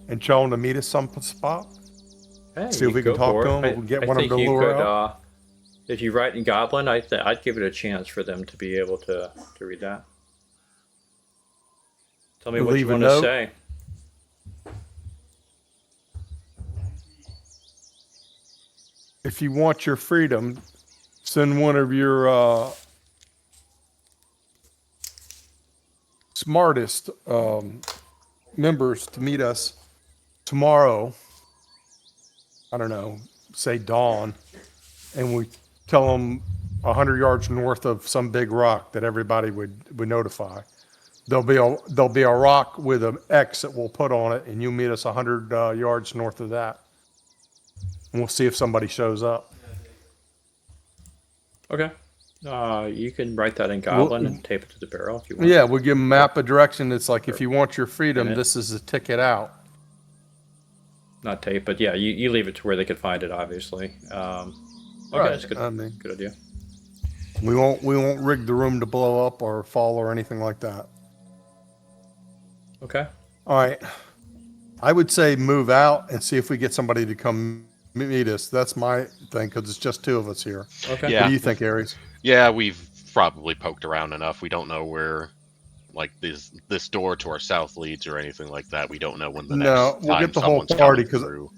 and tell them to meet us some spot. Hey, see if we can talk to them. We'll get one of them to lure out. If you write in Goblin, I'd give it a chance for them to be able to read that. Tell me what you want to say. If you want your freedom, send one of your smartest members to meet us tomorrow. I don't know, say dawn, and we tell them 100 yards north of some big rock that everybody would notify. There'll be a rock with an X that we'll put on it, and you meet us 100 yards north of that. And we'll see if somebody shows up. Okay. You can write that in Goblin and tape it to the barrel if you want. Yeah, we'll give them a map of direction. It's like, if you want your freedom, this is the ticket out. Not tape, but yeah, you leave it to where they could find it, obviously. Okay, Right. that's good. I mean, Good idea. we won't rig the room to blow up or fall or anything like that. Okay. All right. I would say move out and see if we get somebody to come meet us. That's my thing, because it's just two of us here. Okay. Yeah. What do you think, Aries? Yeah, we've probably poked around enough. We don't know where, like, this door to our south leads or anything like that. We don't know when the next we'll time get the whole someone's party, coming 'cause through.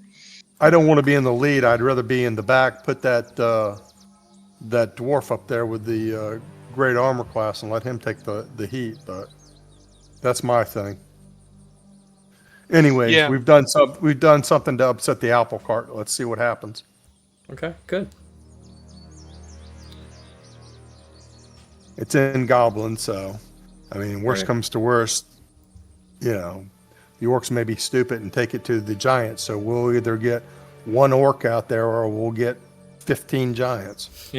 I don't want to be in the lead. I'd rather be in the back. Put that dwarf up there with the great armor class and let him take the heat. But that's my thing. Anyways, Yeah. we've done something to upset the apple cart. Let's see what happens. Okay, good. It's in Goblin, so I mean, worst Right. comes to worst, you know, the orcs may be stupid and take it to the giants. So we'll either get one orc out there or we'll get 15 giants.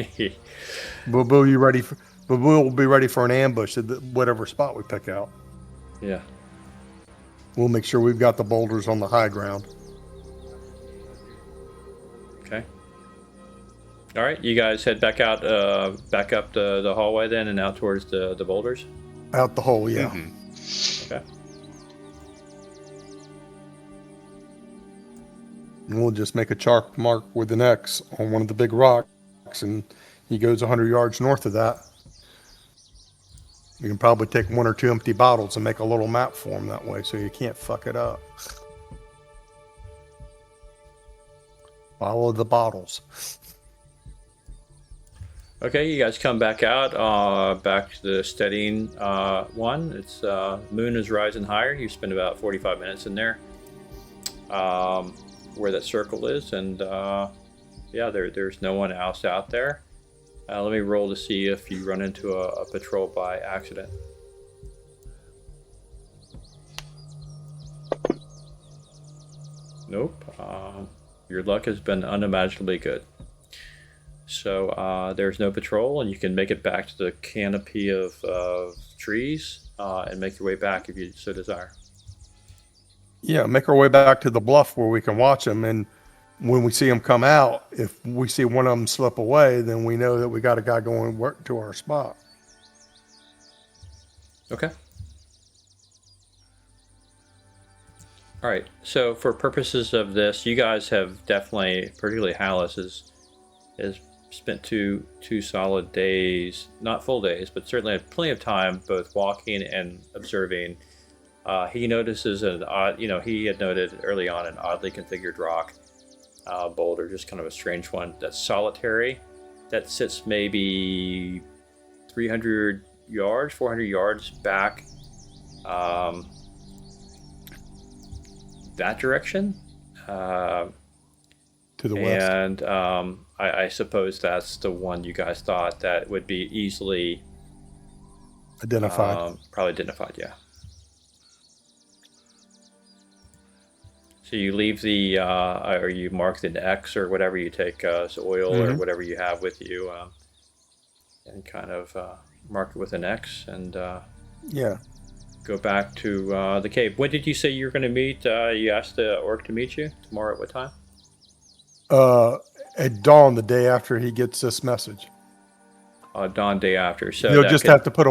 We'll be ready for an ambush at whatever spot we pick out. Yeah. We'll make sure we've got the boulders on the high ground. Okay. All right, you guys head back out, back up the hallway then, and out towards the boulders. Out the hole, yeah. Mm-hmm. Okay. And we'll just make a chalk mark with an X on one of the big rocks, and he goes 100 yards north of that. You can probably take 1 or 2 empty bottles and make a little map for him that way, so you can't fuck it up. Follow the bottles. Okay, you guys come back out, back to the Steading one. It's moon is rising higher. You spend about 45 minutes in there, where that circle is, and yeah, there's no one else out there. Let me roll to see if you run into a patrol by accident. Nope. Your luck has been unimaginably good. So there's no patrol, and you can make it back to the canopy of trees and make your way back if you so desire. Yeah, make our way back to the bluff where we can watch them, and when we see them come out, if we see one of them slip away, then we know that we got a guy going work to our spot. Okay. All right. So for purposes of this, you guys have definitely, particularly Hallis, has spent two solid days, not full days, but certainly had plenty of time both walking and observing. He notices an odd, he had noted early on an oddly configured rock boulder, just kind of a strange one that's solitary, that sits maybe 300 yards, 400 yards back that direction. To the west. And I suppose that's the one you guys thought that would be easily Identified. probably identified, yeah. So you leave the, or you mark an X or whatever you take, oil or whatever you have with you, and kind of mark it with an X and Yeah. go back to the cave. When did you say you were going to meet? You asked the orc to meet you tomorrow at what time? At dawn the day after he gets this message. Dawn day after. So He'll just have to put a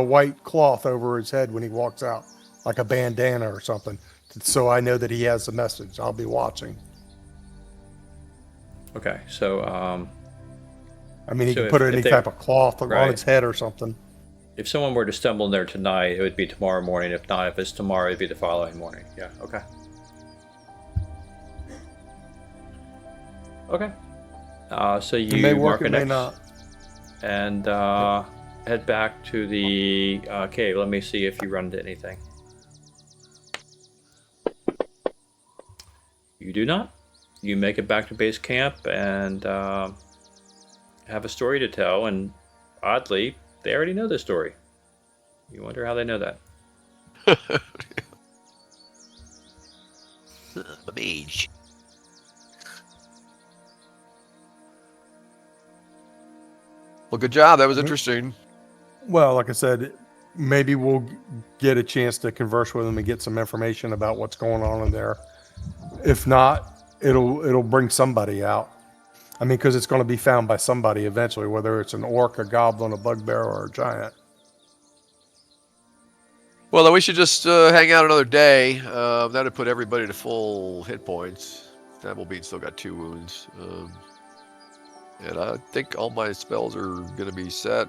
white cloth over his head when he walks out, like a bandana or something. So I know that he has the message. I'll be watching. Okay, so I mean, he So can put if any they- type of cloth on right. his head or something. if someone were to stumble in there tonight, it would be tomorrow morning. If not, if it's tomorrow, it'd be the following morning. Yeah, okay. Okay. So It you may work, mark it an may X not. and head back to the cave. Let me see if you run into anything. You do not. You make it back to base camp and have a story to tell, and oddly, they already know the story. You wonder how they know that. A mage. Well, good job. That was interesting. Well, like I said, maybe we'll get a chance to converse with him and get some information about what's going on in there. If not, it'll bring somebody out. I mean, because it's going to be found by somebody eventually, whether it's an orc, a goblin, a bugbear, or a giant. Well, then we should just hang out another day. That'd put everybody to full hit points. Thimblebeat still got 2 wounds. And I think all my spells are going to be set.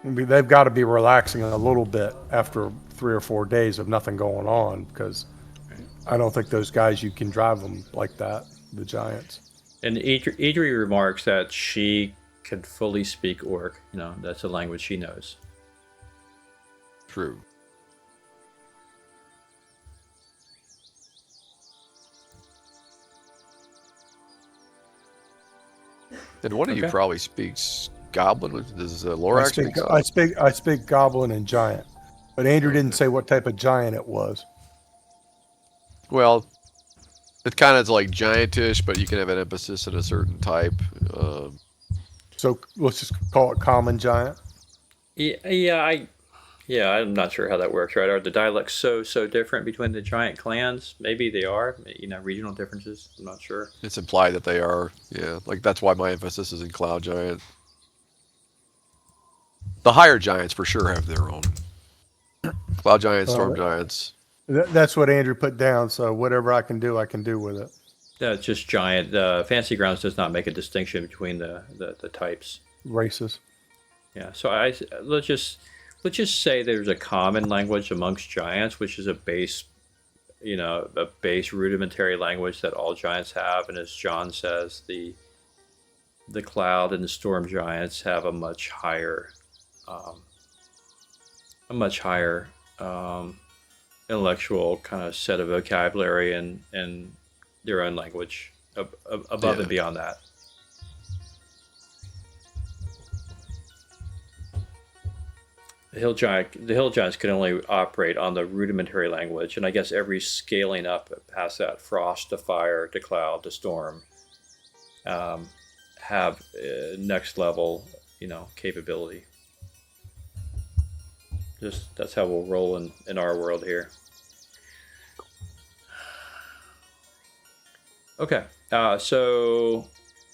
They've got to be relaxing a little bit after 3 or 4 days of nothing going on, because I don't think those guys, you can drive them like that, the giants. And Idri remarks that she can fully speak Orc. That's a language she knows. True. And one of you Okay. probably speaks Goblin. Does Lorax speak Goblin? I speak Goblin and Giant. But Andrew didn't say what type of giant it was. Well, it kind of is like giantish, but you can have an emphasis in a certain type. So let's just call it common giant. Yeah, I'm not sure how that works. Right? Are the dialects so different between the giant clans? Maybe they are. Regional differences. I'm not sure. It's implied that they are. Yeah, like that's why my emphasis is in cloud giant. The higher giants for sure have their own. Cloud giants, storm giants. That's what Andrew put down. So whatever I can do with it. It's just giant. Fancy Grounds does not make a distinction between the types. Races. Yeah. So let's just say there's a common language amongst giants, which is a base rudimentary language that all giants have, and as John says, the cloud and the storm giants have a much higher intellectual kind of set of vocabulary and their own language above and beyond that. The hill giants can only operate on the rudimentary language, and I guess every scaling up past that, frost to fire to cloud to storm, have next level, capability. Just that's how we'll roll in our world here. Okay, so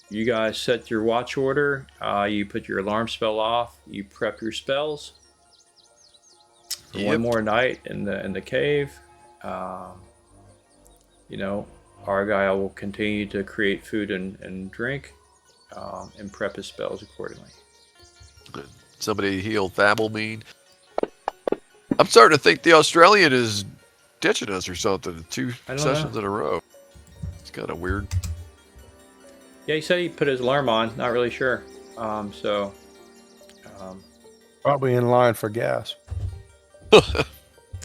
you guys set your watch order. You put your alarm spell off. You prep your spells. One more night in the cave. Argyle will continue to create food and drink, and prep his spells accordingly. Somebody heal Thabelmean. I'm starting to think the Australian is ditching us or something. 2 sessions in a row. It's kind of weird. Yeah, he said he put his alarm on. Not really sure. Probably in line for gas.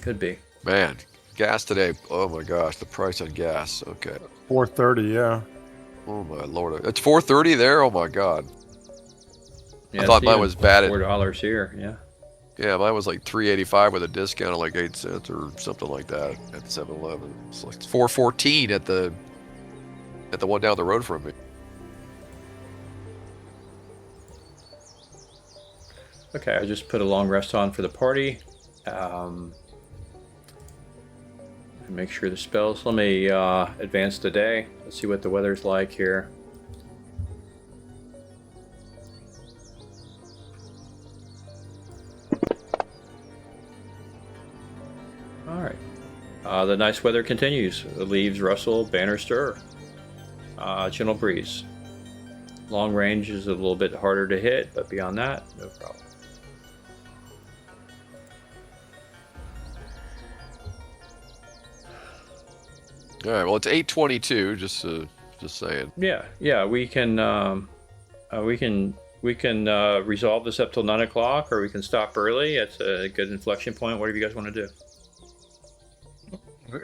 Could be. Man, gas today. Oh my gosh, the price on gas. Okay. 4:30. Yeah. Oh my lord. It's 4:30 there. Oh my god. Yeah, I thought mine was bad at $4 here. Yeah. Yeah, mine was like $3.85 with a discount of like 8 cents or something like that at 7-Eleven. It's like $4.14 at the one down the road from me. Okay, I just put a long rest on for the party. Make sure the spells. Let me advance the day. Let's see what the weather's like here. All right. The nice weather continues. The leaves rustle, banners stir. Gentle breeze. Long range is a little bit harder to hit, but beyond that, no problem. All right. Well, it's 8:22. Just saying. Yeah. We can resolve this up till 9 o'clock, or we can stop early. It's a good inflection point. Whatever you guys want to do.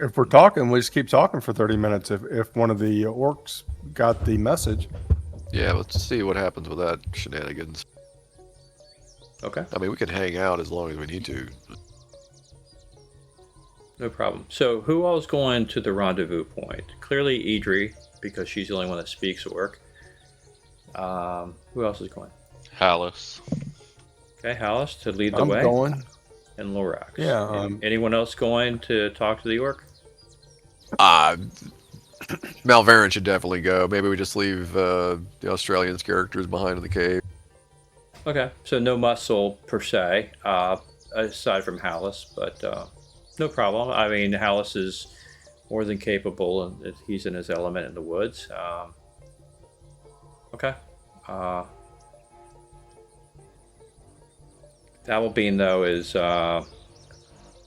If we're talking, we just keep talking for 30 minutes. If one of the orcs got the message. Yeah. Let's see what happens with that shenanigans. Okay. I mean, we can hang out as long as we need to. No problem. So, who all's going to the rendezvous point? Clearly, Idri, because she's the only one that speaks orc. Who else is going? Hallis. Okay, Hallis to lead the I'm way. going. And Lorax. Yeah. Anyone else going to talk to the orc? Malverin should definitely go. Maybe we just leave the Australian's characters behind in the cave. Okay, so no muscle per se, aside from Hallis, but no problem. I mean, Hallis is more than capable, and he's in his element in the woods. Okay. Dabblebean, though, is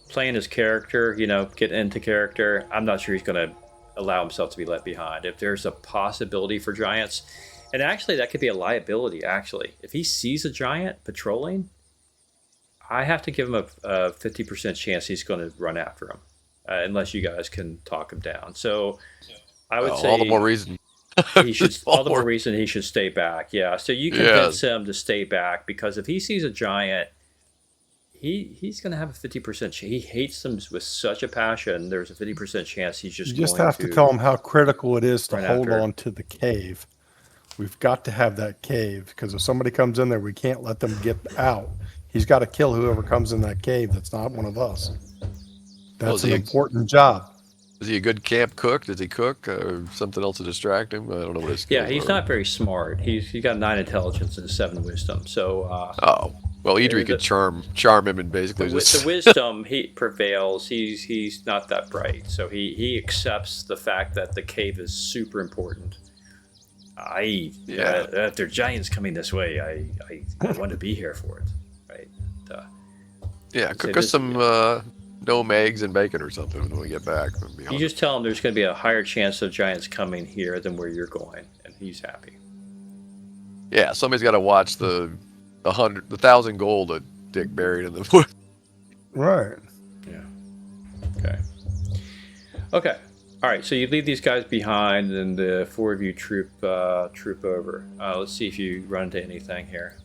playing his character, get into character. I'm not sure he's going to allow himself to be left behind. If there's a possibility for giants, and actually that could be a liability, actually. If he sees a giant patrolling, I have to give him a 50% chance he's going to run after him, unless you guys can talk him down. So I would say all the more reason. he should stay back. Yeah. So you convince him to stay back, because if he sees a giant, he's going to have a 50% chance. He hates them with such a passion. There's a 50% chance he's just You just going have to tell him how critical it is to run hold after. on to the cave. We've got to have that cave because if somebody comes in there, we can't let them get out. He's got to kill whoever comes in that cave that's not one of us. That's an important job. Is he a good camp cook? Does he cook or something else to distract him? I don't know what his skills Yeah, he's are. not very smart. He's got 9 intelligence and 7 wisdom. So Oh, well, Idri could charm him and basically just. the wisdom he prevails. He's not that bright, so he accepts the fact that the cave is super important. If there are giants coming this way, I want to be here for it, right? And, cook us some gnome eggs and bacon or something when we get back. You just tell him there's going to be a higher chance of giants coming here than where you're going, and he's happy. Yeah, somebody's got to watch the 1,000 gold that Dick buried in the wood. Right. Yeah. Okay. All right. So you leave these guys behind, and the 4 of you troop over. Let's see if you run into anything here.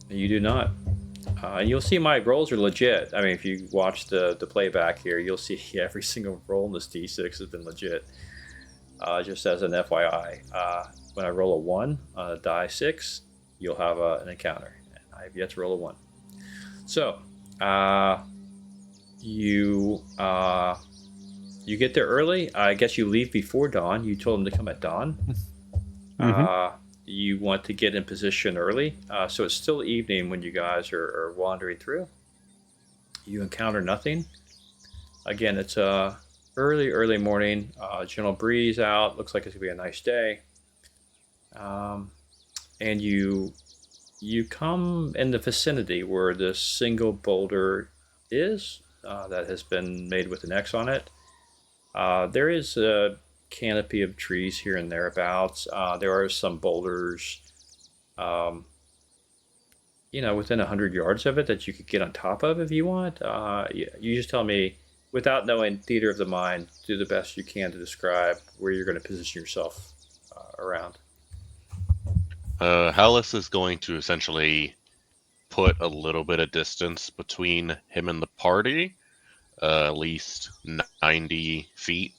You do not. And you'll see my rolls are legit. I mean, if you watch the playback here, you'll see every single roll in this D6 has been legit. Just as an FYI, when I roll a 1 on a die 6, you'll have an encounter. I have yet to roll a 1. So, you get there early. I guess you leave before dawn. You told them to come at dawn. Mm-hmm. You want to get in position early. So it's still evening when you guys are wandering through. You encounter nothing. Again, it's early morning. Gentle breeze out. Looks like it's going to be a nice day. And you come in the vicinity where this single boulder is that has been made with an X on it. There is a canopy of trees here and thereabouts. There are some boulders, within 100 yards of it that you could get on top of if you want. You just tell me, without knowing theater of the mind, do the best you can to describe where you're going to position yourself around. Hallis is going to essentially put a little bit of distance between him and the party, at least 90 feet,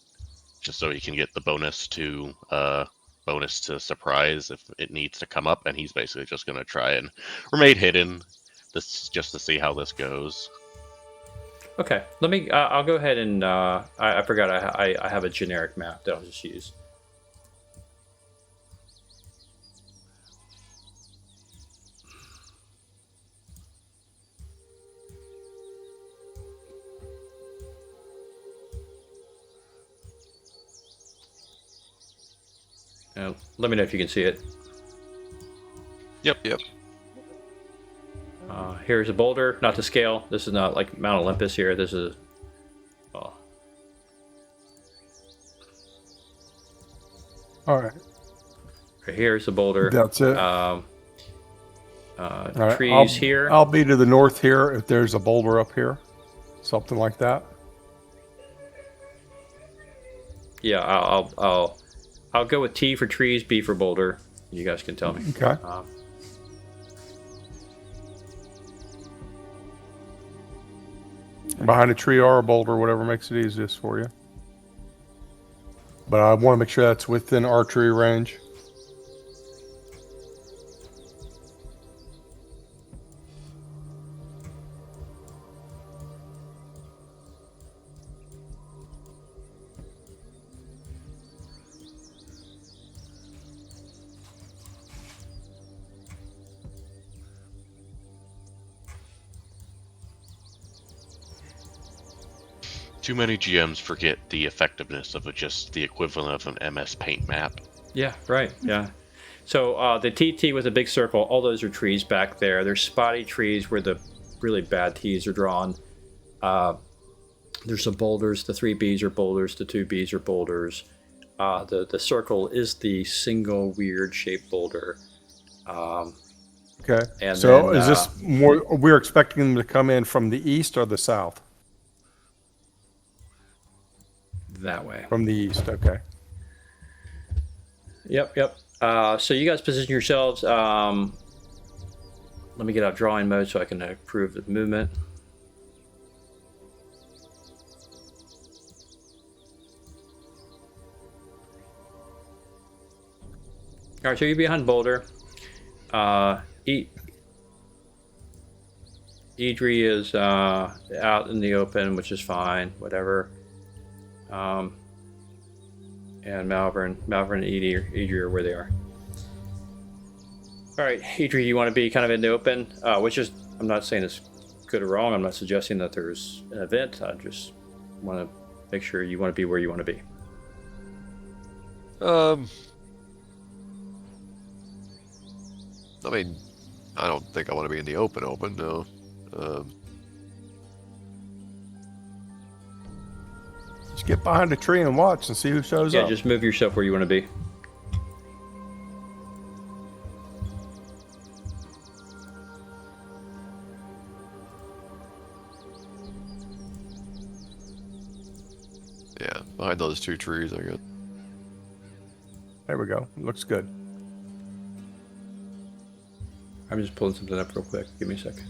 just so he can get the bonus to surprise if it needs to come up, and he's basically just going to try and remain hidden, just to see how this goes. Okay, let me. I'll go ahead and I forgot I have a generic map that I'll just use. Let me know if you can see it. Yep. Here's a boulder, not to scale. This is not like Mount Olympus here. This is... Oh. All right. Here's a boulder. That's it. Right, trees here. I'll be to the north here if there's a boulder up here. Something like that. Yeah, I'll go with T for trees, B for boulder. You guys can tell me. Okay. Behind a tree or a boulder, whatever makes it easiest for you. But I want to make sure that's within archery range. Too many GMs forget the effectiveness of just the equivalent of an MS Paint map. Yeah, right. Yeah. So the TT with a big circle, all those are trees back there. There's spotty trees where the really bad T's are drawn. There's some boulders. The 3 Bs are boulders. The 2 Bs are boulders. The circle is the single weird shaped boulder. Okay. And so then, is this more? We're expecting them to come in from the east or the south? That way. From the east. Okay. Yep. So you guys position yourselves. Let me get out drawing mode so I can approve the movement. All right, so you're behind Boulder. Idri is out in the open, which is fine, whatever. And Malvern and Idri are where they are. All right, Idri, you want to be kind of in the open, which is, I'm not saying it's good or wrong. I'm not suggesting that there's an event. I just want to make sure you want to be where you want to be. I mean, I don't think I want to be in the open, no. Just get behind a tree and watch and see who shows Yeah, up. just move yourself where you want to be. Yeah, behind those 2 trees, I guess. There we go. Looks good. I'm just pulling something up real quick. Give me a second.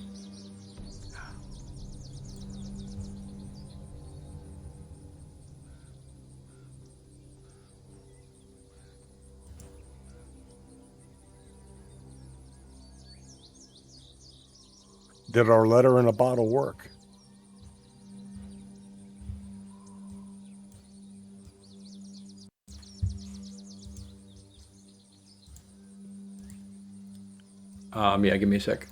Did our letter in a bottle work? Yeah, give me a sec.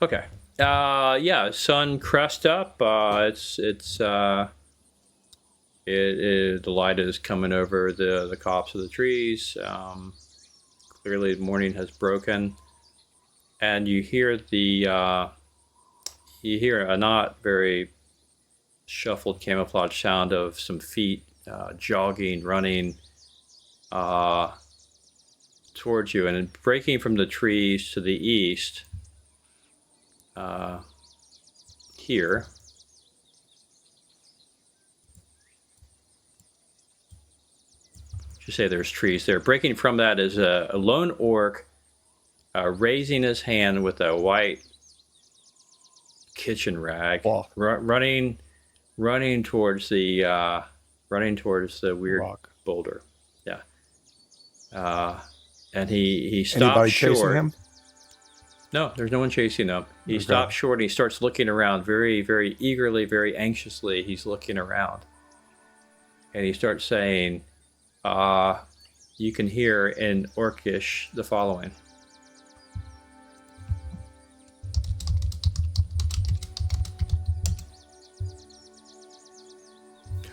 Okay. Yeah, sun crest up. The light is coming over the tops of the trees. Clearly, the morning has broken, and you hear a not very shuffled camouflage sound of some feet jogging, running towards you, and breaking from the trees to the east. Here. Just say there's trees there. Breaking from that is a lone orc raising his hand with a white kitchen rag, running towards the weird Rock. boulder. Yeah. And he stops Anybody short. chasing him? No, there's no one chasing him. He Okay. stops short and he starts looking around very, very eagerly, very anxiously. He's looking around. And he starts saying, you can hear in Orcish the following.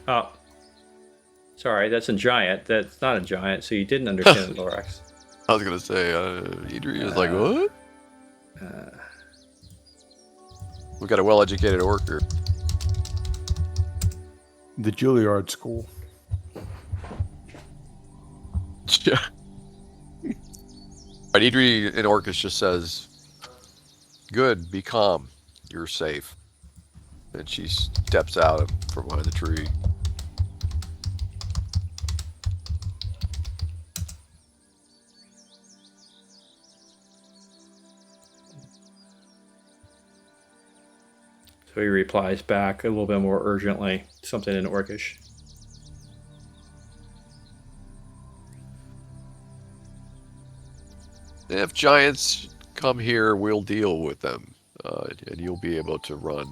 Oh, sorry, that's in Giant. That's not in Giant, so you didn't understand it, Lorax. I was gonna say, Idri is like, what? We got a well-educated orc here. The Juilliard School. Yeah. Right, Idri in Orcish just says, "Good, be calm. You're safe." And she steps out from behind the tree. So he replies back a little bit more urgently, something in Orcish. If giants come here, we'll deal with them, and you'll be able to run.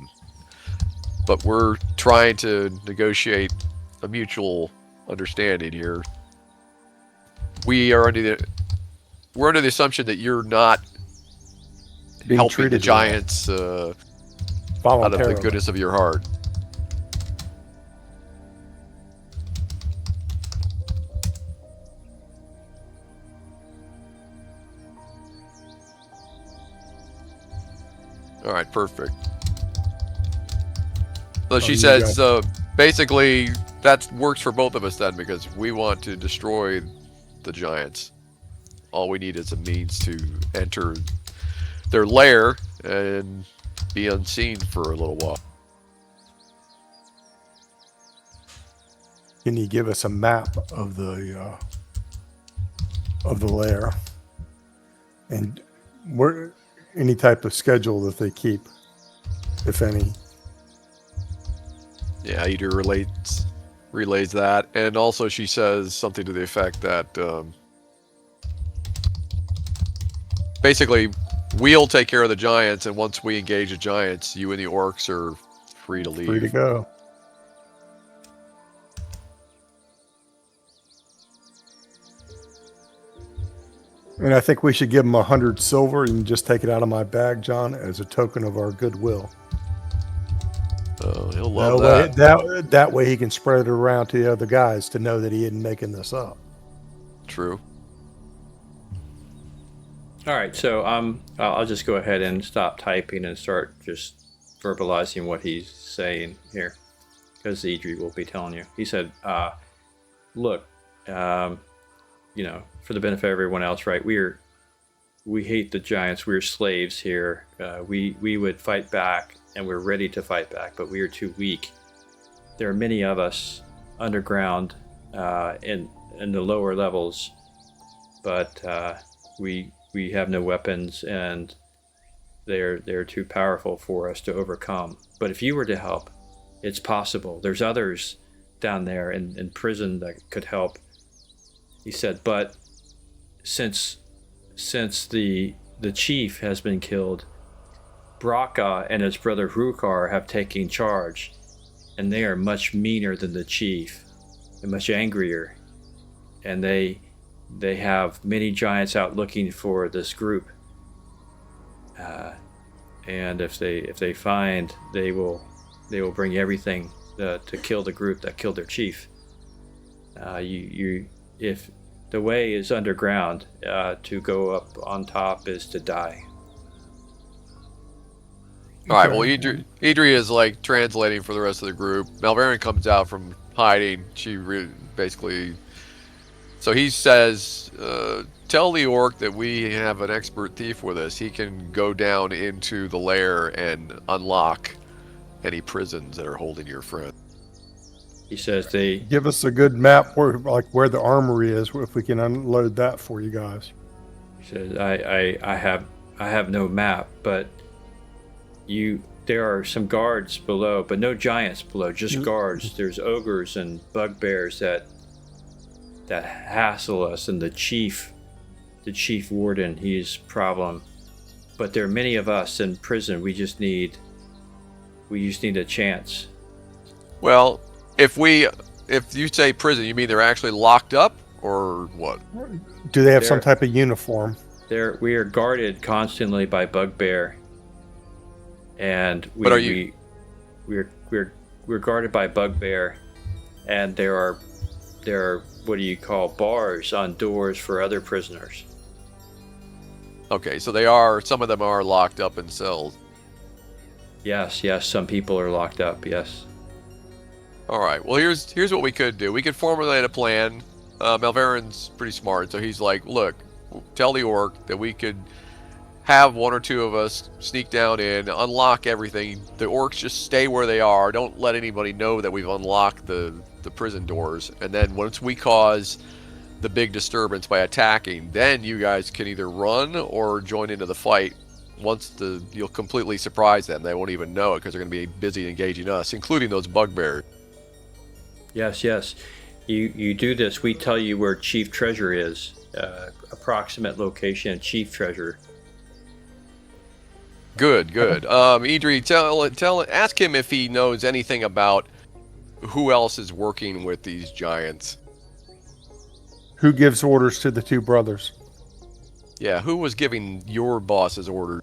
But we're trying to negotiate a mutual understanding here. We're under the assumption that you're not Being helping the treated giants out of voluntarily. the goodness of your heart. All right, perfect. So she you says, basically, that works for both of us then, because we want to destroy the giants. All we need is a means to enter their lair and be unseen for a little while. Can you give us a map of the lair and where any type of schedule that they keep, if any? Yeah, Idri relays that, and also she says something to the effect that basically we'll take care of the giants, and once we engage the giants, you and the orcs are free to leave. Free to go. And I think we should give him 100 silver and just take it out of my bag, John, as a token of our goodwill. Oh, he'll love that. That way he can spread it around to the other guys to know that he isn't making this up. True. All right, so I'll just go ahead and stop typing and start just verbalizing what he's saying here, because Idri will be telling you. He said, "Look, you know, for the benefit of everyone else, right? We hate the giants. We're slaves here. We would fight back, and we're ready to fight back, but we are too weak. There are many of us underground in the lower levels, but we have no weapons, and they're too powerful for us to overcome. But if you were to help, it's possible. There's others down there in prison that could help." He said, "But since the chief has been killed, Braca and his brother Hrukar have taken charge, and they are much meaner than the chief and much angrier, and they have many giants out looking for this group. And if they find, they will bring everything to kill the group that killed their chief. If the way is underground, to go up on top is to die." All right. Well, Idri is like translating for the rest of the group. Malvarian comes out from hiding. She basically. So he says, "Tell the orc that we have an expert thief with us. He can go down into the lair and unlock any prisons that are holding your friend." He says they Give us a good map where the armory is, if we can unload that for you guys. He says, I have no map, but there are some guards below, but no giants below, just guards. There's ogres and bugbears that hassle us, and the chief warden, he's problem. But there are many of us in prison. We just need a chance." Well, If you say prison, you mean they're actually locked up, or what? do they have some type of uniform? We are guarded constantly by bugbear, and we're guarded by bugbear, and there are what do you call bars on doors for other prisoners. Okay, so some of them are locked up in cells. Yes, some people are locked up. Yes. All right. Well, here's what we could do. We could formulate a plan. Malvarian's pretty smart, so he's like, "Look, tell the orc that we could have one or two of us sneak down in, unlock everything. The orcs just stay where they are. Don't let anybody know that we've unlocked the prison doors. And then once we cause the big disturbance by attacking, then you guys can either run or join into the fight. You'll completely surprise them. They won't even know it because they're going to be busy engaging us, including those bugbears." Yes. You do this. We tell you where Chief Treasure is. Approximate location of Chief Treasure. Good. Idri, ask him if he knows anything about who else is working with these giants. Who gives orders to the two brothers? Yeah, who was giving your bosses orders?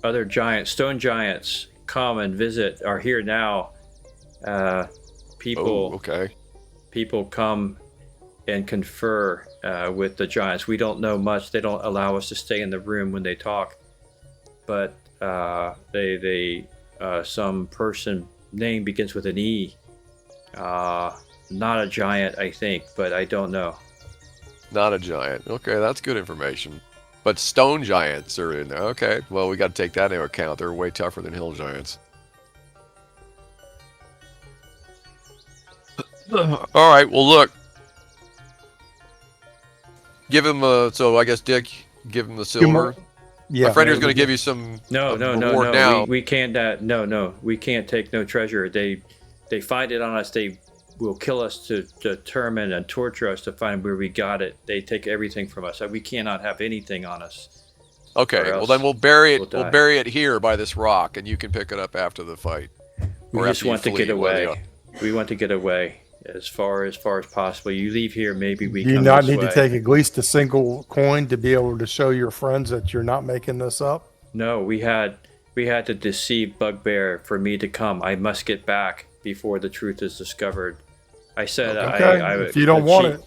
Other giants, stone giants, come and visit, are here now. People come and confer with the giants. We don't know much. They don't allow us to stay in the room when they talk. But some person name begins with an E. Not a giant, I think, but I don't know. Not a giant. Okay, that's good information. But stone giants are in there. Okay, well, we got to take that into account. They're way tougher than hill giants. All right. Well, look. Give him so I guess Dick, give him the silver. Yeah. My friend here's going to give you some No, no, no, reward no. now. We can't. No. We can't take no treasure. They find it on us. They will kill us to determine and torture us to find where we got it. They take everything from us. We cannot have anything on us. Okay. Well, then we'll bury it. we'll We'll die. bury it here by this rock, and you can pick it up after the fight. We Or just after you want to flee, get one or the away. other. We want to get away as far as possible. You leave here, maybe we Do you come not this need way. to take at least a single coin to be able to show your friends that you're not making this up? No, we had to deceive Bugbear for me to come. I must get back before the truth is discovered. I said Okay. I If you don't want it,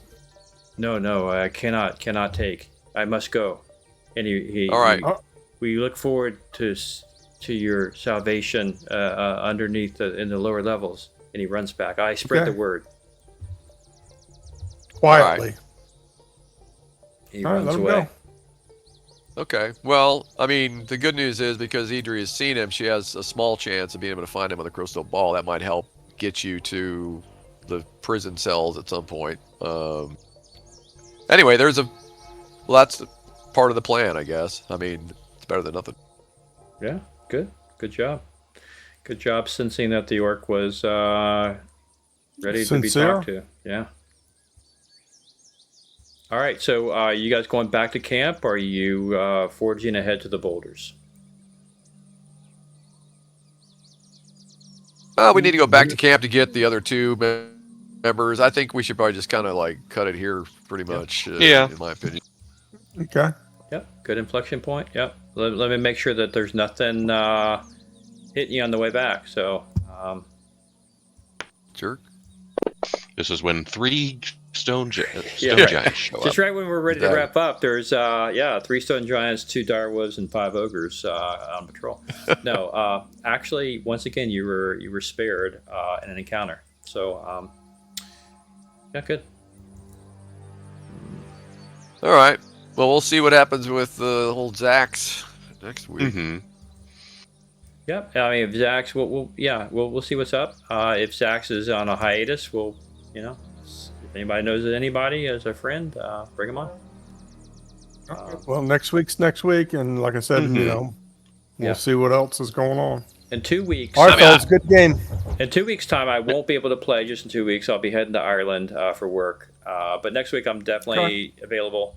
No, I cannot take. I must go. And he All right. we look forward to your salvation underneath in the lower levels. And he runs back. I spread Okay. the word. quietly. He All right, runs let him away. go. Okay. Well, I mean, the good news is because Idri has seen him, she has a small chance of being able to find him on the crystal ball. That might help get you to the prison cells at some point. Anyway, that's part of the plan, I guess. I mean, it's better than nothing. Yeah, good job. Good job sensing that the orc was ready to be Sincere? talked to. Yeah. All right, so you guys going back to camp, or are you forging ahead to the boulders? We need to go back to camp to get the other two members. I think we should probably just kind of like cut it here, pretty much. Yeah. In my opinion. Okay. Yep, good inflection point. Yep. Let me make sure that there's nothing hitting you on the way back. So, Sure. This is when 3 stone Yeah, right. giants show just up. right when we're ready to Exactly. wrap up, there's 3 stone giants, 2 direwolves, and 5 ogres on patrol. No, actually, once again, you were spared in an encounter. So, yeah, good. All right. Well, we'll see what happens with the whole Zax next week. Mm-hmm. Yep. I mean, if Zax, we'll see what's up. If Zax is on a hiatus, we'll, if anybody knows anybody as a friend, bring him on. Well, next week's next week, and like I said, we'll Yeah. see what else is going on. In 2 weeks. All right, fellas, good game. In 2 weeks' time, I won't be able to play. Just in 2 weeks, I'll be heading to Ireland for work. But next week, I'm definitely available.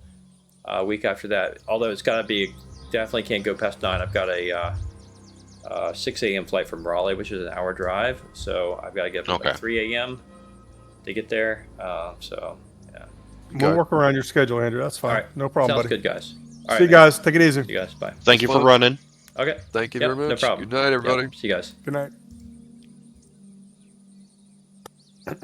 Week after that, although it's got to be, definitely can't go past 9. I've got a 6 a.m. flight from Raleigh, which is an hour drive. So I've got to get up at 3 a.m. to get there. So yeah. We'll work around your schedule, Andrew. That's fine. All right. No problem, Sounds buddy. good, guys. All See you right, guys. Take it easy. See you guys. Bye. Thank you for Well- running. Okay. Thank you Yep, very much. No problem. Good night, everybody. Yep, see you guys. Good night.